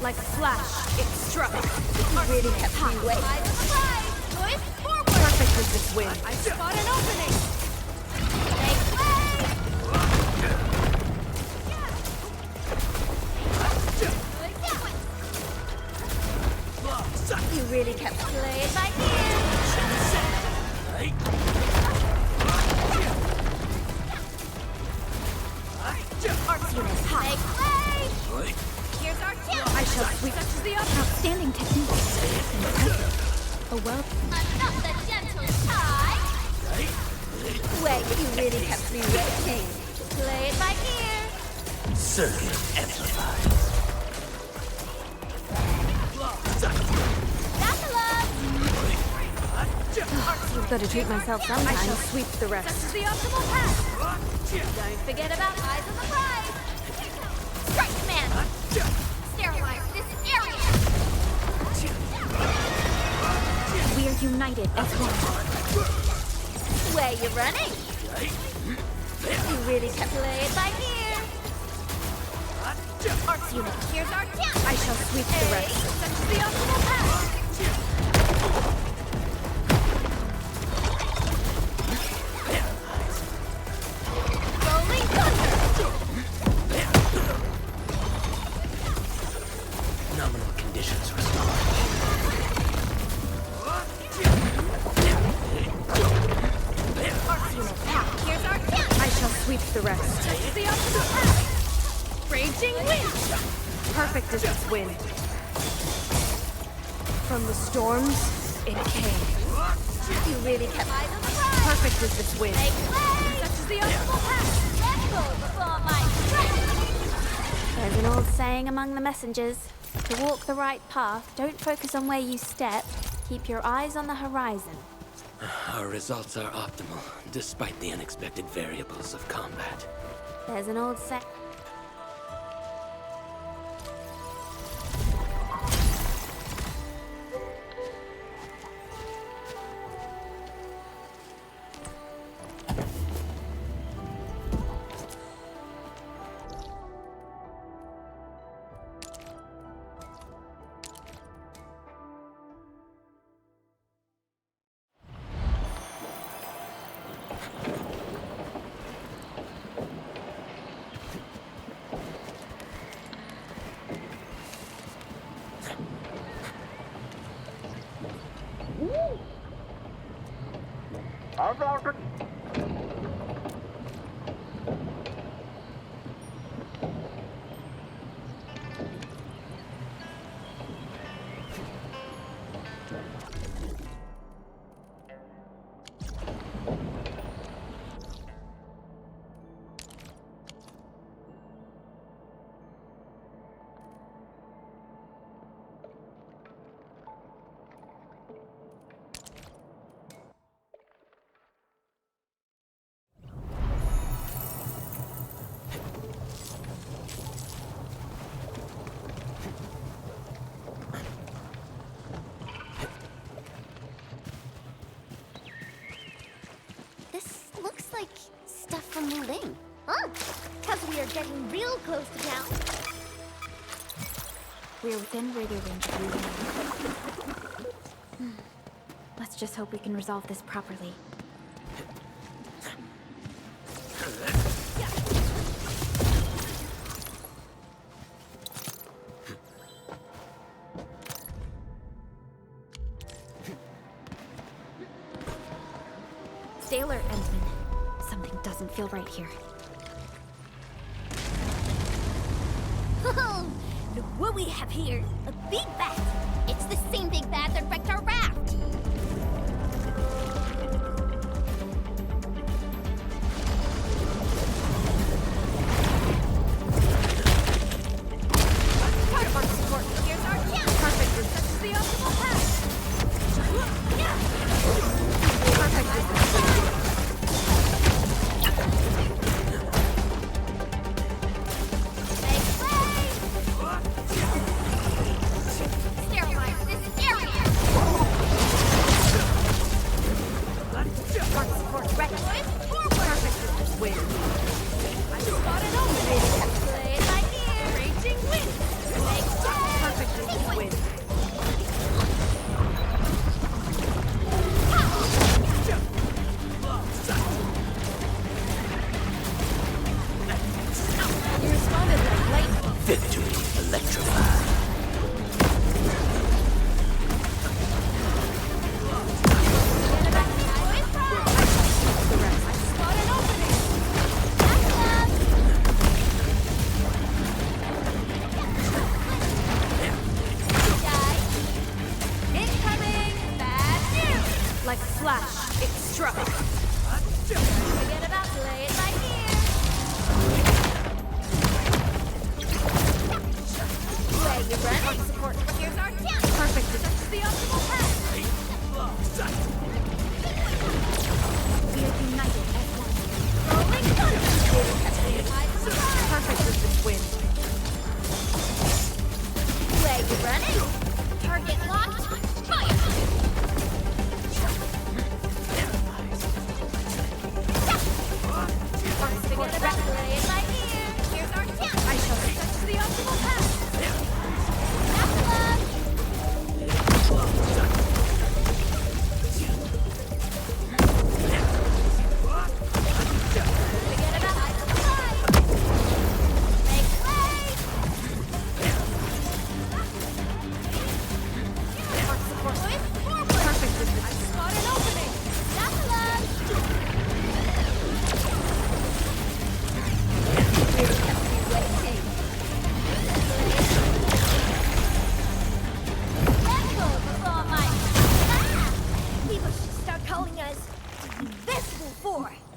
Like a flash, it struck. You really kept me waiting. Eyes on the prize. Good forward. Perfect with this wind. I spot an opening. Make way. You really kept playing by ear. Arts unit hot. Make way. Here's our kill. I shall sweep. Such is the outstanding technique. Oh well. Not the gentle tie. Wait, you really kept me waiting. Play it by ear. Circuit amplified. That's a lot. I've got to treat myself sometimes. I shall sweep the rest. Such is the optimal path. Don't forget about eyes on the prize. Strike command. Sterilize this area. We are united as one. Where you running? You really kept playing by ear. Arts unit, here's our kill. I shall sweep the rest. Such is the optimal path. Rolling thunder. Nominal conditions restored. Arts unit, here's our kill. I shall sweep the rest. Such is the optimal path. Raging wind! Perfect as this wind. From the storms, it came. You really kept eyes on the prize. Perfect as this wind. Make way! Such is the optimal path. Let's go before my strength. There's an old saying among the messengers. To walk the right path, don't focus on where you step. Keep your eyes on the horizon. Our results are optimal, despite the unexpected variables of combat. There's an old saying. From Muling. Huh? Because we are getting real close to town. We're within radio range of Muling. Let's just hope we can resolve this properly. Sailor Endman. Something doesn't feel right here. Oh, look what we have here. A big bat. It's the same big bat that wrecked our raft. Fireball support. Here's our chance. Perfect. This is the optimal path. Perfect. You ready? Support. Here's our chance. Perfect. This is the optimal path. We are united as one. Rolling thunder. Perfect with this wind. Where you running? Target locked. Fire. Forget about play it by ear. Here's our chance. I shall touch the optimal path.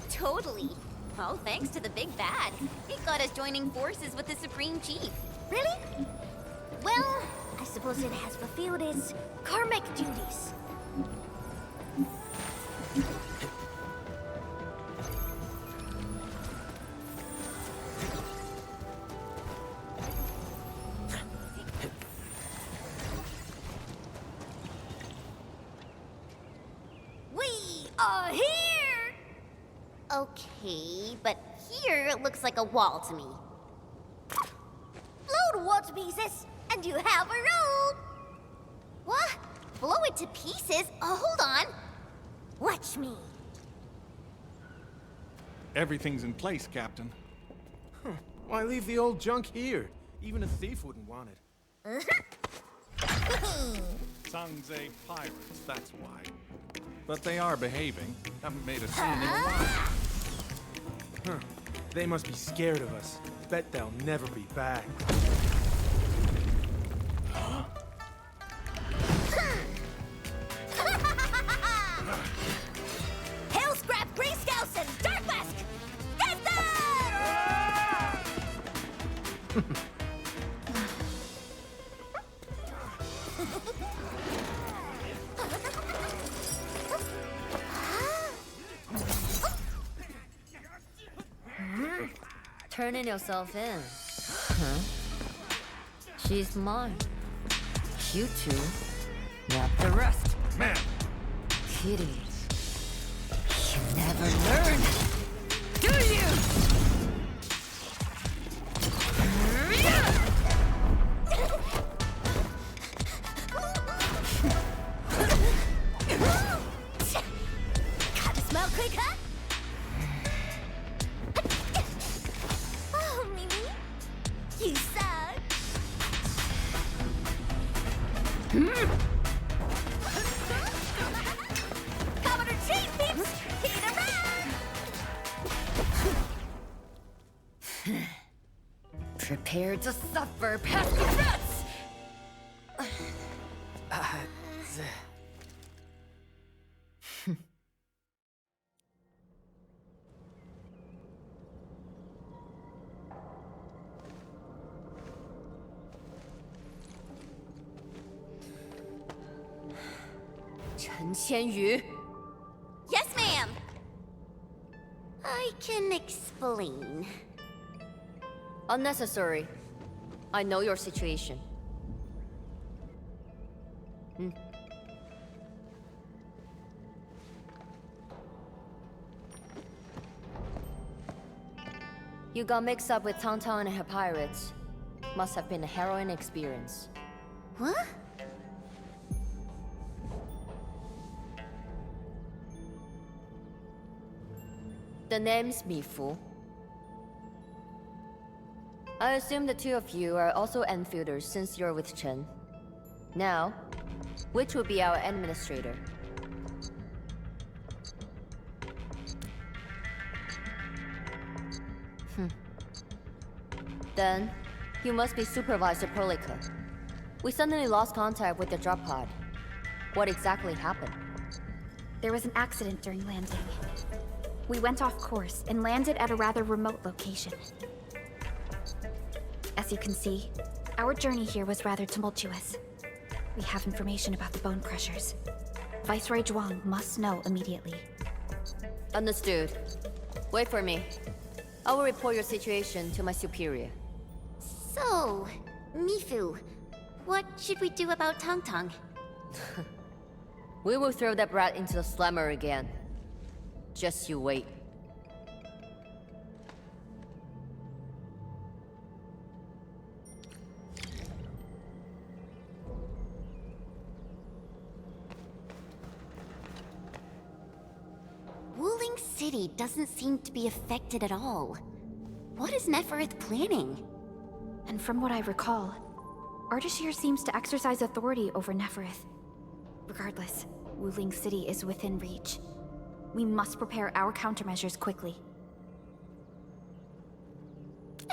Totally. All thanks to the big bad. He got us joining forces with the Supreme Chief. Really? Well, I suppose it has fulfilled its karmic duties. We are here! Okay, but here it looks like a wall to me. Blow the wall to pieces, and you have a road! What? Blow it to pieces? Oh, hold on. Watch me. Everything's in place, Captain. Huh. Why leave the old junk here? Even a thief wouldn't want it. Sangze pirates, that's why. But they are behaving. Haven't made a scene in a while. Huh. They must be scared of us. Bet they'll never be back. Hail Scrap, Grey Scouts, and Dark Mask! Get them! Turning yourself in. Huh? She's mine. You two. Not the rest. Man! Kitty. You never learn. Do you? Gotta smell quick, huh? Oh, Mimi. You suck. Commodore Chief, peeps! Heat around! Prepare to suffer, pesky rats! Chen Qianyu. Yes, ma'am! I can explain. Unnecessary. I know your situation. You got mixed up with Tangtang and her pirates. Must have been a harrowing experience. What? The name's Mifu. I assume the two of you are also Enfielders since you're with Chen. Now, which will be our administrator? Then, you must be Supervisor Perlica. We suddenly lost contact with the drop pod. What exactly happened? There was an accident during landing. We went off course and landed at a rather remote location. As you can see, Our journey here was rather tumultuous. We have information about the bone crushers. Viceroy Zhuang must know immediately. Understood. Wait for me. I will report your situation to my superior. So, Mifu, what should we do about Tong Tong? We will throw that brat into the slammer again. Just you wait. Wuling City doesn't seem to be affected at all. What is Nefereth planning? And from what I recall, Ardashir seems to exercise authority over Nefereth. Regardless, Wuling City is within reach. We must prepare our countermeasures quickly.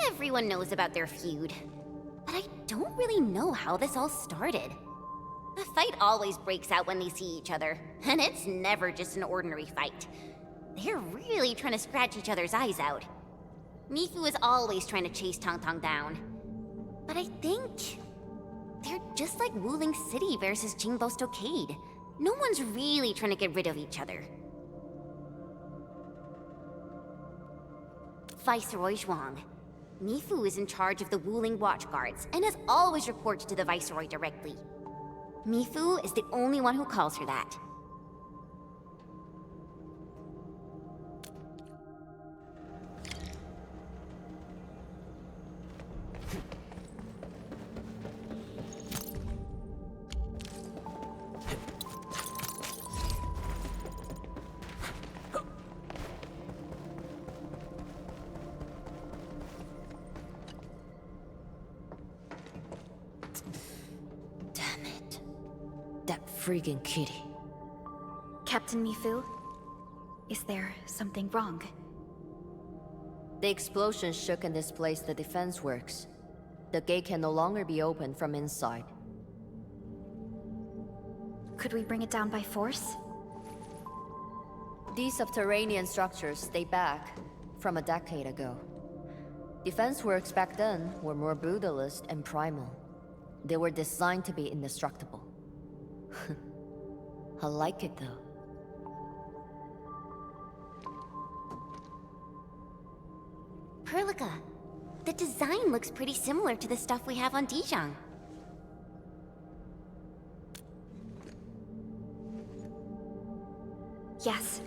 Everyone knows about their feud. But I don't really know how this all started. The fight always breaks out when they see each other, and it's never just an ordinary fight. They're really trying to scratch each other's eyes out. Mifu is always trying to chase Tong Tong down. But I think they're just like Wuling City versus Jingbo Stockade. No one's really trying to get rid of each other. Viceroy Zhuang. Mifu is in charge of the Wuling Watch Guards and has always reported to the Viceroy directly. Mifu is the only one who calls her that. Freaking kitty. Captain Mifu, is there something wrong? The explosion shook and displaced the defense works. The gate can no longer be opened from inside. Could we bring it down by force? These subterranean structures date back from a decade ago. Defense works back then were more brutalist and primal. They were designed to be indestructible. I like it though. Perlica, the design looks pretty similar to the stuff we have on Dijiang. Yes.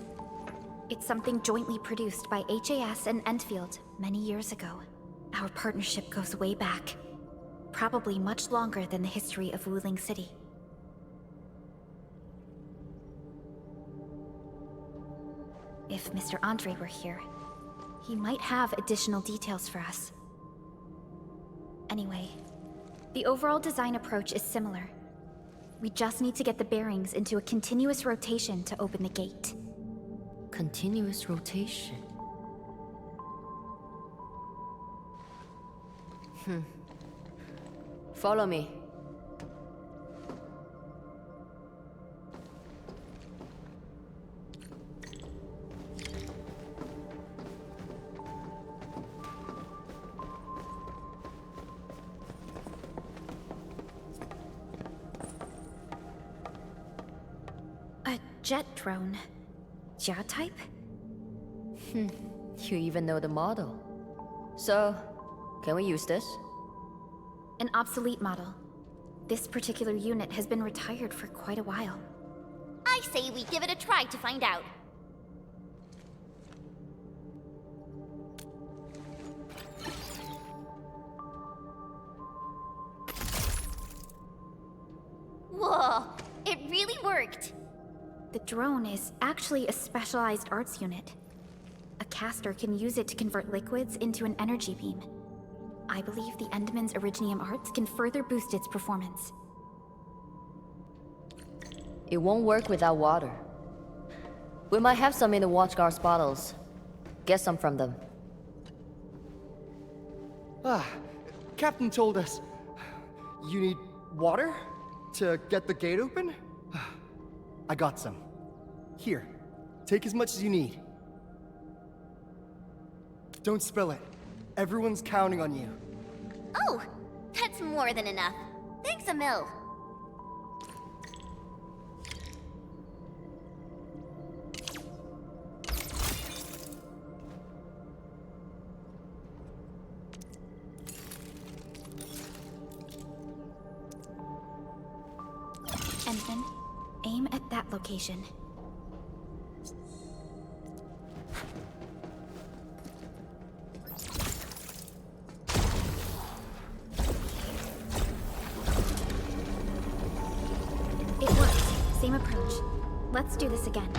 It's something jointly produced by HAS and Endfield many years ago. Our partnership goes way back. Probably much longer than the history of Wuling City. If Mr. Andre were here, he might have additional details for us. Anyway, the overall design approach is similar. We just need to get the bearings into a continuous rotation to open the gate. Continuous rotation? Follow me. Jet drone. Jia type? You even know the model. So, can we use this? An obsolete model. This particular unit has been retired for quite a while. I say we give it a try to find out. Whoa, it really worked. The drone is actually a specialized arts unit. A caster can use it to convert liquids into an energy beam. I believe the Endman's Originium arts can further boost its performance. It won't work without water. We might have some in the Watchguard's bottles. Get some from them. Captain told us you need water to get the gate open? I got some. Here, take as much as you need. Don't spill it. Everyone's counting on you. Oh, That's more than enough. Thanks a mil. Endman, aim at that location. It worked. Same approach. Let's do this again.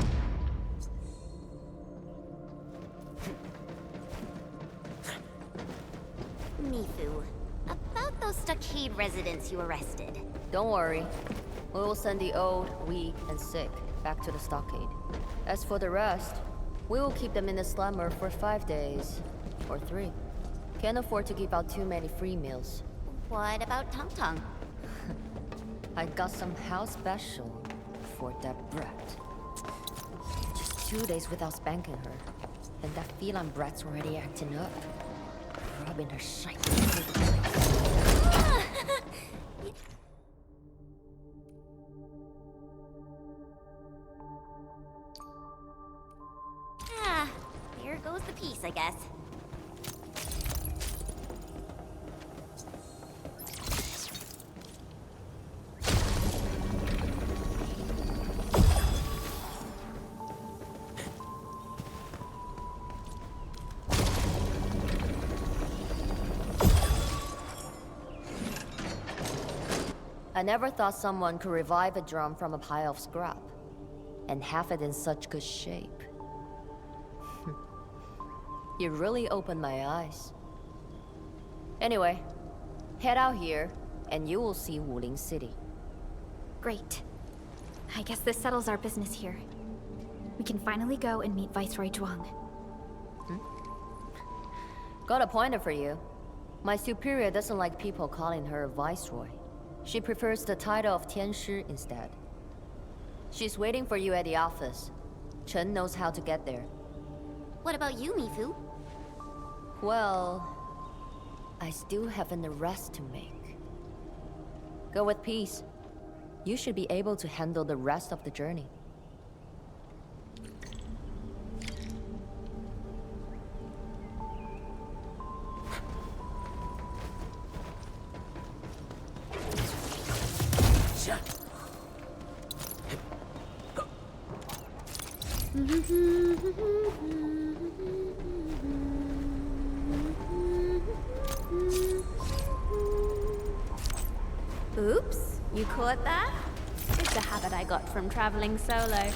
Mifu, about those stockade residents you arrested. Don't worry. We will send the old, weak, and sick back to the stockade. As for the rest, we will keep them in the slumber for 5 days. Or 3. Can't afford to give out too many free meals. What about Tong Tong? I got some house special for that brat. Just 2 days without spanking her. And that feline brat's already acting up. Rubbing her shite. There goes the piece, I guess. I never thought someone could revive a drum from a pile of scrap. And have it in such good shape. You really opened my eyes. Anyway, head out here, and you will see Wuling City. Great. I guess this settles our business here. We can finally go and meet Viceroy Zhuang. Got a pointer for you. My superior doesn't like people calling her Viceroy. She prefers the title of Tianshi instead. She's waiting for you at the office. Chen knows how to get there. What about you, Mifu? Well, I still have an arrest to make. Go with peace. You should be able to handle the rest of the journey. Oops, you caught that? It's a habit I got from traveling solo.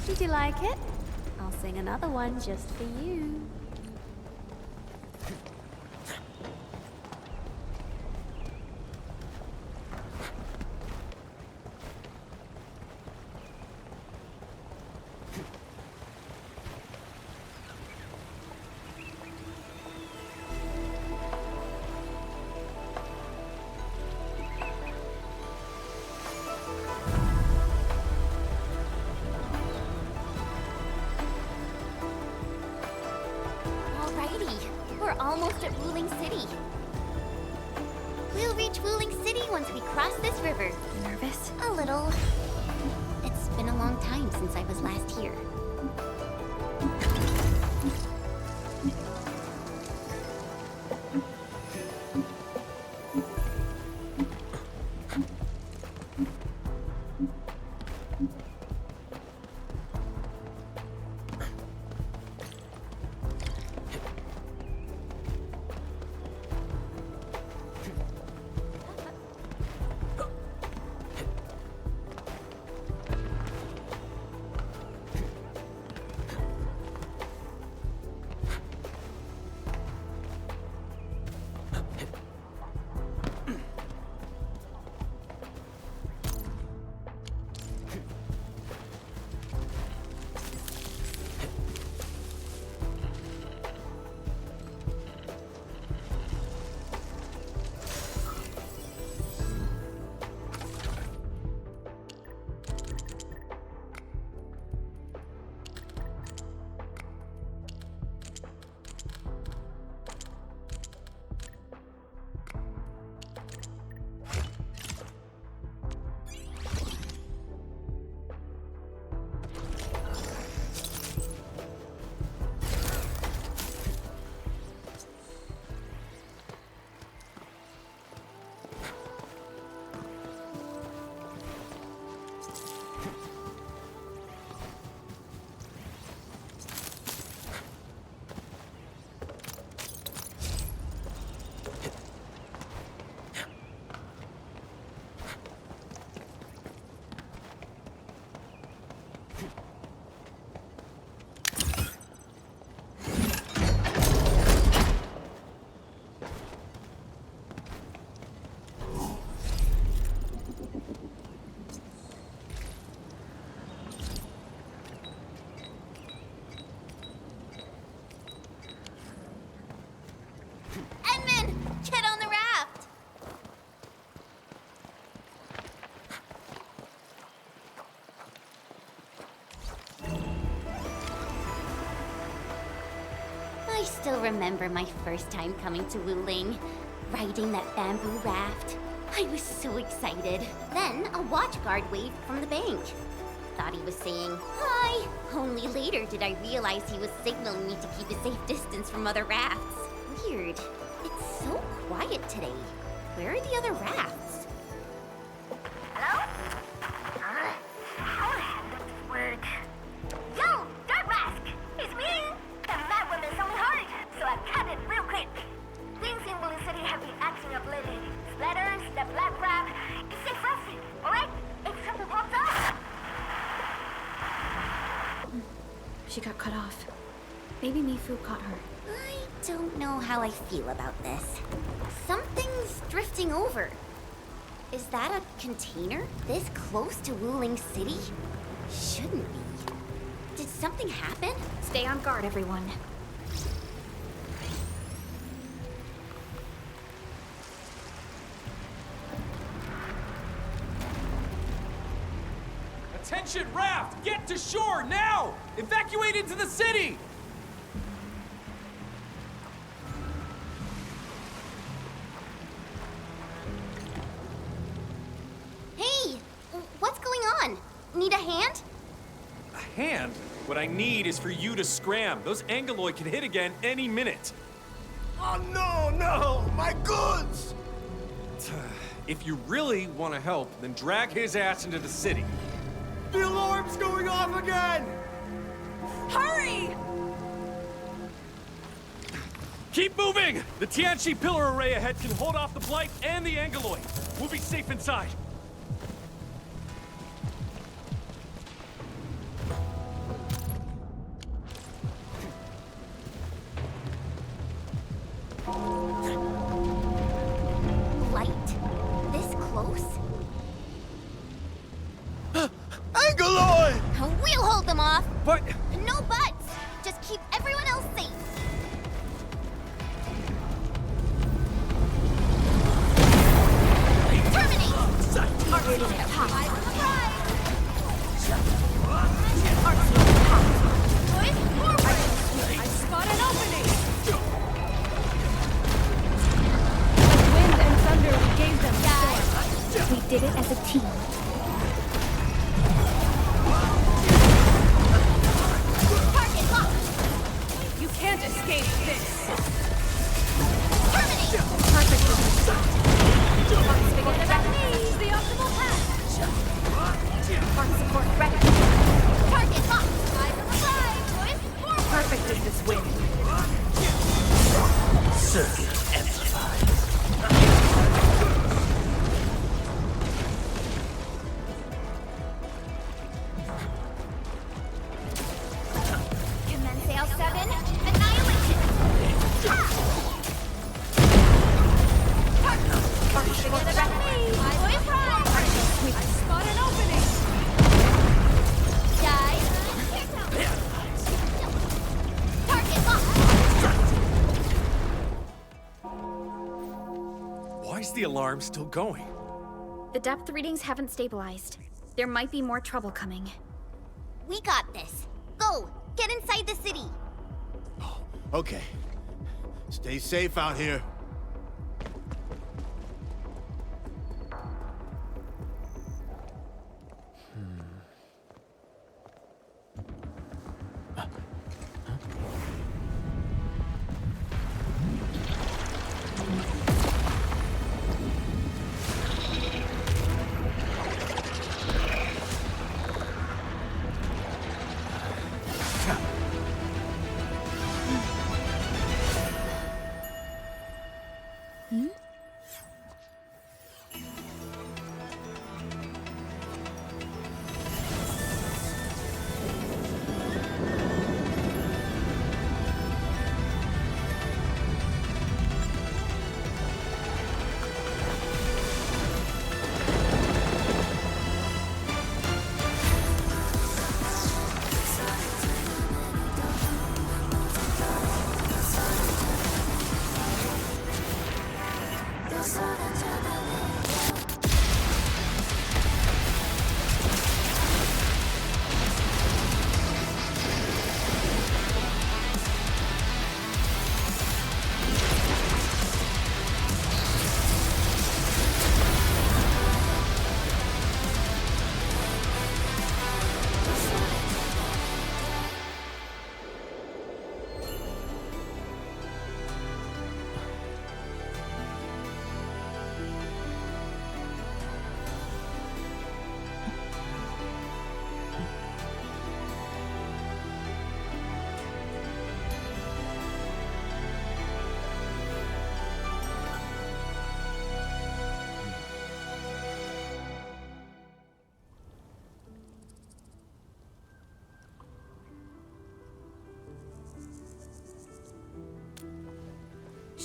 Did you like it? I'll sing another one just for you. We're almost at Wuling City. We'll reach Wuling City once we cross this river. Nervous? A little. It's been a long time since I was last here. still remember my first time coming to Wuling, riding that bamboo raft. I was so excited. Then a watchguard waved from the bank. Thought he was saying, hi! Only later did I realize he was signaling me to keep a safe distance from other rafts. Weird. It's so quiet today. Where are the other rafts? Hello? How the hell does this work? Yo, Dirt Mask! It's me! The mad woman's on me hard, so I cut it real quick. Things in Wuling City have been acting up lately. Splatters, the black crab. Stay frosty, alright? If something pops up... She got cut off. Maybe Mifu caught her. I don't know how I feel about this. Something's drifting over. Is that a container? This close to Wuling City? Shouldn't be. Did something happen? Stay on guard, everyone. Attention, raft! Get to shore now! Evacuate into the city! Hey! What's going on? Need a hand? A hand? What I need is for you to scram. Those Angeloid can hit again any minute. Oh no! My goods! If you really want to help, then drag his ass into the city. The alarm's going off again! Hurry! Keep moving! The Tianchi pillar array ahead can hold off the Blight and the Angeloid. We'll be safe inside. Blight? This close? Angeloid! We'll hold them off! But... No buts! Just keep everyone else safe! Terminate! I spot an opening! With wind and thunder, we gave them storm. We did it as a team. Target locked! You can't escape this! Terminate! Perfect. The optimal path! Arc support ready. Target locked! Eyes on the prize, boys! Forward! Perfect is this wind. Circuit amplified. Commence L7, annihilation! I spot an opening! Target locked! Why is the alarm still going? The depth readings haven't stabilized. There might be more trouble coming. We got this. Go! Get inside the city! Okay. Stay safe out here.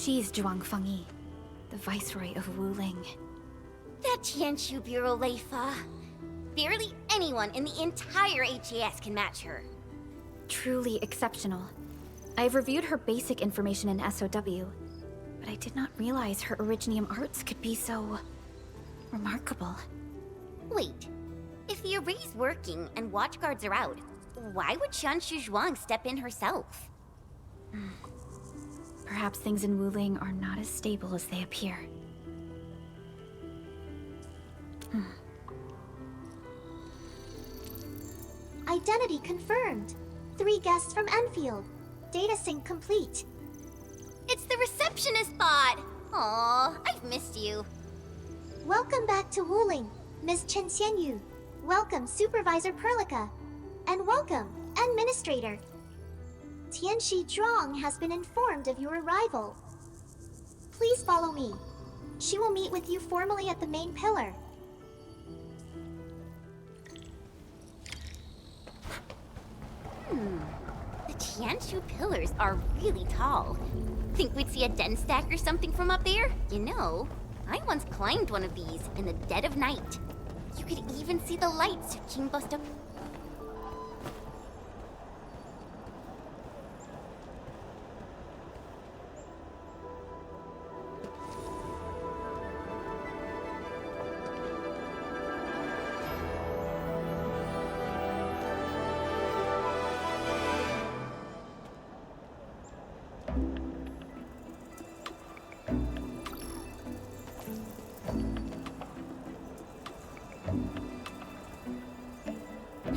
She's Zhuang Fengyi, the Viceroy of Wuling. That Tianshu Bureau Leifa. Barely anyone in the entire HAS can match her. Truly exceptional. I've reviewed her basic information in SOW, but I did not realize her Originium arts could be so remarkable. Wait, if the array's working and watchguards are out, why would Tianshu Zhuang step in herself? Perhaps things in Wuling are not as stable as they appear. Identity confirmed. 3 guests from Endfield. Data sync complete. It's the receptionist bot! Aw, I've missed you. Welcome back to Wuling, Ms. Chen Xianyu. Welcome, Supervisor Perlica. And welcome, Administrator. Tianxi Zhuang has been informed of your arrival. Please follow me. She will meet with you formally at the main pillar. The Tianshu pillars are really tall. Think we'd see a den stack or something from up there? You know, I once climbed one of these in the dead of night. You could even see the lights of Qingbosta.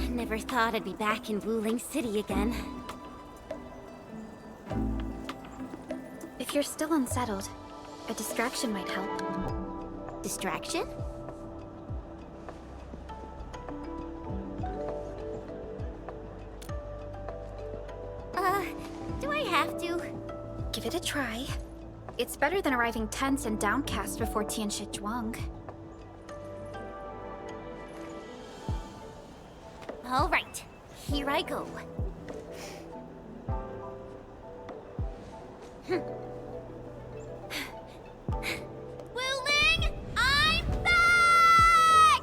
Never thought I'd be back in Wuling City again. If you're still unsettled, a distraction might help. Distraction? Do I have to? Give it a try. It's better than arriving tense and downcast before Tianxi Zhuang. All right, here I go. Wuling, I'm back!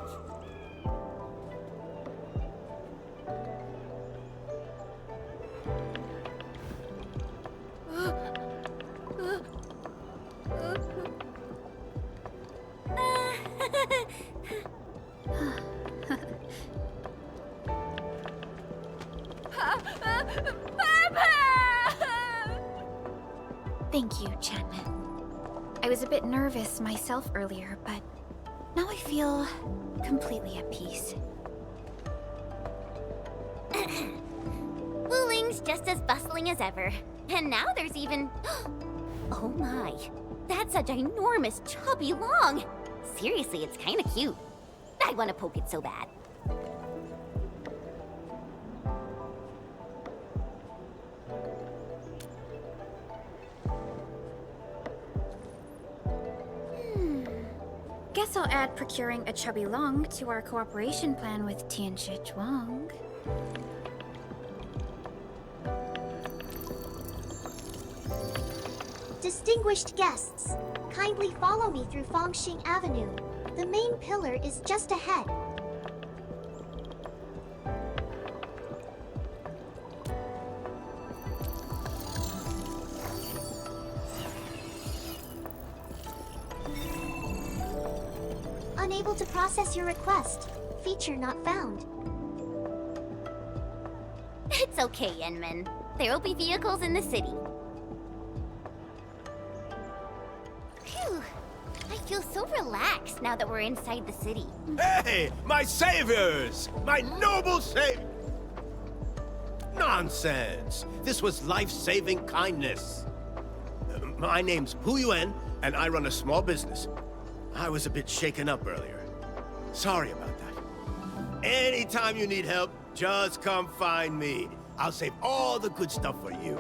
Thank you, Chen. I was a bit nervous myself earlier, but now I feel completely at peace. Wuling's just as bustling as ever. And now there's even... Oh my, that's a ginormous chubby long. Seriously, it's kinda cute. I wanna poke it so bad. Guess I'll add procuring a chubby long to our cooperation plan with Tianxi Zhuang. Distinguished guests, kindly follow me through Fangxing Avenue. The main pillar is just ahead. Unable to process your request. Feature not found. It's okay, Yenmin. There'll be vehicles in the city. Phew. I feel so relaxed now that we're inside the city. Hey, my saviors! My noble saviors! Nonsense! This was life-saving kindness. My name's Pu Yuan, and I run a small business. I was a bit shaken up earlier. Sorry about that. Anytime you need help, just come find me. I'll save all the good stuff for you.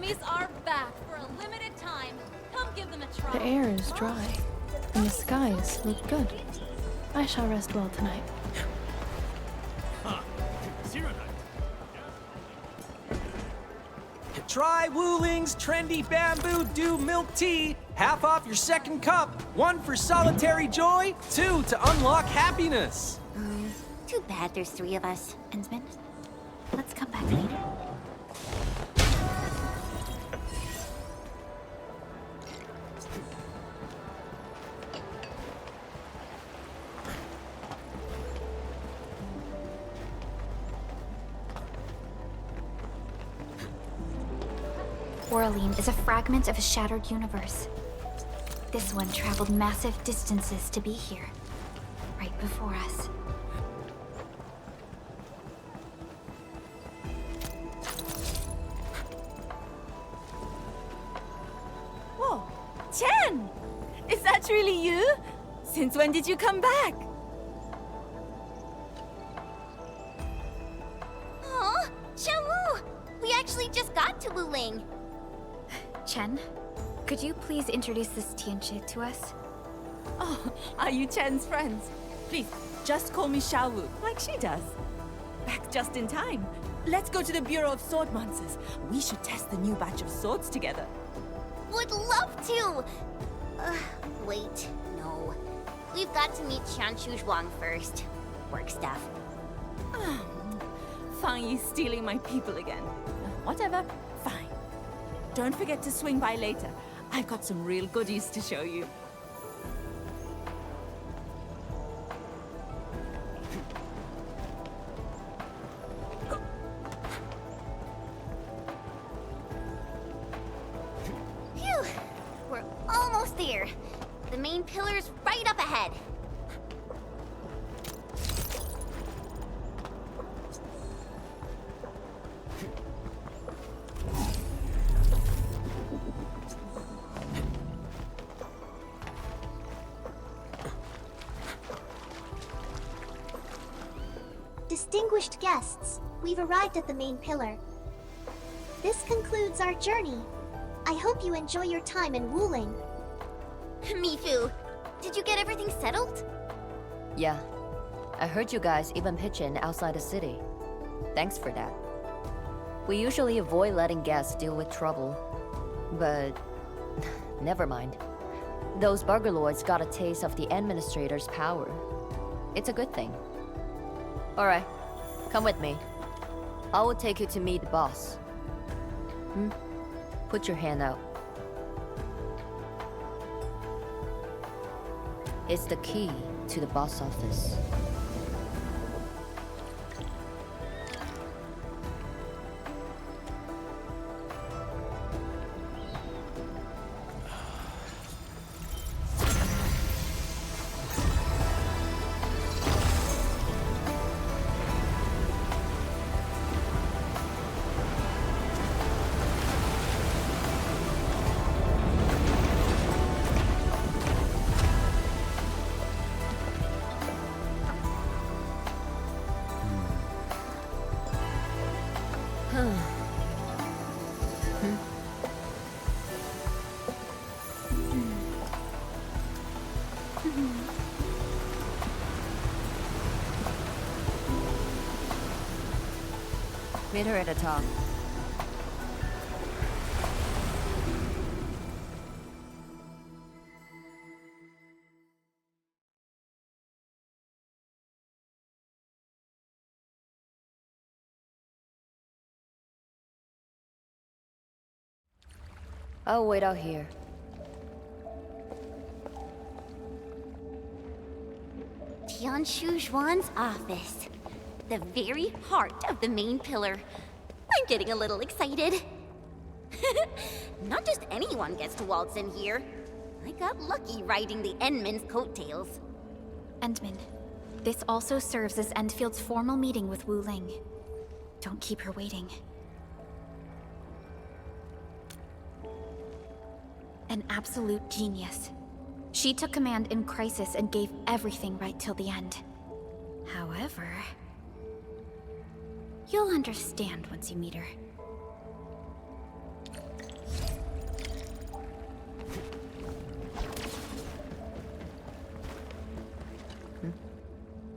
enemies are back for a limited time. Come give them a try. The air is dry, and the skies look good. I shall rest well tonight. Try Wooling's trendy bamboo dew milk tea. Half off your second cup. 1 for solitary joy, 2 to unlock happiness. Too bad there's 3 of us. Endman, let's come back later. Oraline is a fragment of a shattered universe. This one traveled massive distances to be here, right before us. Whoa! Chen! Is that really you? Since when did you come back? Aw, Xiaowu! We actually just got to Wuling. Chen, could you please introduce this Tianchi to us? Oh, are you Chen's friends? Please, just call me Xiaowu, like she does. Back just in time. Let's go to the Bureau of Sword Monsters. We should test the new batch of swords together. Would love to! Wait, no. We've got to meet Qianshu Zhuang first. Work stuff. Fang Yi's stealing my people again. Whatever, fine. Don't forget to swing by later. I've got some real goodies to show you. Phew! We're almost there. The main pillar's right up ahead. Distinguished guests, we've arrived at the main pillar. This concludes our journey. I hope you enjoy your time in Wuling. Mifu, did you get everything settled? Yeah. I heard you guys even pitch in outside the city. Thanks for that. We usually avoid letting guests deal with trouble. But... never mind. Those burger lords got a taste of the administrator's power. It's a good thing. Alright, come with me. I will take you to meet the boss. Put your hand out. It's the key to the boss office. Meet her at the top. I'll wait out here. Qianshu Zhuan's office. The very heart of the main pillar. I'm getting a little excited. Not just anyone gets to waltz in here. I got lucky riding the Endman's coattails. Endman, this also serves as Endfield's formal meeting with Wu Ling. Don't keep her waiting. An absolute genius. She took command in crisis and gave everything right till the end. However... you'll understand once you meet her.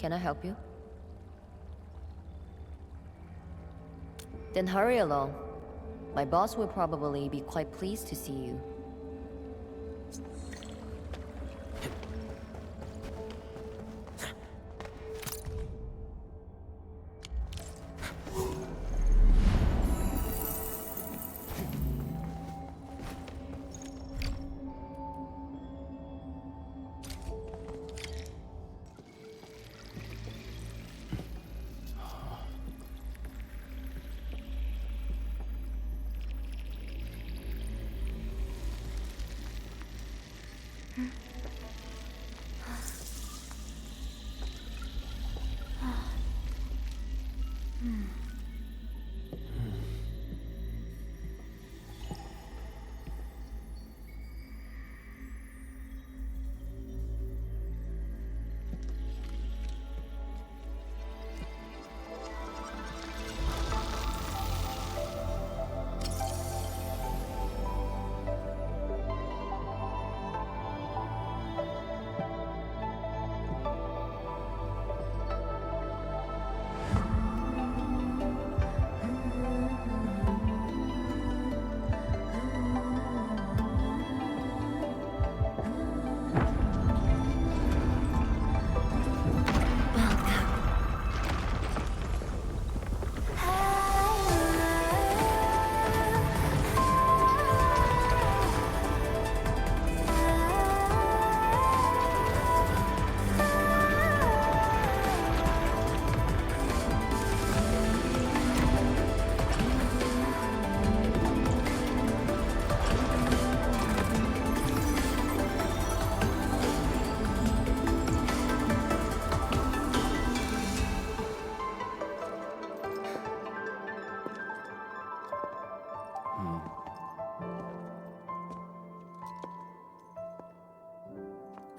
Can I help you? Then hurry along. My boss will probably be quite pleased to see you.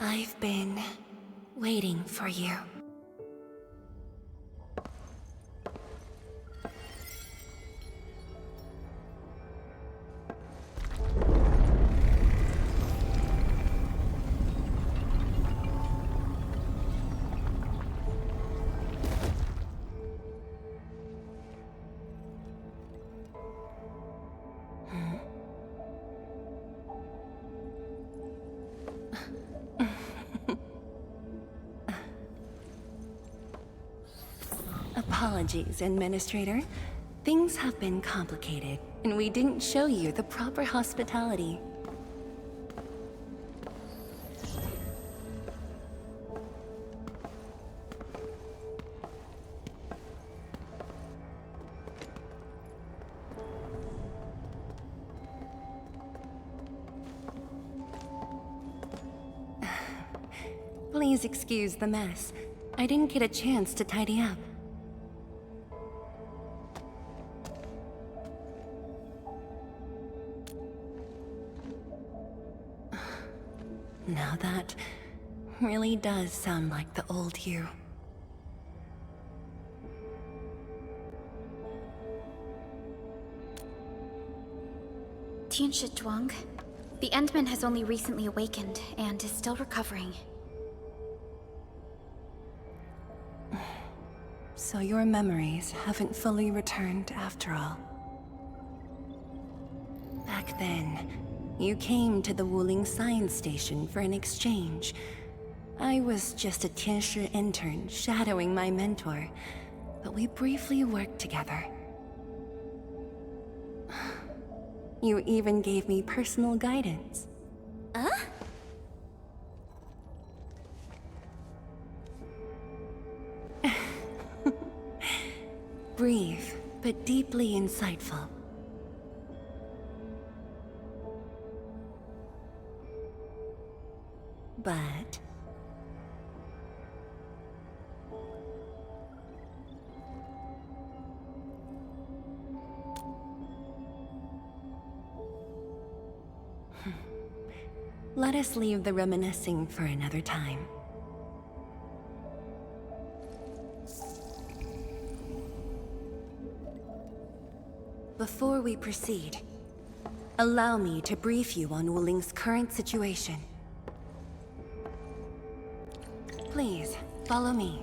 I've been waiting for you. Apologies, Administrator. Things have been complicated, and we didn't show you the proper hospitality. Please excuse the mess. I didn't get a chance to tidy up. Now that really does sound like the old you. Tianshi Zhuang, the Endman has only recently awakened and is still recovering. So your memories haven't fully returned after all. Back then, you came to the Wuling Science Station for an exchange. I was just a Tianshi intern shadowing my mentor, but we briefly worked together. You even gave me personal guidance. Huh? Brief, but deeply insightful. But let us leave the reminiscing for another time. Before we proceed, allow me to brief you on Wuling's current situation. Please, follow me.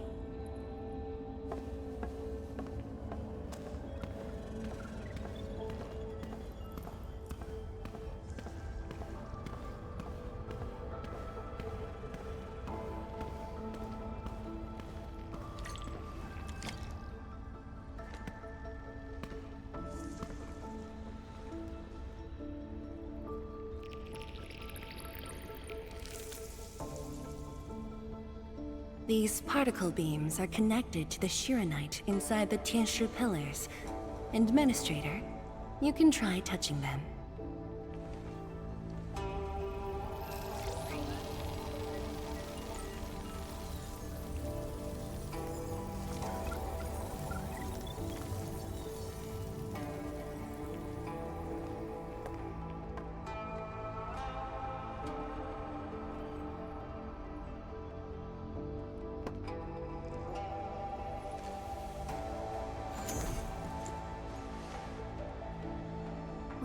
These particle beams are connected to the Shiranite inside the Tianshi pillars. Administrator, you can try touching them.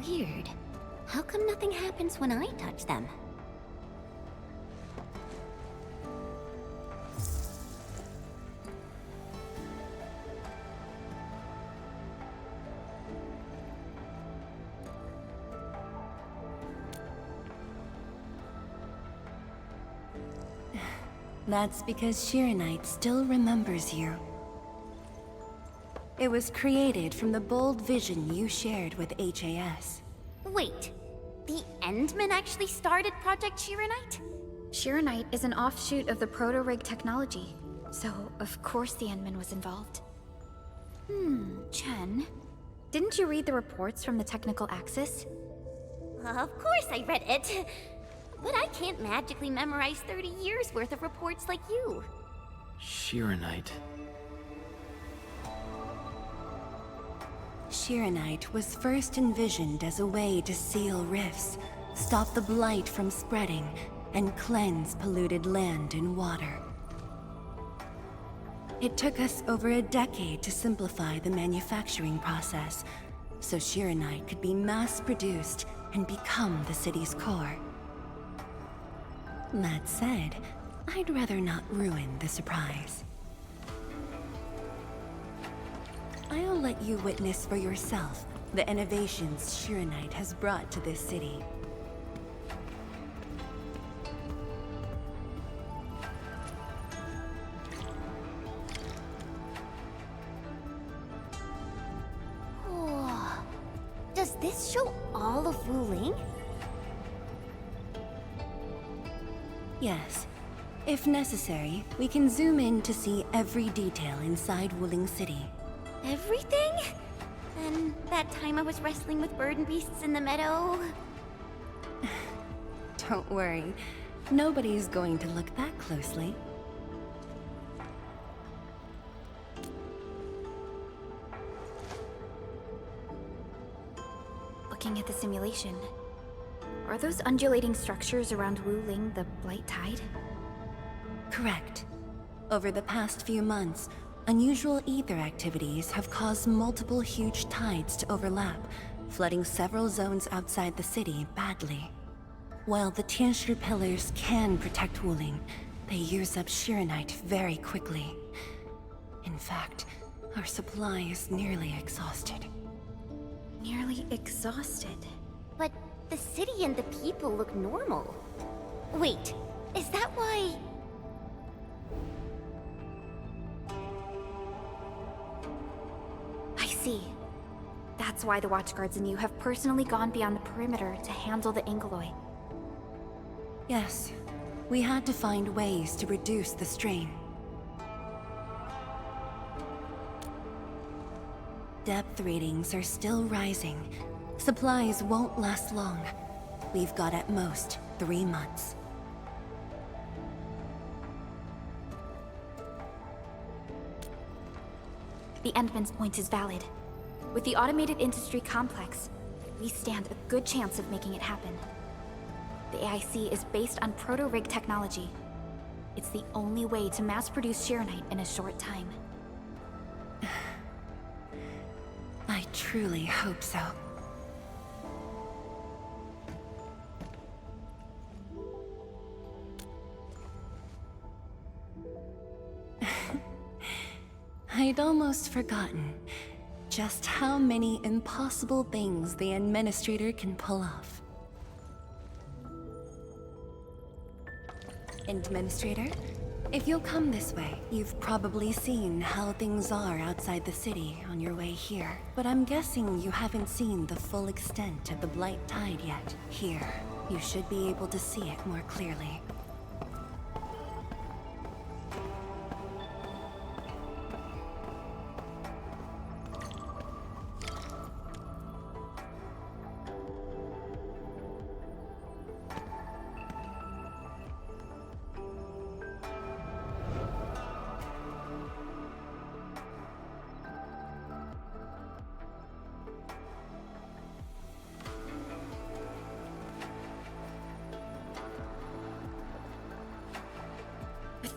Weird. How come nothing happens when I touch them? That's because Shiranite still remembers you. It was created from the bold vision you shared with HAS. Wait, the Endmen actually started Project Shiranite? Shiranite is an offshoot of the proto-rig technology, so of course the Endman was involved. Chen, didn't you read the reports from the technical axis? Of course I read it. But I can't magically memorize 30 years worth of reports like you. Shiranite. Shiranite was first envisioned as a way to seal rifts, stop the blight from spreading, and cleanse polluted land and water. It took us over a decade to simplify the manufacturing process, so Shiranite could be mass-produced and become the city's core. That said, I'd rather not ruin the surprise. I'll let you witness for yourself the innovations Shiranite has brought to this city. Oh, does this show all of Wuling? Yes. If necessary, we can zoom in to see every detail inside Wuling City. Everything? And that time I was wrestling with bird and beasts in the meadow? Don't worry. Nobody's going to look that closely. Looking at the simulation, are those undulating structures around Wuling the Blight Tide? Correct. Over the past few months, unusual ether activities have caused multiple huge tides to overlap, flooding several zones outside the city badly. While the Tianshi pillars can protect Wuling, they use up Shiranite very quickly. In fact, our supply is nearly exhausted. Nearly exhausted? But the city and the people look normal. Wait, is that why... I see. That's why the Watchguards and you have personally gone beyond the perimeter to handle the Angeloi. Yes, we had to find ways to reduce the strain. Depth readings are still rising. Supplies won't last long. We've got at most 3 months. The Endman's point is valid. With the automated industry complex, we stand a good chance of making it happen. The AIC is based on proto-rig technology. It's the only way to mass-produce Shiranite in a short time. I truly hope so. I'd almost forgotten just how many impossible things the Administrator can pull off. Administrator, if you'll come this way, you've probably seen how things are outside the city on your way here. But I'm guessing you haven't seen the full extent of the Blight Tide yet. Here, you should be able to see it more clearly.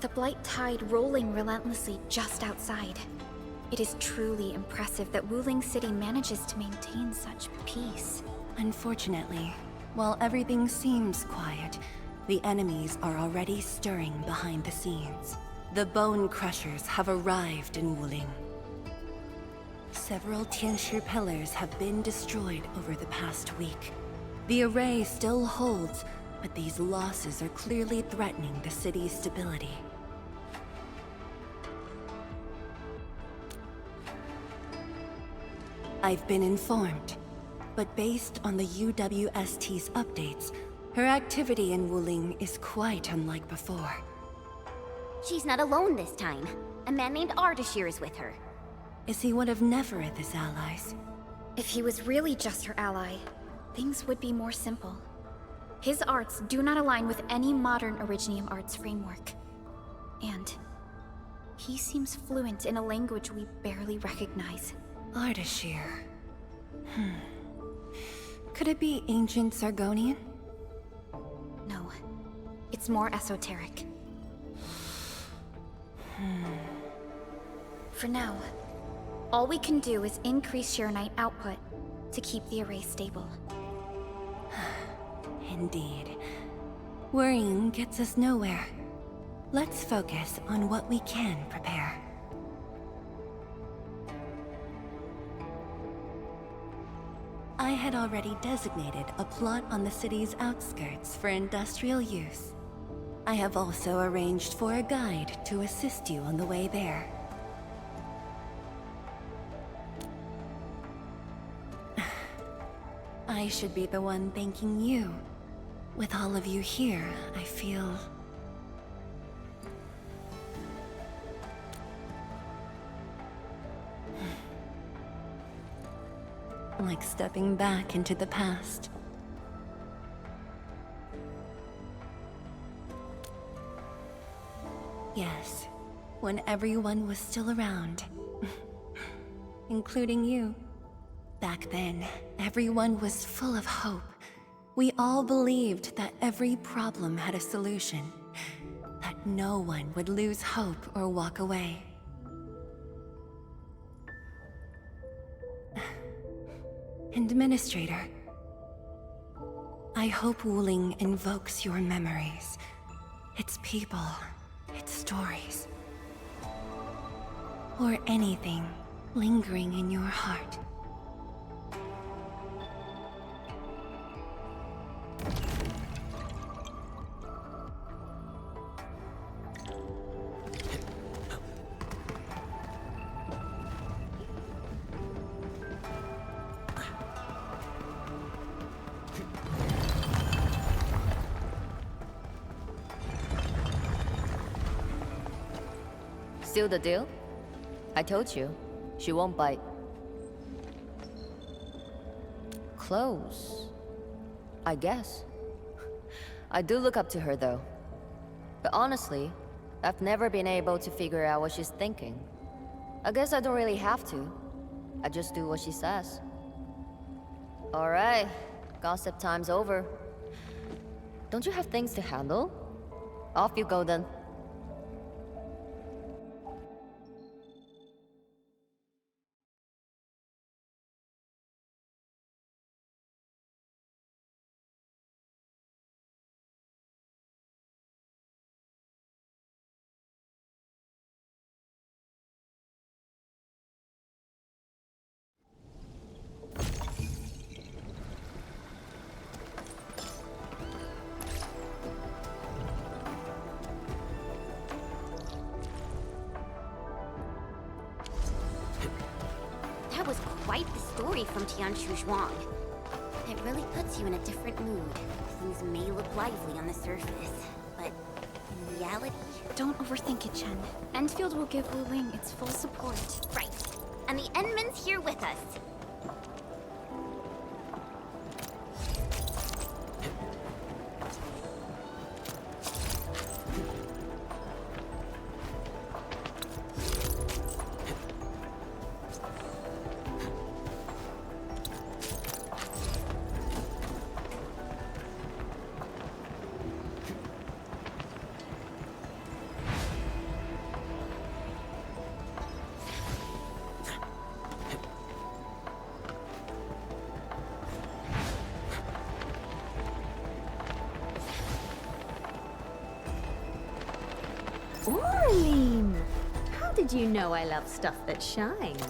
the Blight Tide rolling relentlessly just outside. It is truly impressive that Wuling City manages to maintain such peace. Unfortunately, while everything seems quiet, the enemies are already stirring behind the scenes. The Bone Crushers have arrived in Wuling. Several Tianshi pillars have been destroyed over the past week. The array still holds, but these losses are clearly threatening the city's stability. I've been informed, but based on the UWST's updates, her activity in Wuling is quite unlike before. She's not alone this time. A man named Ardashir is with her. Is he one of Nefereth's allies? If he was really just her ally, things would be more simple. His arts do not align with any modern Originium arts framework. And he seems fluent in a language we barely recognize. Ardashir. Could it be ancient Sargonian? No. It's more esoteric. For now, all we can do is increase Sharonite output to keep the array stable. Indeed. Worrying gets us nowhere. Let's focus on what we can prepare. I had already designated a plot on the city's outskirts for industrial use. I have also arranged for a guide to assist you on the way there. I should be the one thanking you. With all of you here, I feel... like stepping back into the past. Yes, when everyone was still around. Including you. Back then, everyone was full of hope. We all believed that every problem had a solution. That no one would lose hope or walk away. Administrator, I hope Wuling invokes your memories. Its people, its stories. Or anything lingering in your heart. Seal the deal? I told you, she won't bite. Close, I guess. I do look up to her though. But honestly, I've never been able to figure out what she's thinking. I guess I don't really have to. I just do what she says. Alright, gossip time's over. Don't you have things to handle? Off you go then. That was quite the story from Tianshu Zhuang. It really puts you in a different mood. Things may look lively on the surface, but in reality... Don't overthink it, Chen. Endfield will give Wuling its full support. Right. And the Endman's here with us. Orlean! How did you know I love stuff that shines?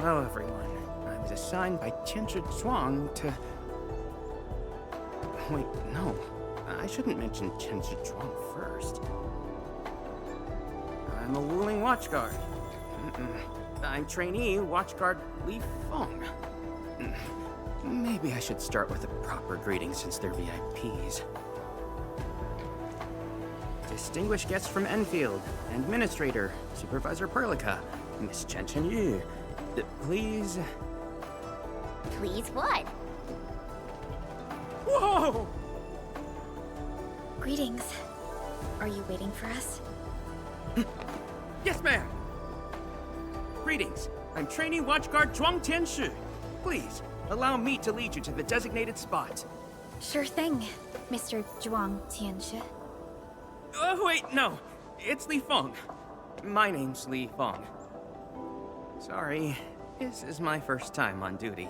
Hello, everyone. I was assigned by Tianshi Zhuang to... Wait, no. I shouldn't mention Tianshi Zhuang first. I'm a Wuling Watchguard. I'm trainee Watchguard Li Feng. Maybe I should start with a proper greeting since they're VIPs. Distinguished guests from Endfield, Administrator, Supervisor Perlica, Miss Chen Yu. Please... Please what? Whoa! Greetings. Are you waiting for us? Yes, ma'am! Greetings. I'm trainee Watchguard Zhuang Tianshi. Please, allow me to lead you to the designated spot. Sure thing, Mr. Zhuang Tianshi. Oh, wait, no. It's Li Feng. My name's Li Feng. Sorry, this is my first time on duty.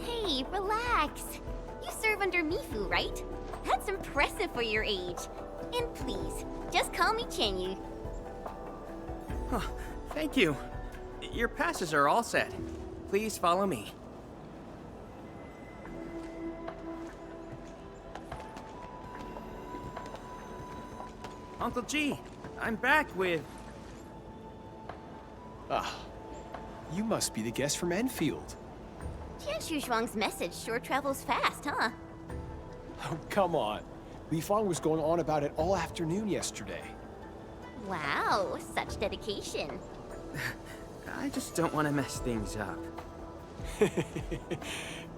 Hey, relax. You serve under Mifu, right? That's impressive for your age. And please, just call me Chenyu. Oh, thank you. Your passes are all set. Please follow me. Uncle G, I'm back with... Ah, you must be the guest from Endfield. Tianshu Zhuang's message sure travels fast, huh? Oh, come on. Li Feng was going on about it all afternoon yesterday. Wow, such dedication. I just don't want to mess things up.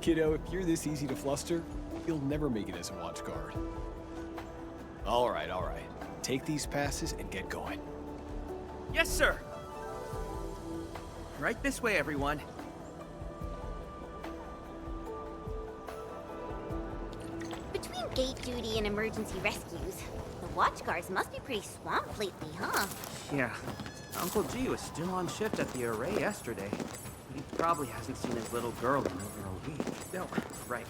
Kiddo, if you're this easy to fluster, you'll never make it as a watch guard. All right. Take these passes and get going. Yes, sir! Right this way, everyone. Between gate duty and emergency rescues, the watch guards must be pretty swamped lately, huh? Yeah. Uncle G was still on shift at the array yesterday. He probably hasn't seen his little girl in over a week. No, right.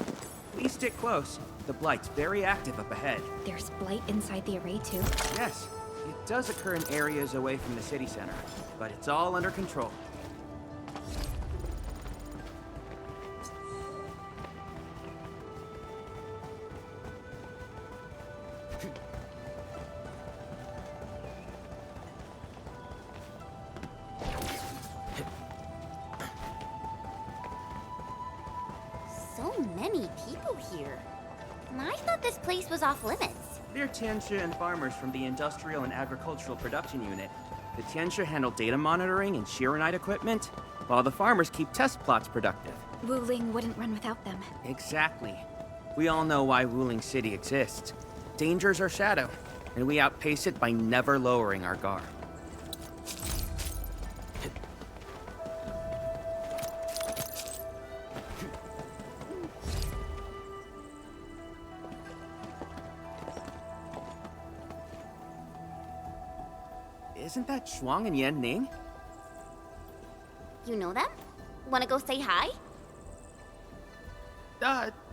Please stick close. The Blight's very active up ahead. There's blight inside the array, too? Yes. It does occur in areas away from the city center, but it's all under control. So many people here. I thought this place was off limits. They're Tianshi and farmers from the Industrial and Agricultural Production Unit. The Tianshi handle data monitoring and Shiranite equipment, while the farmers keep test plots productive. Wuling wouldn't run without them. Exactly. We all know why Wuling City exists. Dangers are shadow, and we outpace it by never lowering our guard. isn't that Shuang and Yan Ning? You know them? Wanna go say hi?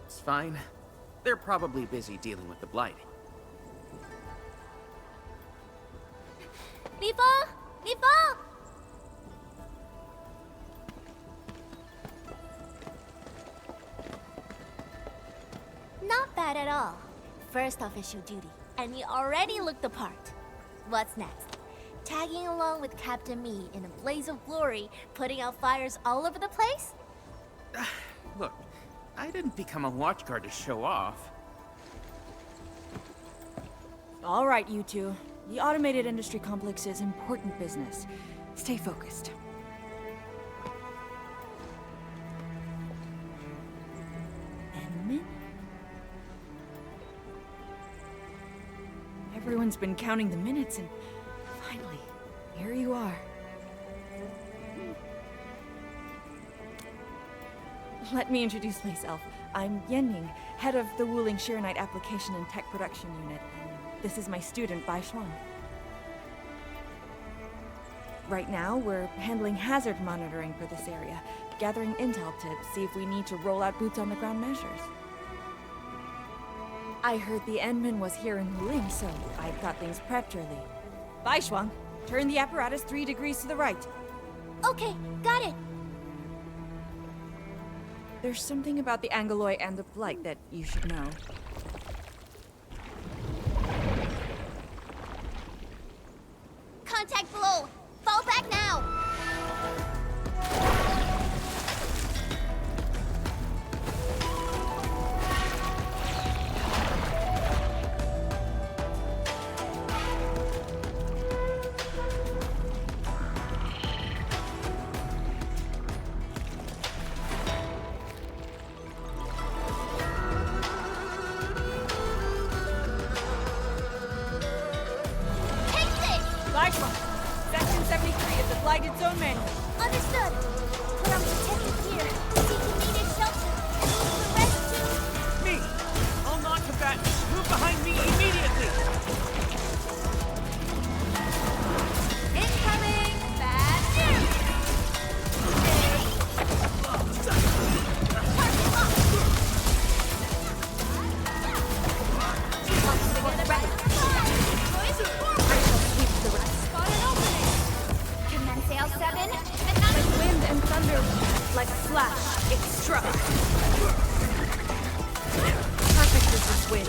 It's fine. They're probably busy dealing with the Blight. Li Feng! Li Feng! Not bad at all. First official duty, and you already look the part. What's next? Tagging along with Captain Me in a blaze of glory, putting out fires all over the place? Look, I didn't become a watchguard to show off. All right, you two. The automated industry complex is important business. Stay focused. Enmin? Everyone's been counting the minutes and finally, here you are. Let me introduce myself. I'm Yenning, head of the Wuling Shiranite Application and Tech Production Unit. This is my student, Bai Shuang. Right now, we're handling hazard monitoring for this area, gathering intel to see if we need to roll out boots-on-the-ground measures. I heard the Endman was here in Wuling, so I got things prepped early. Bai Shuang, turn the apparatus 3 degrees to the right. Okay, got it. There's something about the Angoloi and the Blight that you should know. Contact below! Fall back now! Section 73 of the Blighted Zone Manual. Understood. Put on protective gear. Seek immediate shelter. The rest to... Me! All non-combatants, move behind me immediately! Incoming! Bad news! Like wind and thunder, like a flash, it struck. Perfect as this wind.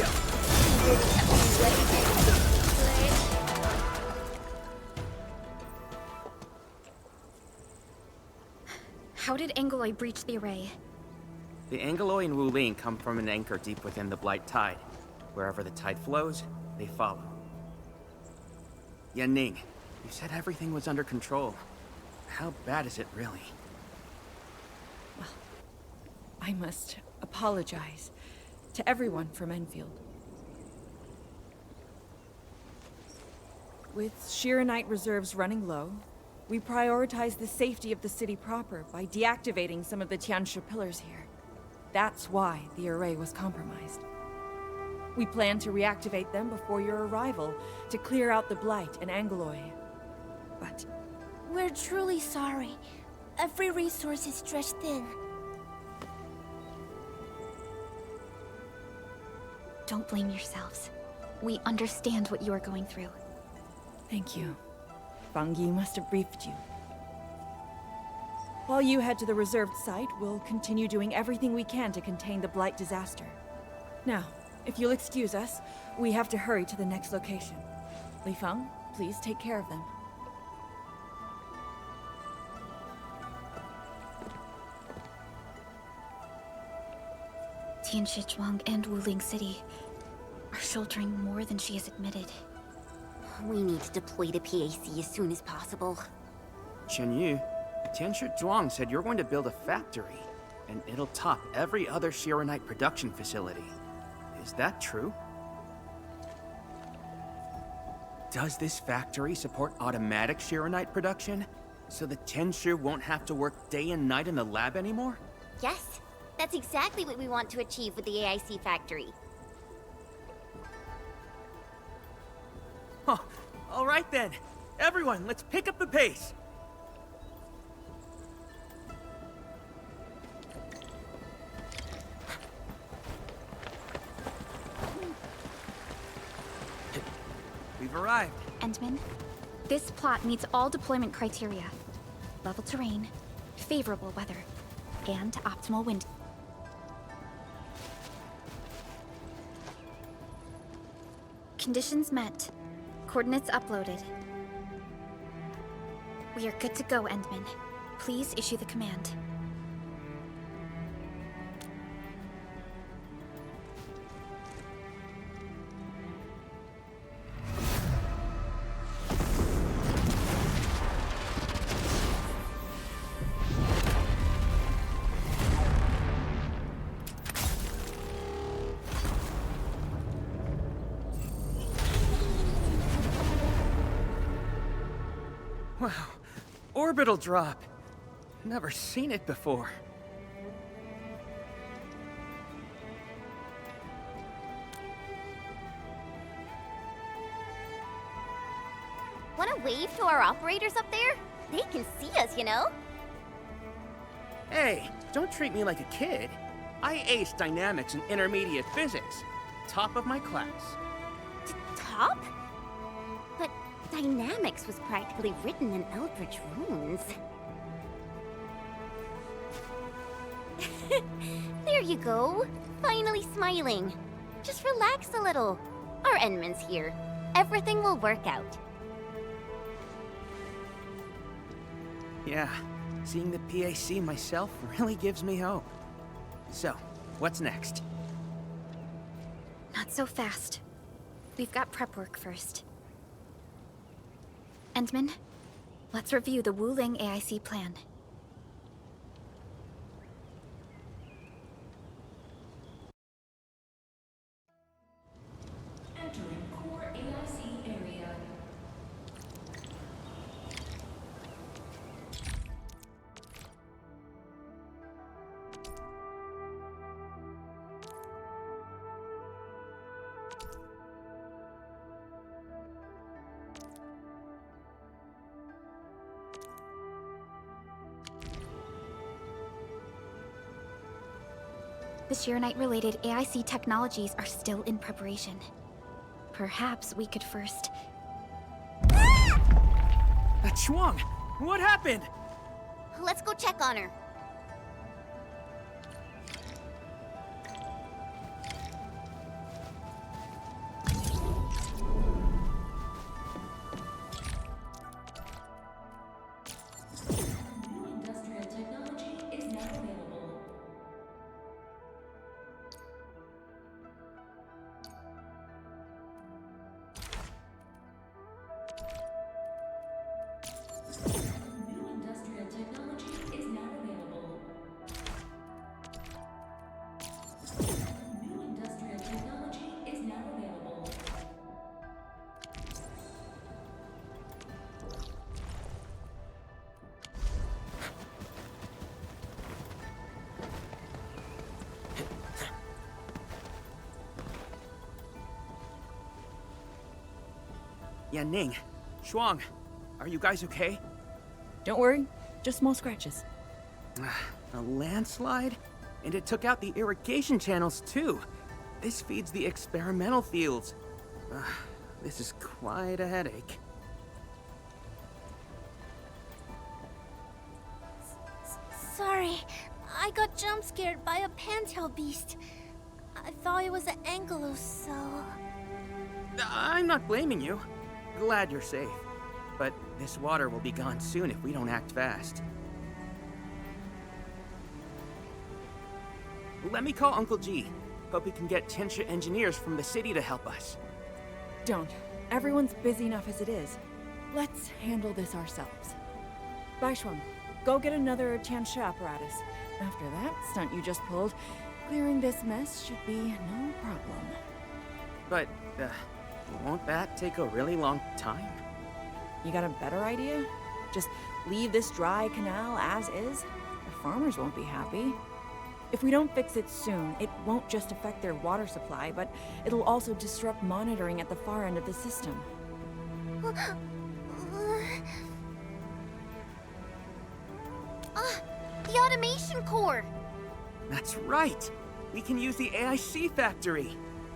How did Angoloi breach the array? The Angoloi and Wuling come from an anchor deep within the Blight Tide. Wherever the tide flows, they follow. Yan Ning, you said everything was under control. How bad is it really? Well, I must apologize to everyone from Endfield. With Shiranite reserves running low, we prioritize the safety of the city proper by deactivating some of the Tiansha pillars here. That's why the array was compromised. We plan to reactivate them before your arrival to clear out the Blight and Angoloi. But We're truly sorry. Every resource is stretched thin. Don't blame yourselves. We understand what you are going through. thank you. Fang Yi must have briefed you. While you head to the reserved site, we'll continue doing everything we can to contain the Blight disaster. Now, if you'll excuse us, we have to hurry to the next location. Li Feng, please take care of them. Tianshi Zhuang and Wuling City are sheltering more than she has admitted. We need to deploy the PAC as soon as possible. Chen Yu, Tianshi Zhuang said you're going to build a factory, and it'll top every other Shiranite production facility. Is that true? Does this factory support automatic Shiranite production? So the Tianshi won't have to work day and night in the lab anymore? Yes, that's exactly what we want to achieve with the AIC factory. Huh. All right then. Everyone, let's pick up the pace! We've arrived. Endman, this plot meets all deployment criteria. Level terrain, favorable weather, and optimal wind. Conditions met. Coordinates uploaded. We are good to go, Endman. Please issue the command. Wow, orbital drop. Never seen it before. Wanna wave to our operators up there? They can see us, you know? Hey, don't treat me like a kid. I aced dynamics and intermediate physics. Top of my class. Top? But dynamics was practically written in Eldritch runes. There you go. Finally smiling. Just relax a little. Our Endman's here. Everything will work out. Yeah, seeing the PAC myself really gives me hope. So, what's next? Not so fast. We've got prep work first. Endman, let's review the Wuling AIC plan. Entering core AIC area. The Shironite-related AIC technologies are still in preparation. Perhaps we could first... Chuang, what happened? Let's go check on her. New industrial technology is now available. New industrial technology is now available. New industrial technology is now available. Yanning, Shuang, are you guys okay? Don't worry, just small scratches. A landslide? And it took out the irrigation channels too. This feeds the experimental fields. This is quite a headache. Sorry, I got jump scared by a pantail beast. I thought it was an Angelus, so... I'm not blaming you. Glad you're safe. But this water will be gone soon if we don't act fast. Let me call Uncle G. Hope we can get Tianxia engineers from the city to help us. Don't. Everyone's busy enough as it is. Let's handle this ourselves. Baishuang, go get another Tianxia apparatus. After that stunt you just pulled, clearing this mess should be no problem. But, won't that take a really long time? You got a better idea? Just leave this dry canal as is? The farmers won't be happy. If we don't fix it soon, it won't just affect their water supply, but it'll also disrupt monitoring at the far end of the system. automation core! That's right! We can use the AIC factory!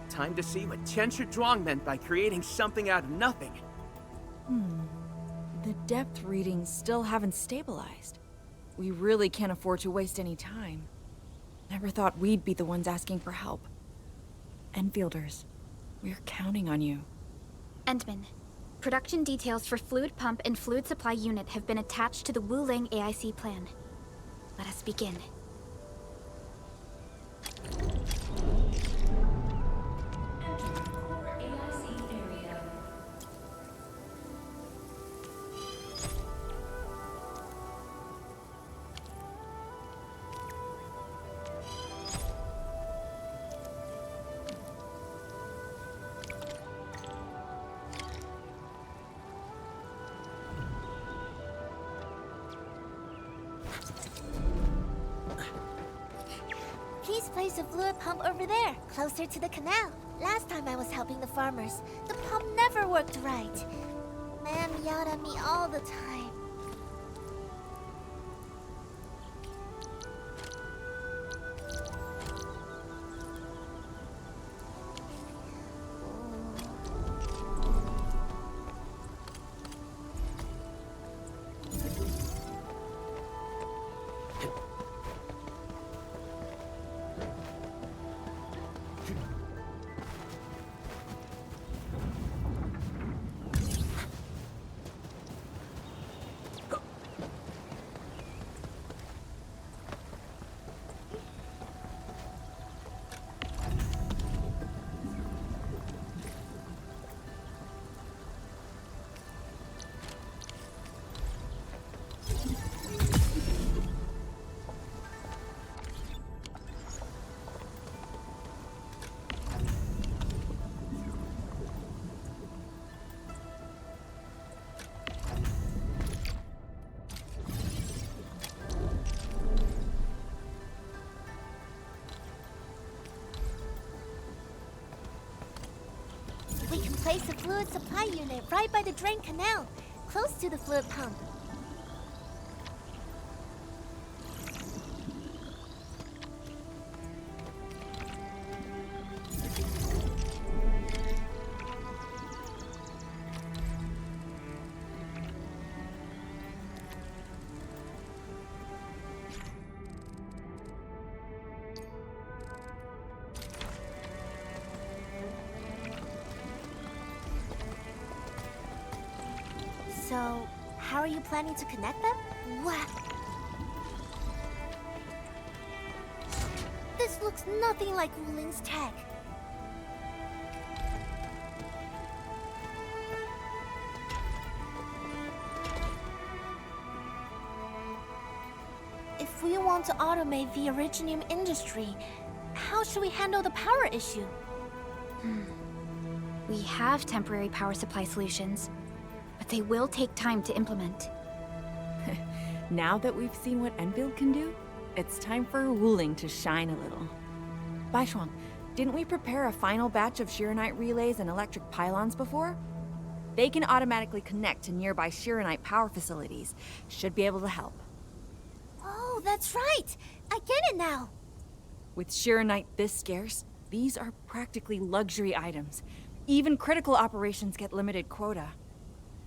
Time to see what Tianshi Zhuang meant by creating something out of nothing. The depth readings still haven't stabilized. We really can't afford to waste any time. Never thought we'd be the ones asking for help. Enfielders, we're counting on you. Endman, production details for fluid pump and fluid supply unit have been attached to the Wuling AIC plan. Let us begin. Please place a fluid pump over there, closer to the canal. Last time I was helping the farmers, the pump never worked right. Ma'am yelled at me all the time. We can place a fluid supply unit right by the drain canal, close to the fluid pump. So, how are you planning to connect them? What? This looks nothing like Wuling's tech. If we want to automate the originium industry, how should we handle the power issue? We have temporary power supply solutions, but they will take time to implement. Now that we've seen what Enfield can do, it's time for Wuling to shine a little. Baishuang, didn't we prepare a final batch of Shiranite relays and electric pylons before? They can automatically connect to nearby Shiranite power facilities. Should be able to help. Oh, that's right! I get it now! With Shiranite this scarce, these are practically luxury items. Even critical operations get limited quota.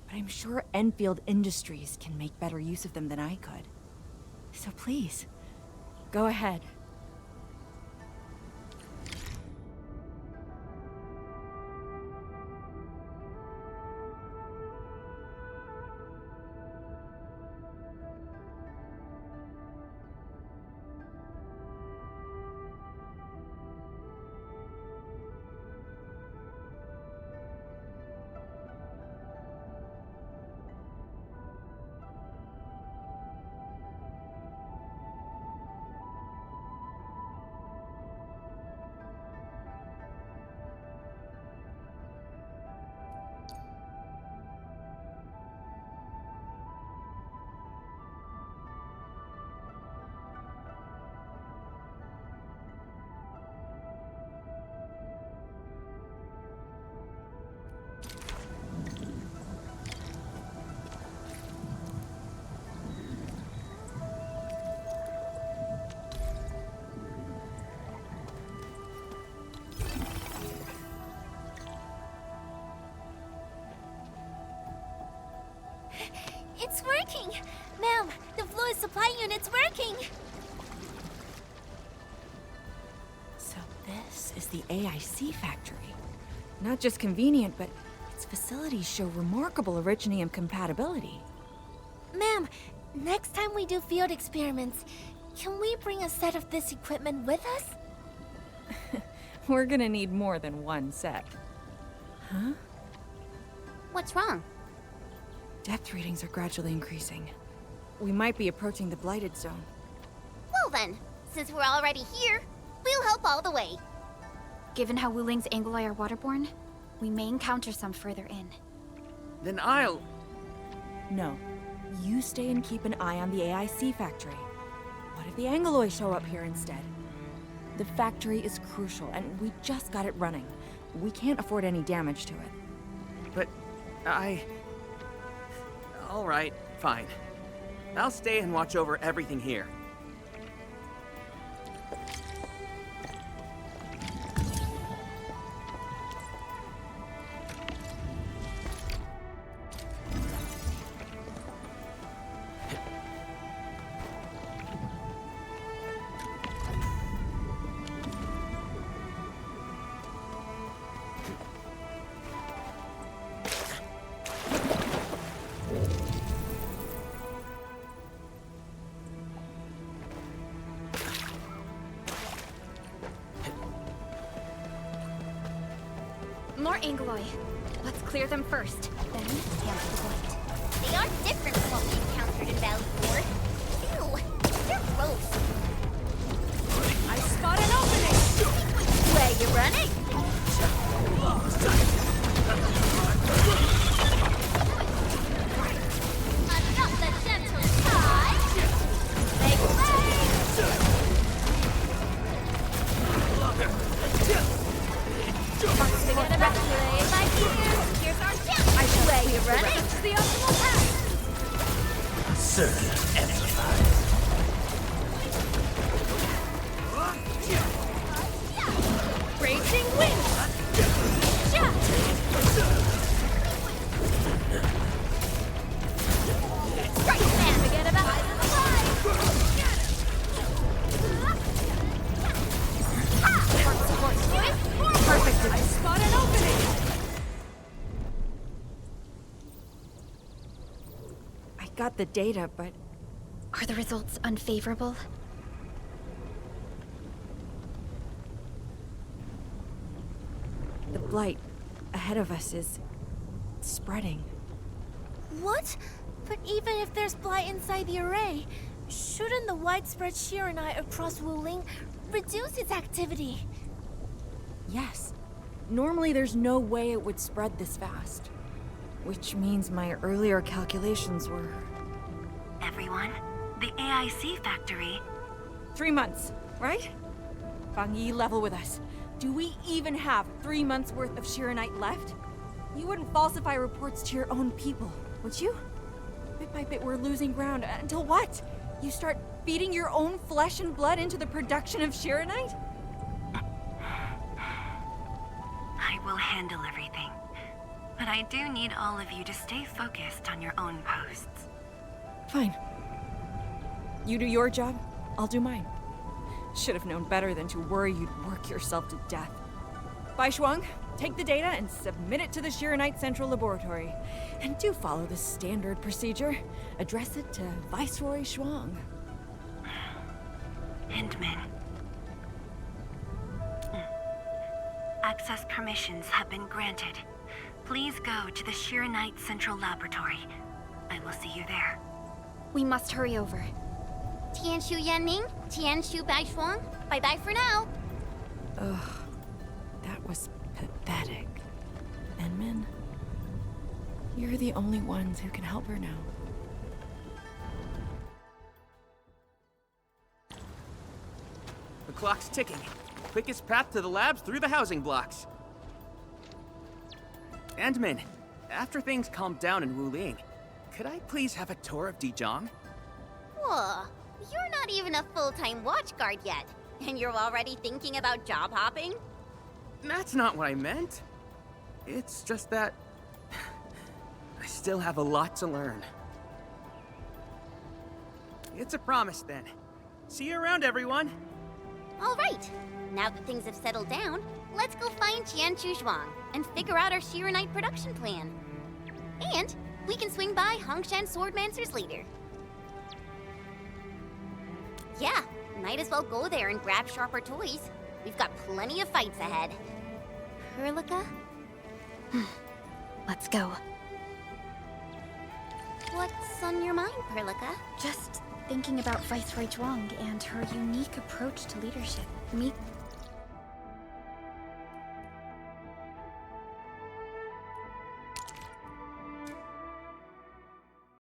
But I'm sure Enfield Industries can make better use of them than I could. So please, go ahead. It's working! Ma'am, the fluid supply unit's working! So this is the AIC factory. Not just convenient, but its facilities show remarkable originium compatibility. Ma'am, next time we do field experiments, can we bring a set of this equipment with us? We're gonna need more than one set. Huh? What's wrong? Depth readings are gradually increasing. We might be approaching the blighted zone. Well then, since we're already here, we'll help all the way. Given how Wuling's Angloi are waterborne, we may encounter some further in. Then I'll... No. You stay and keep an eye on the AIC factory. What if the Angloi show up here instead? The factory is crucial, and we just got it running. We can't afford any damage to it. But all right, fine. I'll stay and watch over everything here. More Angloi. Let's clear them first, then handle the blight. They are different from what we encountered in Valley 4. Ew, they're gross. I spot an opening! Where you running? Adopt the gentle touch! Make way! Forget about play by ear. Here's our chance. I shall Where you running? reach the optimal path! Circuit amplified. Raging wind! Strike man! Forget about the Perfect. I spot an opening! I got the data, but... Are the results unfavorable? The blight ahead of us is... spreading. What? But even if there's blight inside the array, shouldn't the widespread Shiranite across Wuling reduce its activity? Yes. Normally there's no way it would spread this fast. Which means my earlier calculations were... Everyone, the AIC factory... 3 months, right? Fang Yi, level with us. Do we even have 3 months worth of Shiranite left? You wouldn't falsify reports to your own people, would you? Bit by bit we're losing ground, until what? You start feeding your own flesh and blood into the production of Shiranite? I will handle everything. But I do need all of you to stay focused on your own posts. Fine. You do your job, I'll do mine. Should have known better than to worry you'd work yourself to death. Bai Shuang, take the data and submit it to the Shiranite Central Laboratory. And do follow the standard procedure. Address it to Viceroy Shuang. Hindman. Access permissions have been granted. Please go to the Shiranite Central Laboratory. I will see you there. We must hurry over. Tianshu Yanning, Tianshu Baishuang, bye-bye for now. Ugh, that was pathetic. Enmin, you're the only ones who can help her now. The clock's ticking. Quickest path to the labs through the housing blocks. Endman, after things calm down in Wuling, could I please have a tour of Dijiang? Whoa, you're not even a full-time watch guard yet, and you're already thinking about job hopping? That's not what I meant. It's just that... I still have a lot to learn. It's a promise then. See you around, everyone. All right. Now that things have settled down, let's go find Tianchu Zhuang and figure out our Shiranite production plan. And we can swing by Hongshan Swordmancer's later. Yeah, might as well go there and grab sharper toys. We've got plenty of fights ahead. Perlica? Let's go. What's on your mind, Perlica? Just thinking about Viceroy Zhuang and her unique approach to leadership. Meet